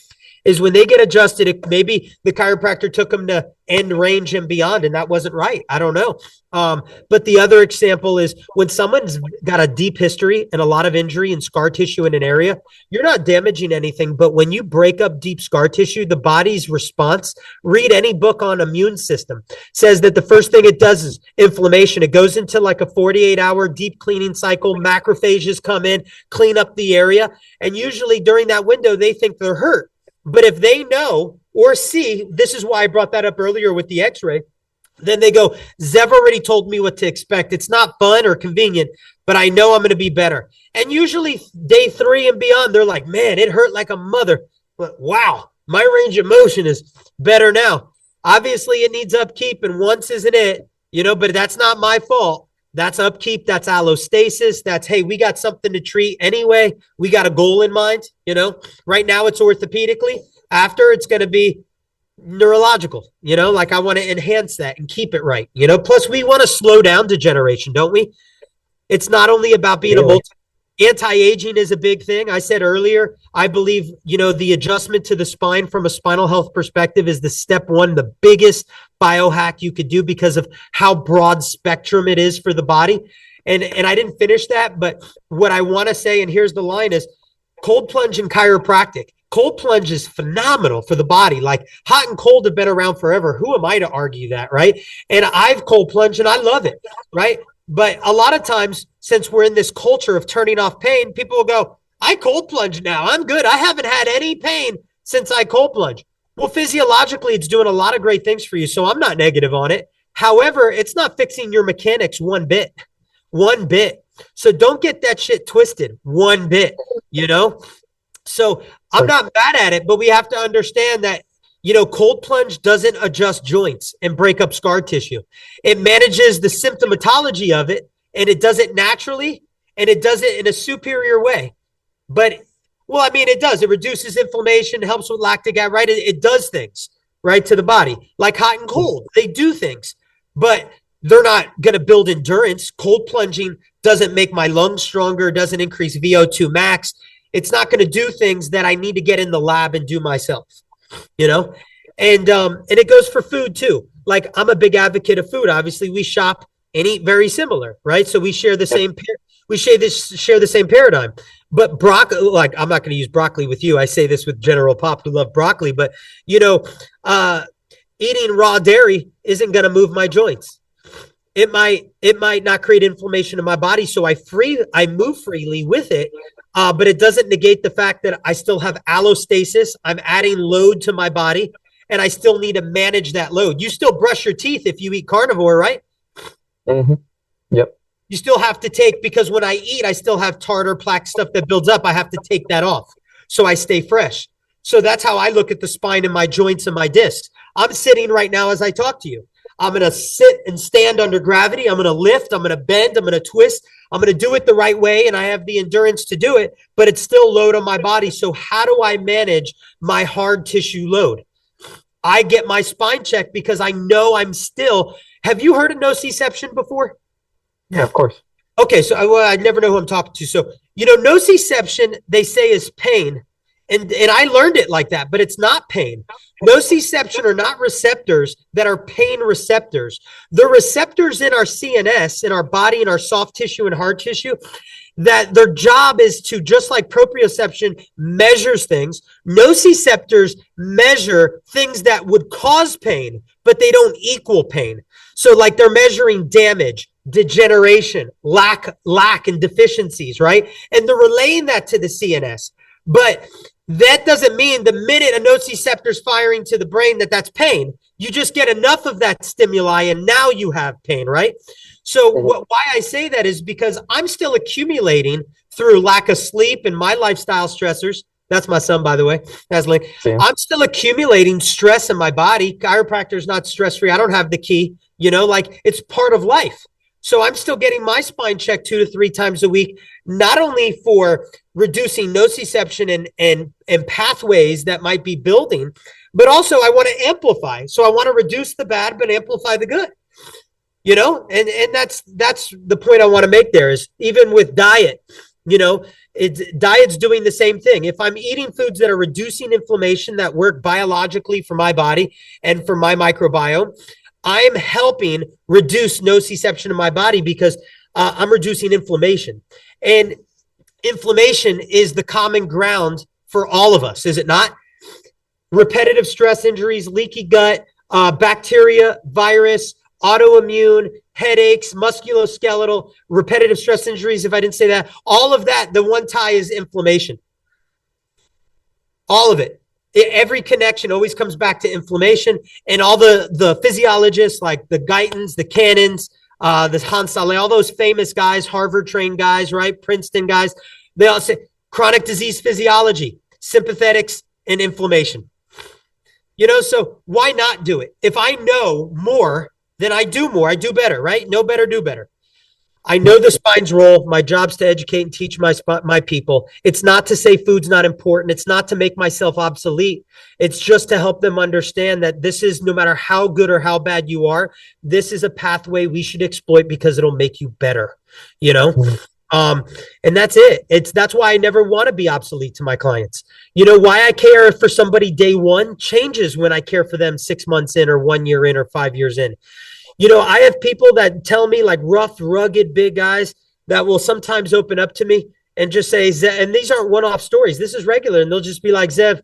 is when they get adjusted, maybe the chiropractor took them to end range and beyond, and that wasn't right. I don't know. But the other example is when someone's got a deep history and a lot of injury and scar tissue in an area, you're not damaging anything. But when you break up deep scar tissue, the body's response, read any book on immune system, says that the first thing it does is inflammation. It goes into like a 48-hour deep cleaning cycle. Macrophages come in, clean up the area. And usually during that window, they think they're hurt. But if they know or see, this is why I brought that up earlier with the x-ray, then they go, Zev already told me what to expect. It's not fun or convenient, but I know I'm going to be better. And usually day 3 and beyond, they're like, man, it hurt like a mother. But wow, My range of motion is better now. Obviously, it needs upkeep, and once isn't it, but that's not my fault. That's upkeep. That's allostasis. That's, hey, we got something to treat anyway. We got a goal in mind. Right now it's orthopedically. After it's going to be neurological, like I want to enhance that and keep it right. Plus we want to slow down degeneration, don't we? It's not only about being a anti-aging is a big thing. I said earlier, I believe, the adjustment to the spine from a spinal health perspective is the step one, the biggest biohack you could do because of how broad spectrum it is for the body. And I didn't finish that, but what I want to say, and here's the line, is cold plunge and chiropractic. Cold plunge is phenomenal for the body. Like hot and cold have been around forever. Who am I to argue that, right? And I've cold plunged and I love it, right? But a lot of times, since we're in this culture of turning off pain, people will go, I cold plunge now. I'm good. I haven't had any pain since I cold plunge. Well, physiologically, it's doing a lot of great things for you. So I'm not negative on it. However, it's not fixing your mechanics one bit. So don't get that shit twisted one bit, So I'm not mad at it, but we have to understand that cold plunge doesn't adjust joints and break up scar tissue. It manages the symptomatology of it, and it does it naturally, and it does it in a superior way. But, it does. It reduces inflammation, helps with lactic acid, right? It does things, right, to the body. Like hot and cold, they do things. But they're not going to build endurance. Cold plunging doesn't make my lungs stronger, doesn't increase VO2 max. It's not going to do things that I need to get in the lab and do myself. And it goes for food too. Like I'm a big advocate of food. Obviously we shop and eat very similar, right? So we share the same, share the same paradigm, but broccoli, like I'm not going to use broccoli with you. I say this with General Pop who love broccoli, but eating raw dairy isn't going to move my joints. It might not create inflammation in my body. So I move freely with it. But it doesn't negate the fact that I still have allostasis. I'm adding load to my body, and I still need to manage that load. You still brush your teeth if you eat carnivore, right? Mm-hmm. Yep. You still have to take, because when I eat, I still have tartar, plaque, stuff that builds up. I have to take that off so I stay fresh. So that's how I look at the spine and my joints and my discs. I'm sitting right now as I talk to you. I'm going to sit and stand under gravity. I'm going to lift. I'm going to bend. I'm going to twist. I'm going to do it the right way, and I have the endurance to do it, but it's still load on my body. So how do I manage my hard tissue load? I get my spine checked because I know I'm still – have you heard of nociception before? Yeah, of course. Okay, so I never know who I'm talking to. So, nociception, they say, is pain. And I learned it like that, but it's not pain. Nociception are not receptors that are pain receptors. The receptors in our CNS, in our body, in our soft tissue and hard tissue, that their job is to, just like proprioception measures things, nociceptors measure things that would cause pain, but they don't equal pain. So like they're measuring damage, degeneration, lack and deficiencies, right? And they're relaying that to the CNS. But that doesn't mean the minute a nociceptor is firing to the brain that's pain. You just get enough of that stimuli and now you have pain, right? So why I say that is because I'm still accumulating through lack of sleep and my lifestyle stressors. That's my son, by the way. I'm still accumulating stress in my body. Chiropractor is not stress-free. I don't have the key, it's part of life. So I'm still getting my spine checked 2 to 3 times a week, not only for reducing nociception and pathways that might be building, but also I want to amplify. So I want to reduce the bad, but amplify the good, and that's the point I want to make there is even with diet, diet's doing the same thing. If I'm eating foods that are reducing inflammation that work biologically for my body and for my microbiome, I'm helping reduce nociception in my body because I'm reducing inflammation. And inflammation is the common ground for all of us, is it not? Repetitive stress injuries, leaky gut, bacteria, virus, autoimmune, headaches, musculoskeletal, repetitive stress injuries, if I didn't say that, all of that, the one tie is inflammation. All of it. Every connection always comes back to inflammation, and all the physiologists like the Guytons, the Cannons, the Hans Saleh, all those famous guys, Harvard trained guys, right? Princeton guys, they all say chronic disease physiology, sympathetics, and inflammation. So why not do it? If I know more, then I do more, I do better, right? Know better, do better. I know the spine's role. My job's to educate and teach my people. It's not to say food's not important. It's not to make myself obsolete. It's just to help them understand that this is, no matter how good or how bad you are, this is a pathway we should exploit because it'll make you better, you know? And that's it. That's why I never want to be obsolete to my clients. Why I care for somebody day one changes when I care for them 6 months in or 1 year in or 5 years in. I have people that tell me, like rough, rugged, big guys that will sometimes open up to me and just say, and these aren't one-off stories. This is regular. And they'll just be like, Zev,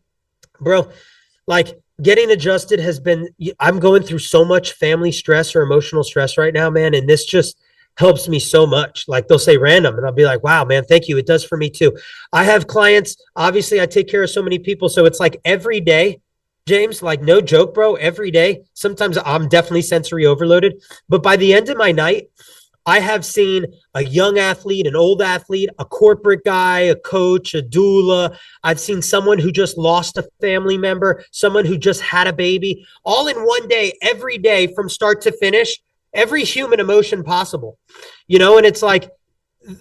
bro, like getting adjusted I'm going through so much family stress or emotional stress right now, man. And this just helps me so much. Like they'll say random and I'll be like, wow, man, thank you. It does for me too. I have clients, obviously I take care of so many people. So it's like every day, James, like no joke, bro, every day. Sometimes I'm definitely sensory overloaded, but by the end of my night, I have seen a young athlete, an old athlete, a corporate guy, a coach, a doula. I've seen someone who just lost a family member, someone who just had a baby, all in one day, every day from start to finish, every human emotion possible, and it's like,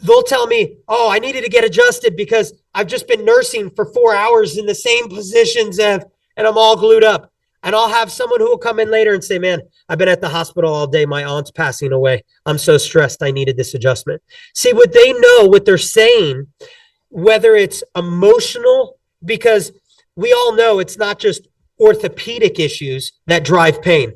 they'll tell me, oh, I needed to get adjusted because I've just been nursing for 4 hours in the same position, Zev, and I'm all glued up. And I'll have someone who will come in later and say, man, I've been at the hospital all day. My aunt's passing away. I'm so stressed. I needed this adjustment. See, what they know, what they're saying, whether it's emotional, because we all know it's not just orthopedic issues that drive pain.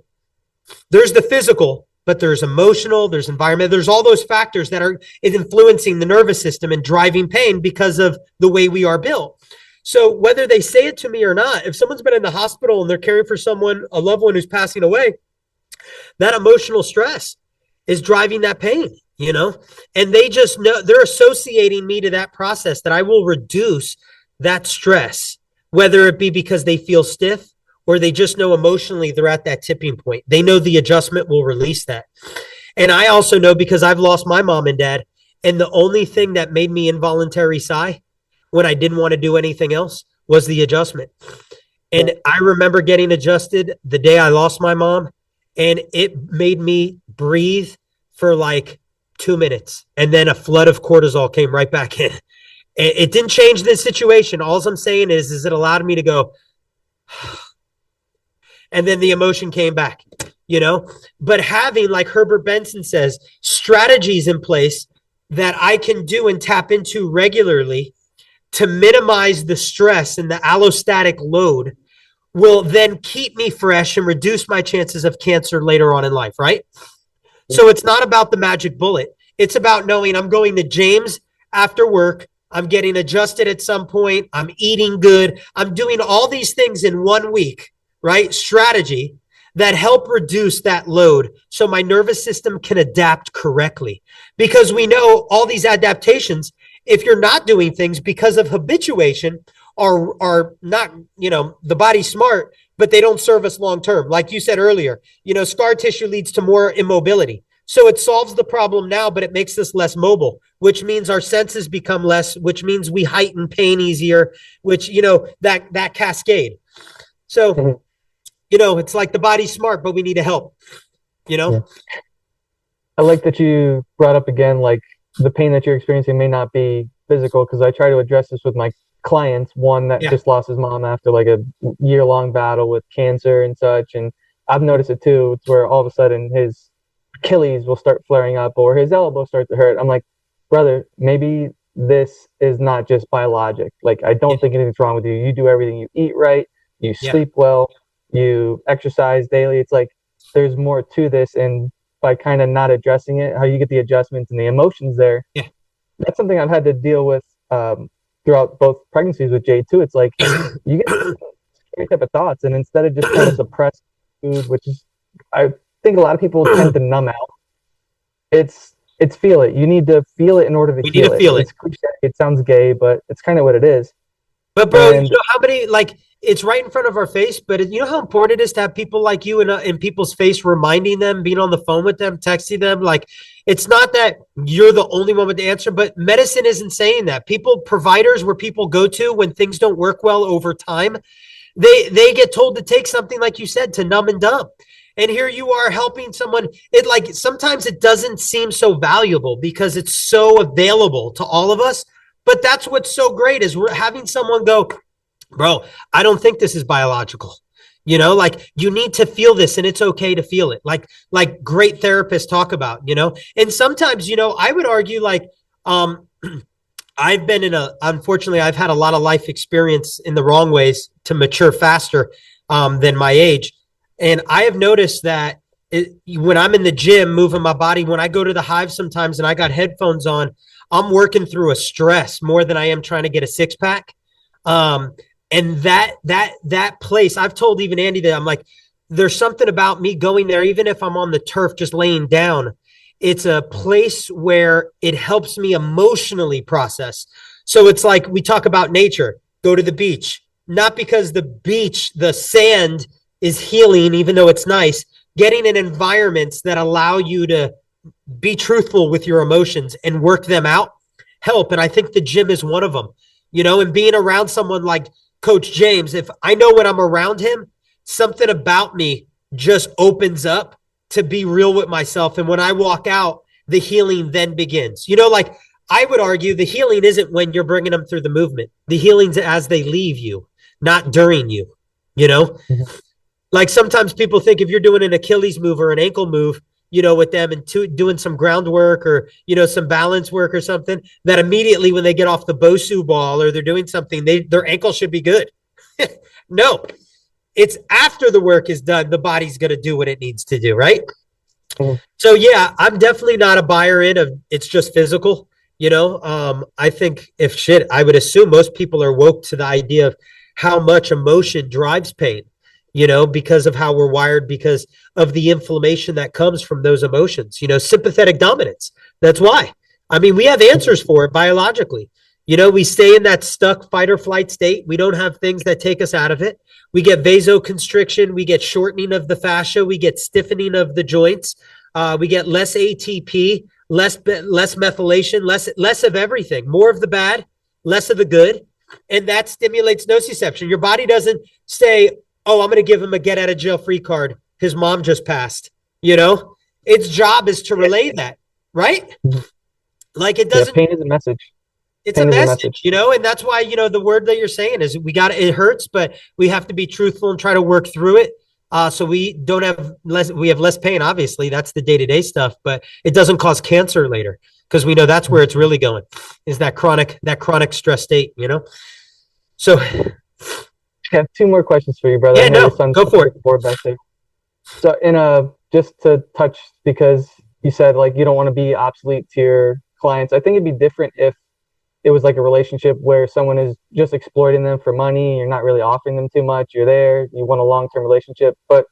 There's the physical, but there's emotional, there's environment, there's all those factors that are influencing the nervous system and driving pain because of the way we are built. So whether they say it to me or not, if someone's been in the hospital and they're caring for someone, a loved one who's passing away, that emotional stress is driving that pain, and they just know, they're associating me to that process, that I will reduce that stress, whether it be because they feel stiff or they just know emotionally they're at that tipping point. They know the adjustment will release that. And I also know, because I've lost my mom and dad, and the only thing that made me involuntary sigh when I didn't want to do anything else was the adjustment. And I remember getting adjusted the day I lost my mom, and it made me breathe for like 2 minutes. And then a flood of cortisol came right back in. It didn't change the situation. All I'm saying is it allowed me to go, and then the emotion came back, but having, like Herbert Benson says, strategies in place that I can do and tap into regularly to minimize the stress and the allostatic load will then keep me fresh and reduce my chances of cancer later on in life, right? So it's not about the magic bullet. It's about knowing I'm going to James after work. I'm getting adjusted at some point. I'm eating good. I'm doing all these things in 1 week, right? Strategy that help reduce that load so my nervous system can adapt correctly. Because we know all these adaptations, if you're not doing things because of habituation, are not, the body's smart, but they don't serve us long term. Like you said earlier, scar tissue leads to more immobility. So it solves the problem now, but it makes us less mobile, which means our senses become less, which means we heighten pain easier, which, that cascade. So, it's like the body's smart, but we need to help, Yeah. I like that you brought up again, like the pain that you're experiencing may not be physical, because I try to address this with my clients, one that just lost his mom after like a year-long battle with cancer and such. And I've noticed it too. It's where all of a sudden his Achilles will start flaring up or his elbow starts to hurt. I'm like, brother, maybe this is not just biologic. Like, I don't think anything's wrong with you. You do everything. You eat right. You sleep well. You exercise daily. It's like there's more to this. And by kind of not addressing it, how you get the adjustments and the emotions there, that's something I've had to deal with throughout both pregnancies with Jade too. It's like you get scary type of thoughts, and instead of just trying to suppress food, which is, I think a lot of people tend to numb out, it's feel it. You need to feel it in order to heal it. It's cliche. It sounds gay, but it's kind of what it is. But bro, you know how many, like, it's right in front of our face, but you know how important it is to have people like you in people's face, reminding them, being on the phone with them, texting them. Like, it's not that you're the only one with the answer, but medicine isn't saying that. Providers where people go to when things don't work well over time, They get told to take something, like you said, to numb and dumb. And here you are helping someone. It like sometimes it doesn't seem so valuable because it's so available to all of us. But that's what's so great is we're having someone go, bro, I don't think this is biological. You know, like you need to feel this and it's okay to feel it. Like great therapists talk about, you know, and sometimes, you know, I would argue like, unfortunately, I've had a lot of life experience in the wrong ways to mature faster than my age. And I have noticed that when I'm in the gym, moving my body, when I go to the hive sometimes and I got headphones on, I'm working through a stress more than I am trying to get a six pack. And that place, I've told even Andy that I'm like, there's something about me going there, even if I'm on the turf, just laying down. It's a place where it helps me emotionally process. So it's like we talk about nature, go to the beach, not because the beach, the sand is healing, even though it's nice, getting in environments that allow you to be truthful with your emotions and work them out help. And I think the gym is one of them, you know, and being around someone like Coach James, if I know when I'm around him, something about me just opens up to be real with myself. And when I walk out, the healing then begins. You know, like I would argue the healing isn't when you're bringing them through the movement. The healing's as they leave you, not during you, you know? Mm-hmm. Like sometimes people think if you're doing an Achilles move or an ankle move, you know, with them and doing some groundwork or, you know, some balance work or something, that immediately when they get off the Bosu ball or they're doing something, their ankle should be good. No, it's after the work is done, the body's going to do what it needs to do, right? Mm-hmm. So, yeah, I'm definitely not a buyer in of it's just physical, you know. I think I would assume most people are woke to the idea of how much emotion drives pain. You know, because of how we're wired, because of the inflammation that comes from those emotions, you know, sympathetic dominance. That's why. I mean, we have answers for it biologically. You know, we stay in that stuck fight or flight state. We don't have things that take us out of it. We get vasoconstriction. We get shortening of the fascia. We get stiffening of the joints. We get less ATP, less methylation, less of everything, more of the bad, less of the good. And that stimulates nociception. Your body doesn't say, oh, I'm going to give him a get out of jail free card. His mom just passed. You know, its job is to relay that, right? Like it doesn't. Pain is a message. It's a message, you know, and that's why, you know, the word that you're saying is it hurts, but we have to be truthful and try to work through it. So we have less pain. Obviously, that's the day-to-day stuff, but it doesn't cause cancer later because we know that's where it's really going is that chronic stress state, you know? So. I have two more questions for you, brother. Yeah, no, go for it. Back there. So just to touch, because you said like you don't want to be obsolete to your clients. I think it'd be different if it was like a relationship where someone is just exploiting them for money. You're not really offering them too much. You're there. You want a long-term relationship. But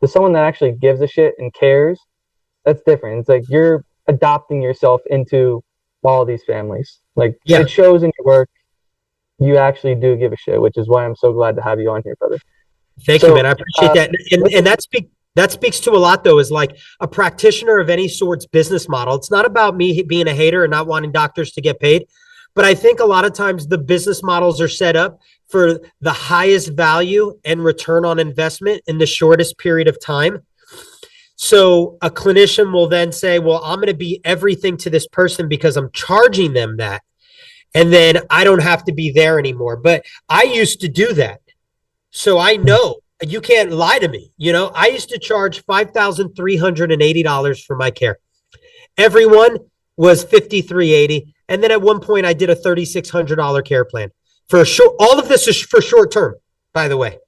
to someone that actually gives a shit and cares, that's different. It's like you're adopting yourself into all these families. Like It shows in your work. You actually do give a shit, which is why I'm so glad to have you on here, brother. Thank you, man. I appreciate that. And that speaks to a lot, though, is like a practitioner of any sort's business model. It's not about me being a hater and not wanting doctors to get paid. But I think a lot of times the business models are set up for the highest value and return on investment in the shortest period of time. So a clinician will then say, well, I'm going to be everything to this person because I'm charging them that. And then I don't have to be there anymore. But I used to do that. So I know you can't lie to me. You know, I used to charge $5,380 for my care. Everyone was $5,380. And then at one point I did a $3,600 care plan for short. All of this is for short term, by the way.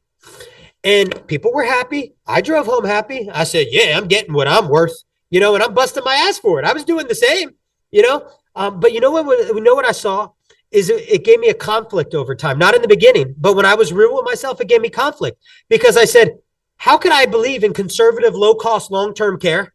And people were happy. I drove home happy. I said, yeah, I'm getting what I'm worth, you know, and I'm busting my ass for it. I was doing the same, you know. But you know what I saw is it gave me a conflict over time, not in the beginning, but when I was real with myself, it gave me conflict because I said, how can I believe in conservative, low cost, long-term care?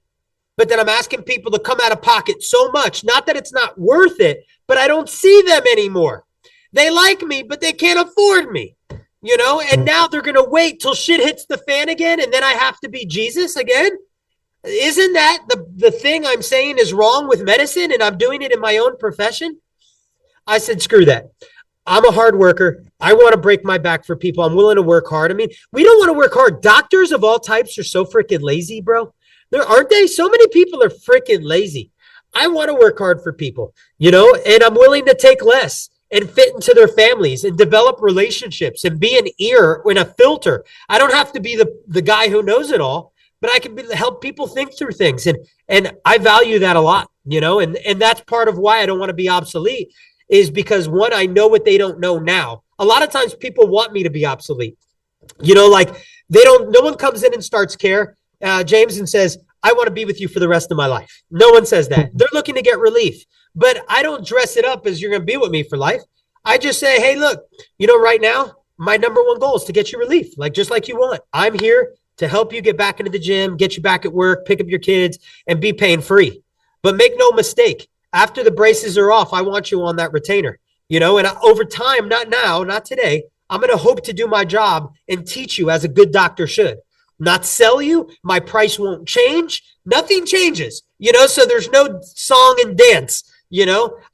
But then I'm asking people to come out of pocket so much, not that it's not worth it, but I don't see them anymore. They like me, but they can't afford me, you know, and now they're going to wait till shit hits the fan again. And then I have to be Jesus again. Isn't that the thing I'm saying is wrong with medicine and I'm doing it in my own profession? I said, screw that. I'm a hard worker. I want to break my back for people. I'm willing to work hard. I mean, we don't want to work hard. Doctors of all types are so freaking lazy, bro. There aren't they? So many people are freaking lazy. I want to work hard for people, and I'm willing to take less and fit into their families and develop relationships and be an ear and a filter. I don't have to be the guy who knows it all, but I can help people think through things. And I value that a lot, and that's part of why I don't want to be obsolete is because one, I know what they don't know now. A lot of times people want me to be obsolete, like no one comes in and starts care, James, and says, I want to be with you for the rest of my life. No one says that. They're looking to get relief, but I don't dress it up as you're going to be with me for life. I just say, hey, look, right now, my number one goal is to get you relief, just like you want. I'm here to help you get back into the gym, get you back at work, pick up your kids, and be pain free. But make no mistake, after the braces are off, I want you on that retainer, and over time, not now, not today, I'm going to hope to do my job and teach you as a good doctor should. Not sell you. My price won't change. Nothing changes, so there's no song and dance,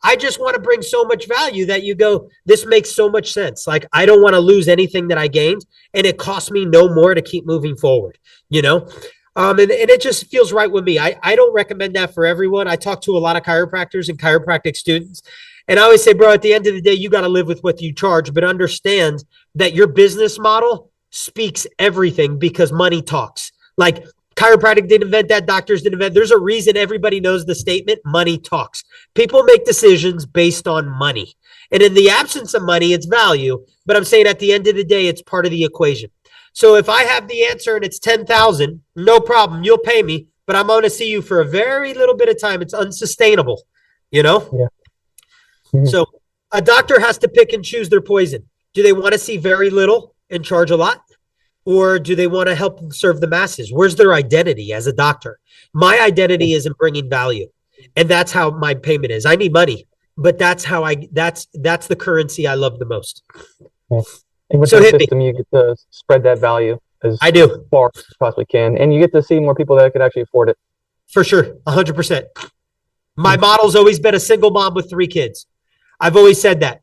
I just want to bring so much value that you go, this makes so much sense. Like, I don't want to lose anything that I gained, and it costs me no more to keep moving forward, and it just feels right with me. I don't recommend that for everyone. I talk to a lot of chiropractors and chiropractic students, and I always say, bro, at the end of the day, you got to live with what you charge, but understand that your business model speaks everything because money talks. Like, chiropractic didn't invent that. Doctors didn't invent. There's a reason everybody knows the statement, money talks. People make decisions based on money. And in the absence of money, it's value. But I'm saying at the end of the day, it's part of the equation. So if I have the answer and it's 10,000, no problem. You'll pay me, but I'm going to see you for a very little bit of time. It's unsustainable, Yeah. Mm-hmm. So a doctor has to pick and choose their poison. Do they want to see very little and charge a lot? Or do they want to help serve the masses? Where's their identity as a doctor? My identity is in bringing value. And that's how my payment is. I need money, but that's the currency I love the most. And with that system, you get to spread that value as far as you possibly can. And you get to see more people that could actually afford it. For sure. 100%. My model's always been a single mom with 3 kids. I've always said that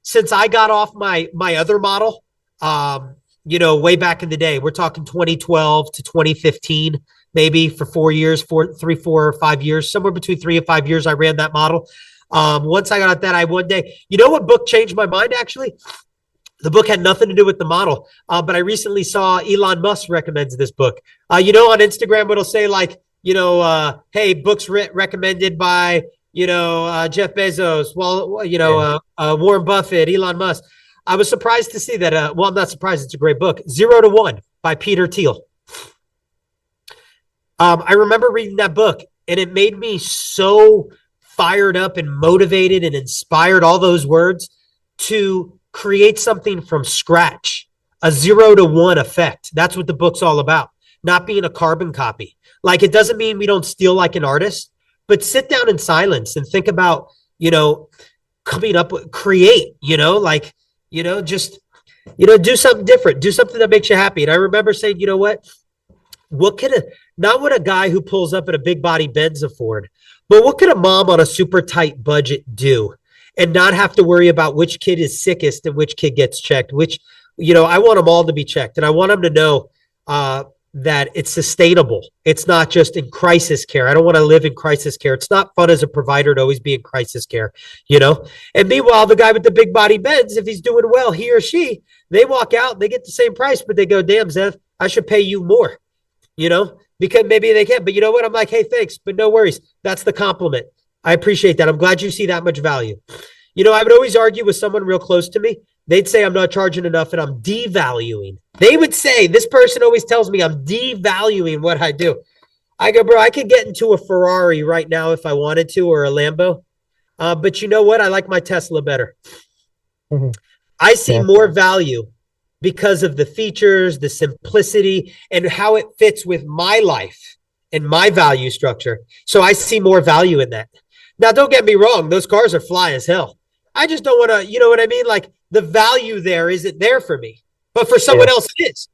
since I got off my other model, way back in the day, we're talking 2012 to 2015, maybe for 4 years, 4 or 5 years, somewhere between 3 and 5 years, I ran that model. Once I got that, one day, what book changed my mind, actually? The book had nothing to do with the model, but I recently saw Elon Musk recommends this book. On Instagram, it'll say hey, books recommended by, Jeff Bezos, Warren Buffett, Elon Musk. I was surprised to see that. I'm not surprised. It's a great book. 0 to 1 by Peter Thiel. I remember reading that book, and it made me so fired up and motivated and inspired, all those words, to create something from scratch, a 0 to 1 effect. That's what the book's all about, not being a carbon copy. Like, it doesn't mean we don't steal like an artist, but sit down in silence and think about, coming up with, create, just, do something different, do something that makes you happy. And I remember saying, not what a guy who pulls up at a big body Benz afford, but what could a mom on a super tight budget do and not have to worry about which kid is sickest and which kid gets checked, I want them all to be checked. And I want them to know, that it's sustainable. It's not just in crisis care. I don't want to live in crisis care. It's not fun as a provider to always be in crisis care, And meanwhile, the guy with the big body Benz, if he's doing well, he or she, they walk out, they get the same price, but they go, damn, Zev, I should pay you more, because maybe they can. But you know what? I'm like, hey, thanks, but no worries. That's the compliment. I appreciate that. I'm glad you see that much value. I would always argue with someone real close to me. They'd say I'm not charging enough and I'm devaluing. They would say, this person always tells me I'm devaluing what I do. I go, bro, I could get into a Ferrari right now if I wanted to, or a Lambo. But you know what? I like my Tesla better. Mm-hmm. I see more value because of the features, the simplicity, and how it fits with my life and my value structure. So I see more value in that. Now, don't get me wrong. Those cars are fly as hell. I just don't want to, you know what I mean? Like, the value there isn't there for me, but for someone else it is,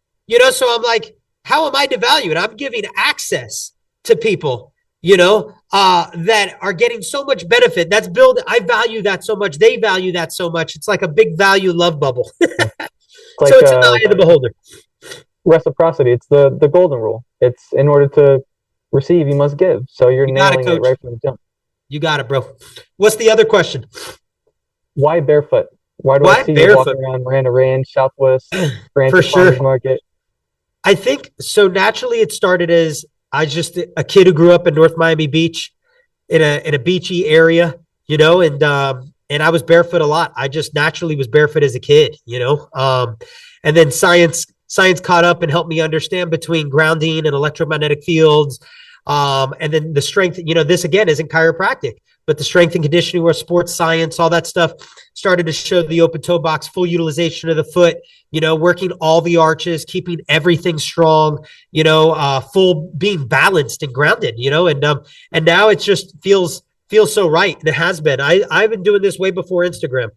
so I'm like, how am I devaluing? I'm giving access to people, that are getting so much benefit. I value that so much. They value that so much. It's like a big value love bubble. It's So like it's in the eye of the beholder. reciprocity. It's the golden rule. It's in order to receive, you must give. So you're You got it, nailing it coach. right from the jump. You got it, bro. What's the other question? Why barefoot? Why do I Why see you barefoot? walking around Miranda Ranch, Southwest, For Francis sure. Farmers Market? I think so. Naturally, it started as I just a kid who grew up in North Miami Beach in a beachy area, and I was barefoot a lot. I just naturally was barefoot as a kid, and then science caught up and helped me understand between grounding and electromagnetic fields. And then the strength, this again isn't chiropractic, but the strength and conditioning or sports science, all that stuff started to show the open toe box, full utilization of the foot, working all the arches, keeping everything strong, full being balanced and grounded, and now it just feels so right. And it has been. I've been doing this way before Instagram,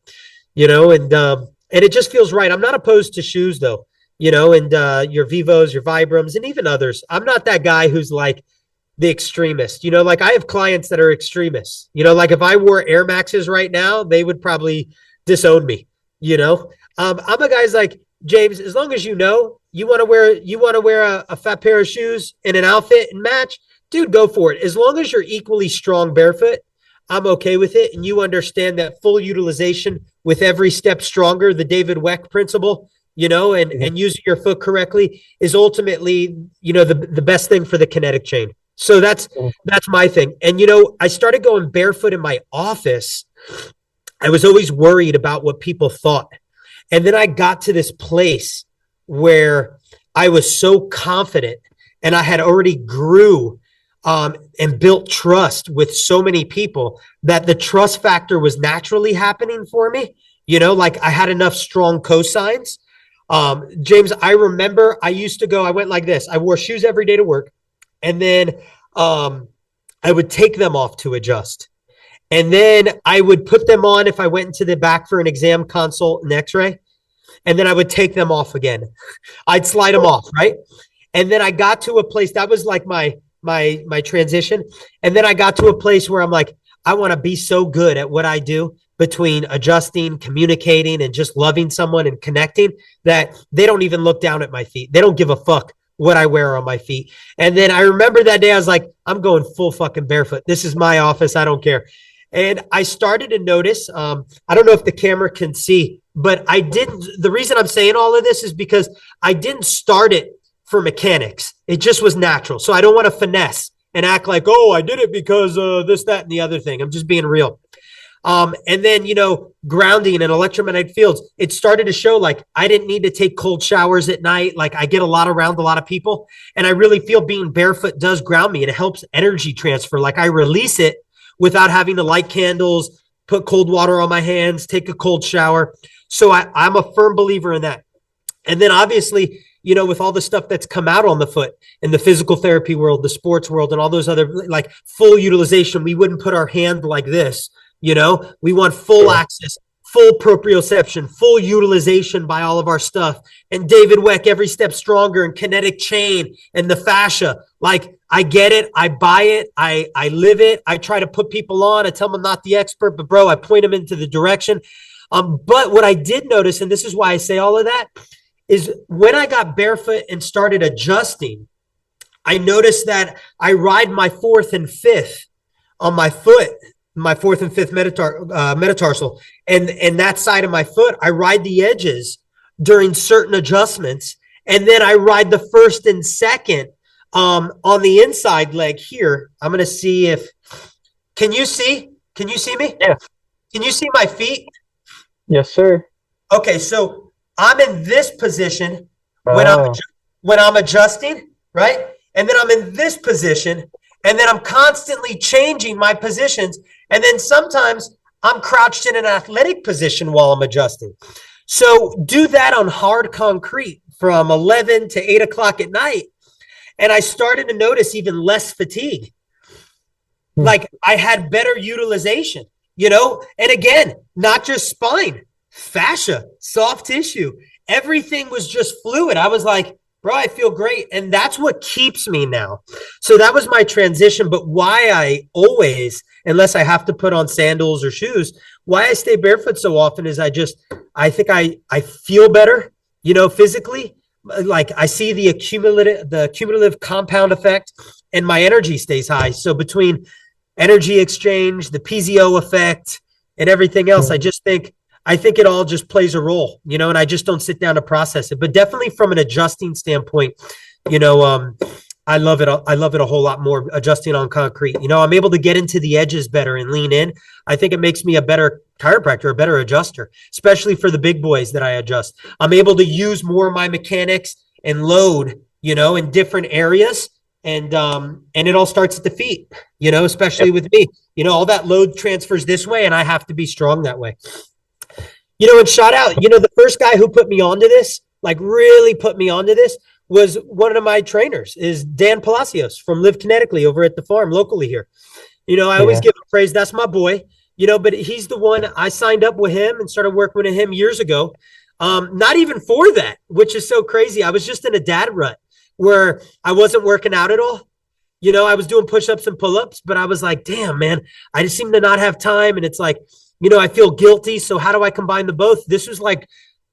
and it just feels right. I'm not opposed to shoes though, and your Vivos, your Vibrams, and even others. I'm not that guy who's like the extremist, like I have clients that are extremists, like if I wore Air Maxes right now, they would probably disown me, I'm a guy's like, James, as long as you want to wear a fat pair of shoes and an outfit and match, dude, go for it. As long as you're equally strong barefoot, I'm okay with it. And you understand that full utilization with every step stronger, the David Weck principle, and using your foot correctly is ultimately, the best thing for the kinetic chain. So that's my thing. And, I started going barefoot in my office. I was always worried about what people thought. And then I got to this place where I was so confident and I had already grew and built trust with so many people that the trust factor was naturally happening for me. Like I had enough strong cosigns. James, I remember I went like this. I wore shoes every day to work. And then I would take them off to adjust. And then I would put them on if I went into the back for an exam consult and x-ray. And then I would take them off again. I'd slide them off, right? And then I got to a place that was like my transition. And then I got to a place where I'm like, I want to be so good at what I do between adjusting, communicating, and just loving someone and connecting that they don't even look down at my feet. They don't give a fuck what I wear on my feet. And then I remember that day I was like, I'm going full fucking barefoot. This is my office. I don't care. And I started to notice, I don't know if the camera can see, but the reason I'm saying all of this is because I didn't start it for mechanics. It just was natural. So I don't want to finesse and act like, oh, I did it because this, that, and the other thing. I'm just being real. And then, grounding and electromagnetic fields, it started to show like I didn't need to take cold showers at night. Like I get around a lot of people, and I really feel being barefoot does ground me, and it helps energy transfer. Like I release it without having to light candles, put cold water on my hands, take a cold shower. So I'm a firm believer in that. And then obviously, with all the stuff that's come out on the foot in the physical therapy world, the sports world, and all those other like full utilization, we wouldn't put our hand like this. We want full access, full proprioception, full utilization by all of our stuff. And David Weck, every step stronger, and kinetic chain and the fascia. Like I get it. I buy it. I live it. I try to put people on. I tell them I'm not the expert, but bro, I point them into the direction. But what I did notice, and this is why I say all of that, is when I got barefoot and started adjusting, I noticed that I ride my fourth and fifth on my foot, my fourth and fifth metatarsal, and that side of my foot, I ride the edges during certain adjustments, and then I ride the first and second on the inside leg here. I'm going to see if, can you see me? Yeah. Can you see my feet? Yes, sir. Okay, so I'm in this position when I'm adjusting, right? And then I'm in this position, and then I'm constantly changing my positions. And then sometimes I'm crouched in an athletic position while I'm adjusting. So do that on hard concrete from 11 to 8 o'clock at night. And I started to notice even less fatigue. Like I had better utilization, and again, not just spine, fascia, soft tissue, everything was just fluid. I was like, Bro, I feel great. And that's what keeps me now. So that was my transition. But why I always, unless I have to put on sandals or shoes, why I stay barefoot so often is I think I feel better, physically. Like I see the cumulative compound effect, and my energy stays high. So between energy exchange, the PZO effect, and everything else, I think it all just plays a role, and I just don't sit down to process it. But definitely from an adjusting standpoint, you know, um, I love it. I love it a whole lot more adjusting on concrete. I'm able to get into the edges better and lean in. I think it makes me a better chiropractor, a better adjuster, especially for the big boys that I adjust. I'm able to use more of my mechanics and load, in different areas. And it all starts at the feet, especially with me. All that load transfers this way, and I have to be strong that way. And shout out, the first guy who put me onto this, like really put me onto this, was one of my trainers, is Dan Palacios from Live Kinetically over at the farm locally here. I always give him praise. That's my boy, but he's the one. I signed up with him and started working with him years ago. Not even for that, which is so crazy. I was just in a dad rut where I wasn't working out at all. I was doing push-ups and pull-ups, but I was like, damn, man, I just seem to not have time. And it's like, I feel guilty. So how do I combine the both? This was like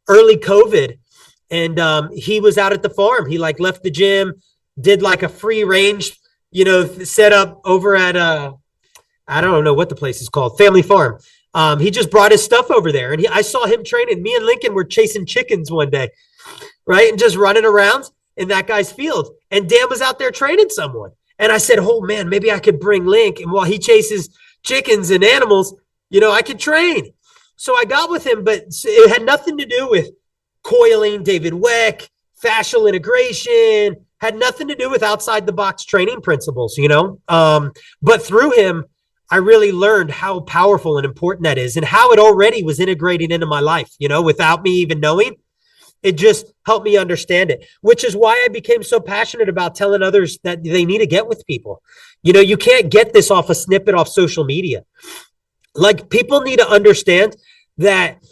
early COVID. And he was out at the farm. He like left the gym, did like a free range, set up over at, I don't know what the place is called, Family Farm. He just brought his stuff over there. And I saw him training. Me and Lincoln were chasing chickens one day, right? And just running around in that guy's field. And Dan was out there training someone. And I said, oh man, maybe I could bring Link. And while he chases chickens and animals, I could train. So I got with him, but it had nothing to do with coiling, David Weck, fascial integration, had nothing to do with outside the box training principles, but through him, I really learned how powerful and important that is and how it already was integrated into my life, without me even knowing. It just helped me understand it, which is why I became so passionate about telling others that they need to get with people. You can't get this off a snippet off social media. Like, people need to understand that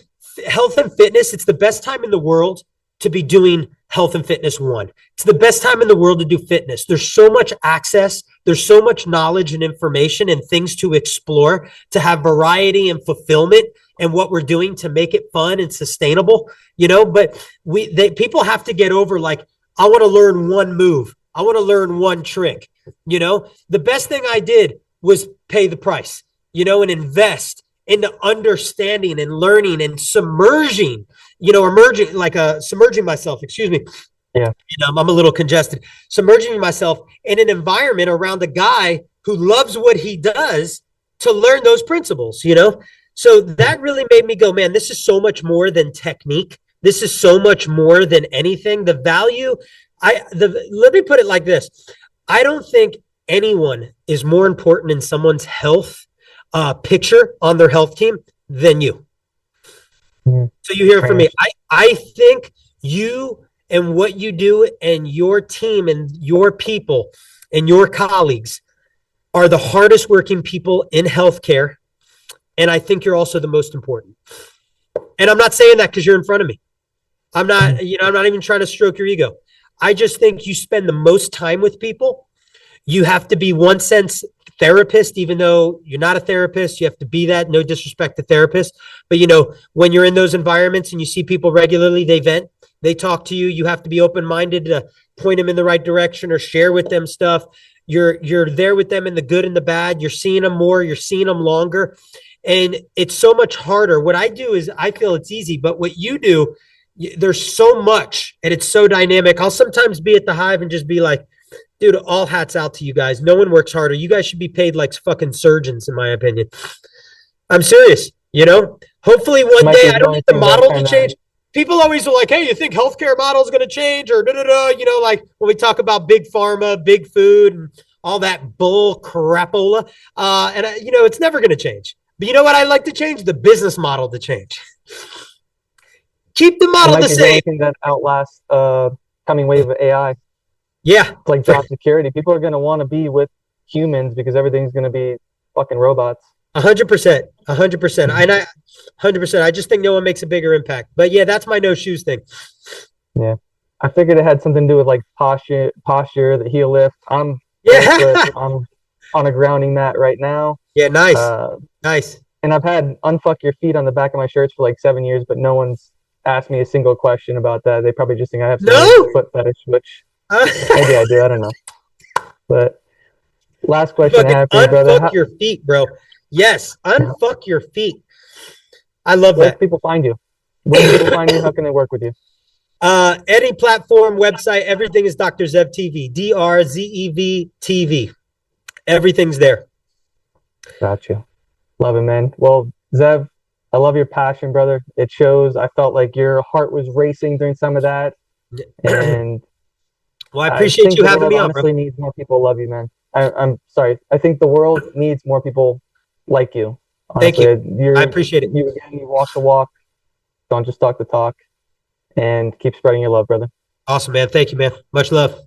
health and fitness, it's the best time in the world to be doing health and fitness one. It's the best time in the world to do fitness. There's so much access. There's so much knowledge and information and things to explore, to have variety and fulfillment and what we're doing to make it fun and sustainable, but people have to get over like, I want to learn one move. I want to learn one trick. The best thing I did was pay the price, and invest into understanding and learning and submerging, submerging myself, excuse me. Yeah. I'm a little congested. Submerging myself in an environment around a guy who loves what he does to learn those principles, So that really made me go, man, this is so much more than technique. This is so much more than anything. The value, let me put it like this. I don't think anyone is more important in someone's health picture on their health team than you. So you hear it from me. I think you and what you do and your team and your people and your colleagues are the hardest working people in healthcare. And I think you're also the most important. And I'm not saying that because you're in front of me. I'm not even trying to stroke your ego. I just think you spend the most time with people. You have to be one sense therapist, even though you're not a therapist. You have to be that. No disrespect to therapists. But, when you're in those environments and you see people regularly, they vent, they talk to you. You have to be open-minded to point them in the right direction or share with them stuff. You're there with them in the good and the bad. You're seeing them more. You're seeing them longer. And it's so much harder. What I do is I feel it's easy, but what you do, there's so much and it's so dynamic. I'll sometimes be at the Hive and just be like, dude, all hats out to you guys. No one works harder. You guys should be paid like fucking surgeons, in my opinion. I'm serious, Hopefully one day, I don't need the model to change. People always are like, hey, you think healthcare model is going to change or like when we talk about big pharma, big food, and all that bull crapola. It's never going to change. But you know what I'd like to change? The business model to change. Keep the model the same. Anything that outlasts coming wave of AI. Yeah. It's like job security. People are going to want to be with humans because everything's going to be fucking robots. 100%. 100%. And 100%. I just think no one makes a bigger impact. But yeah, that's my no shoes thing. Yeah. I figured it had something to do with like posture, the heel lift. I'm Yeah. barefoot. I'm on a grounding mat right now. Yeah. Nice. Uh, Nice. and I've had unfuck your feet on the back of my shirts for like 7 years, but no one's asked me a single question about that. They probably just think I have some weird No. foot fetish, which maybe I do. I don't know. But last question I Fucking have for you, brother. unfuck your feet, bro. Yes. Unfuck your feet. I love Where that. can people find you? Where can people find you? How can they work with you? Any platform, website, everything is Dr. Zev TV. DRZEV TV. Everything's there. Got you. Love it, man. Well, Zev, I love your passion, brother. It shows. I felt like your heart was racing during some of that. And Well, I I appreciate think you the having world me on, bro. honestly needs more people love you, man. I'm sorry. I think the world needs more people like you. Thank Honestly, you. I appreciate it. you walk the walk. Don't just talk the talk. And keep spreading your love, brother. Awesome, man. Thank you, man. Much love.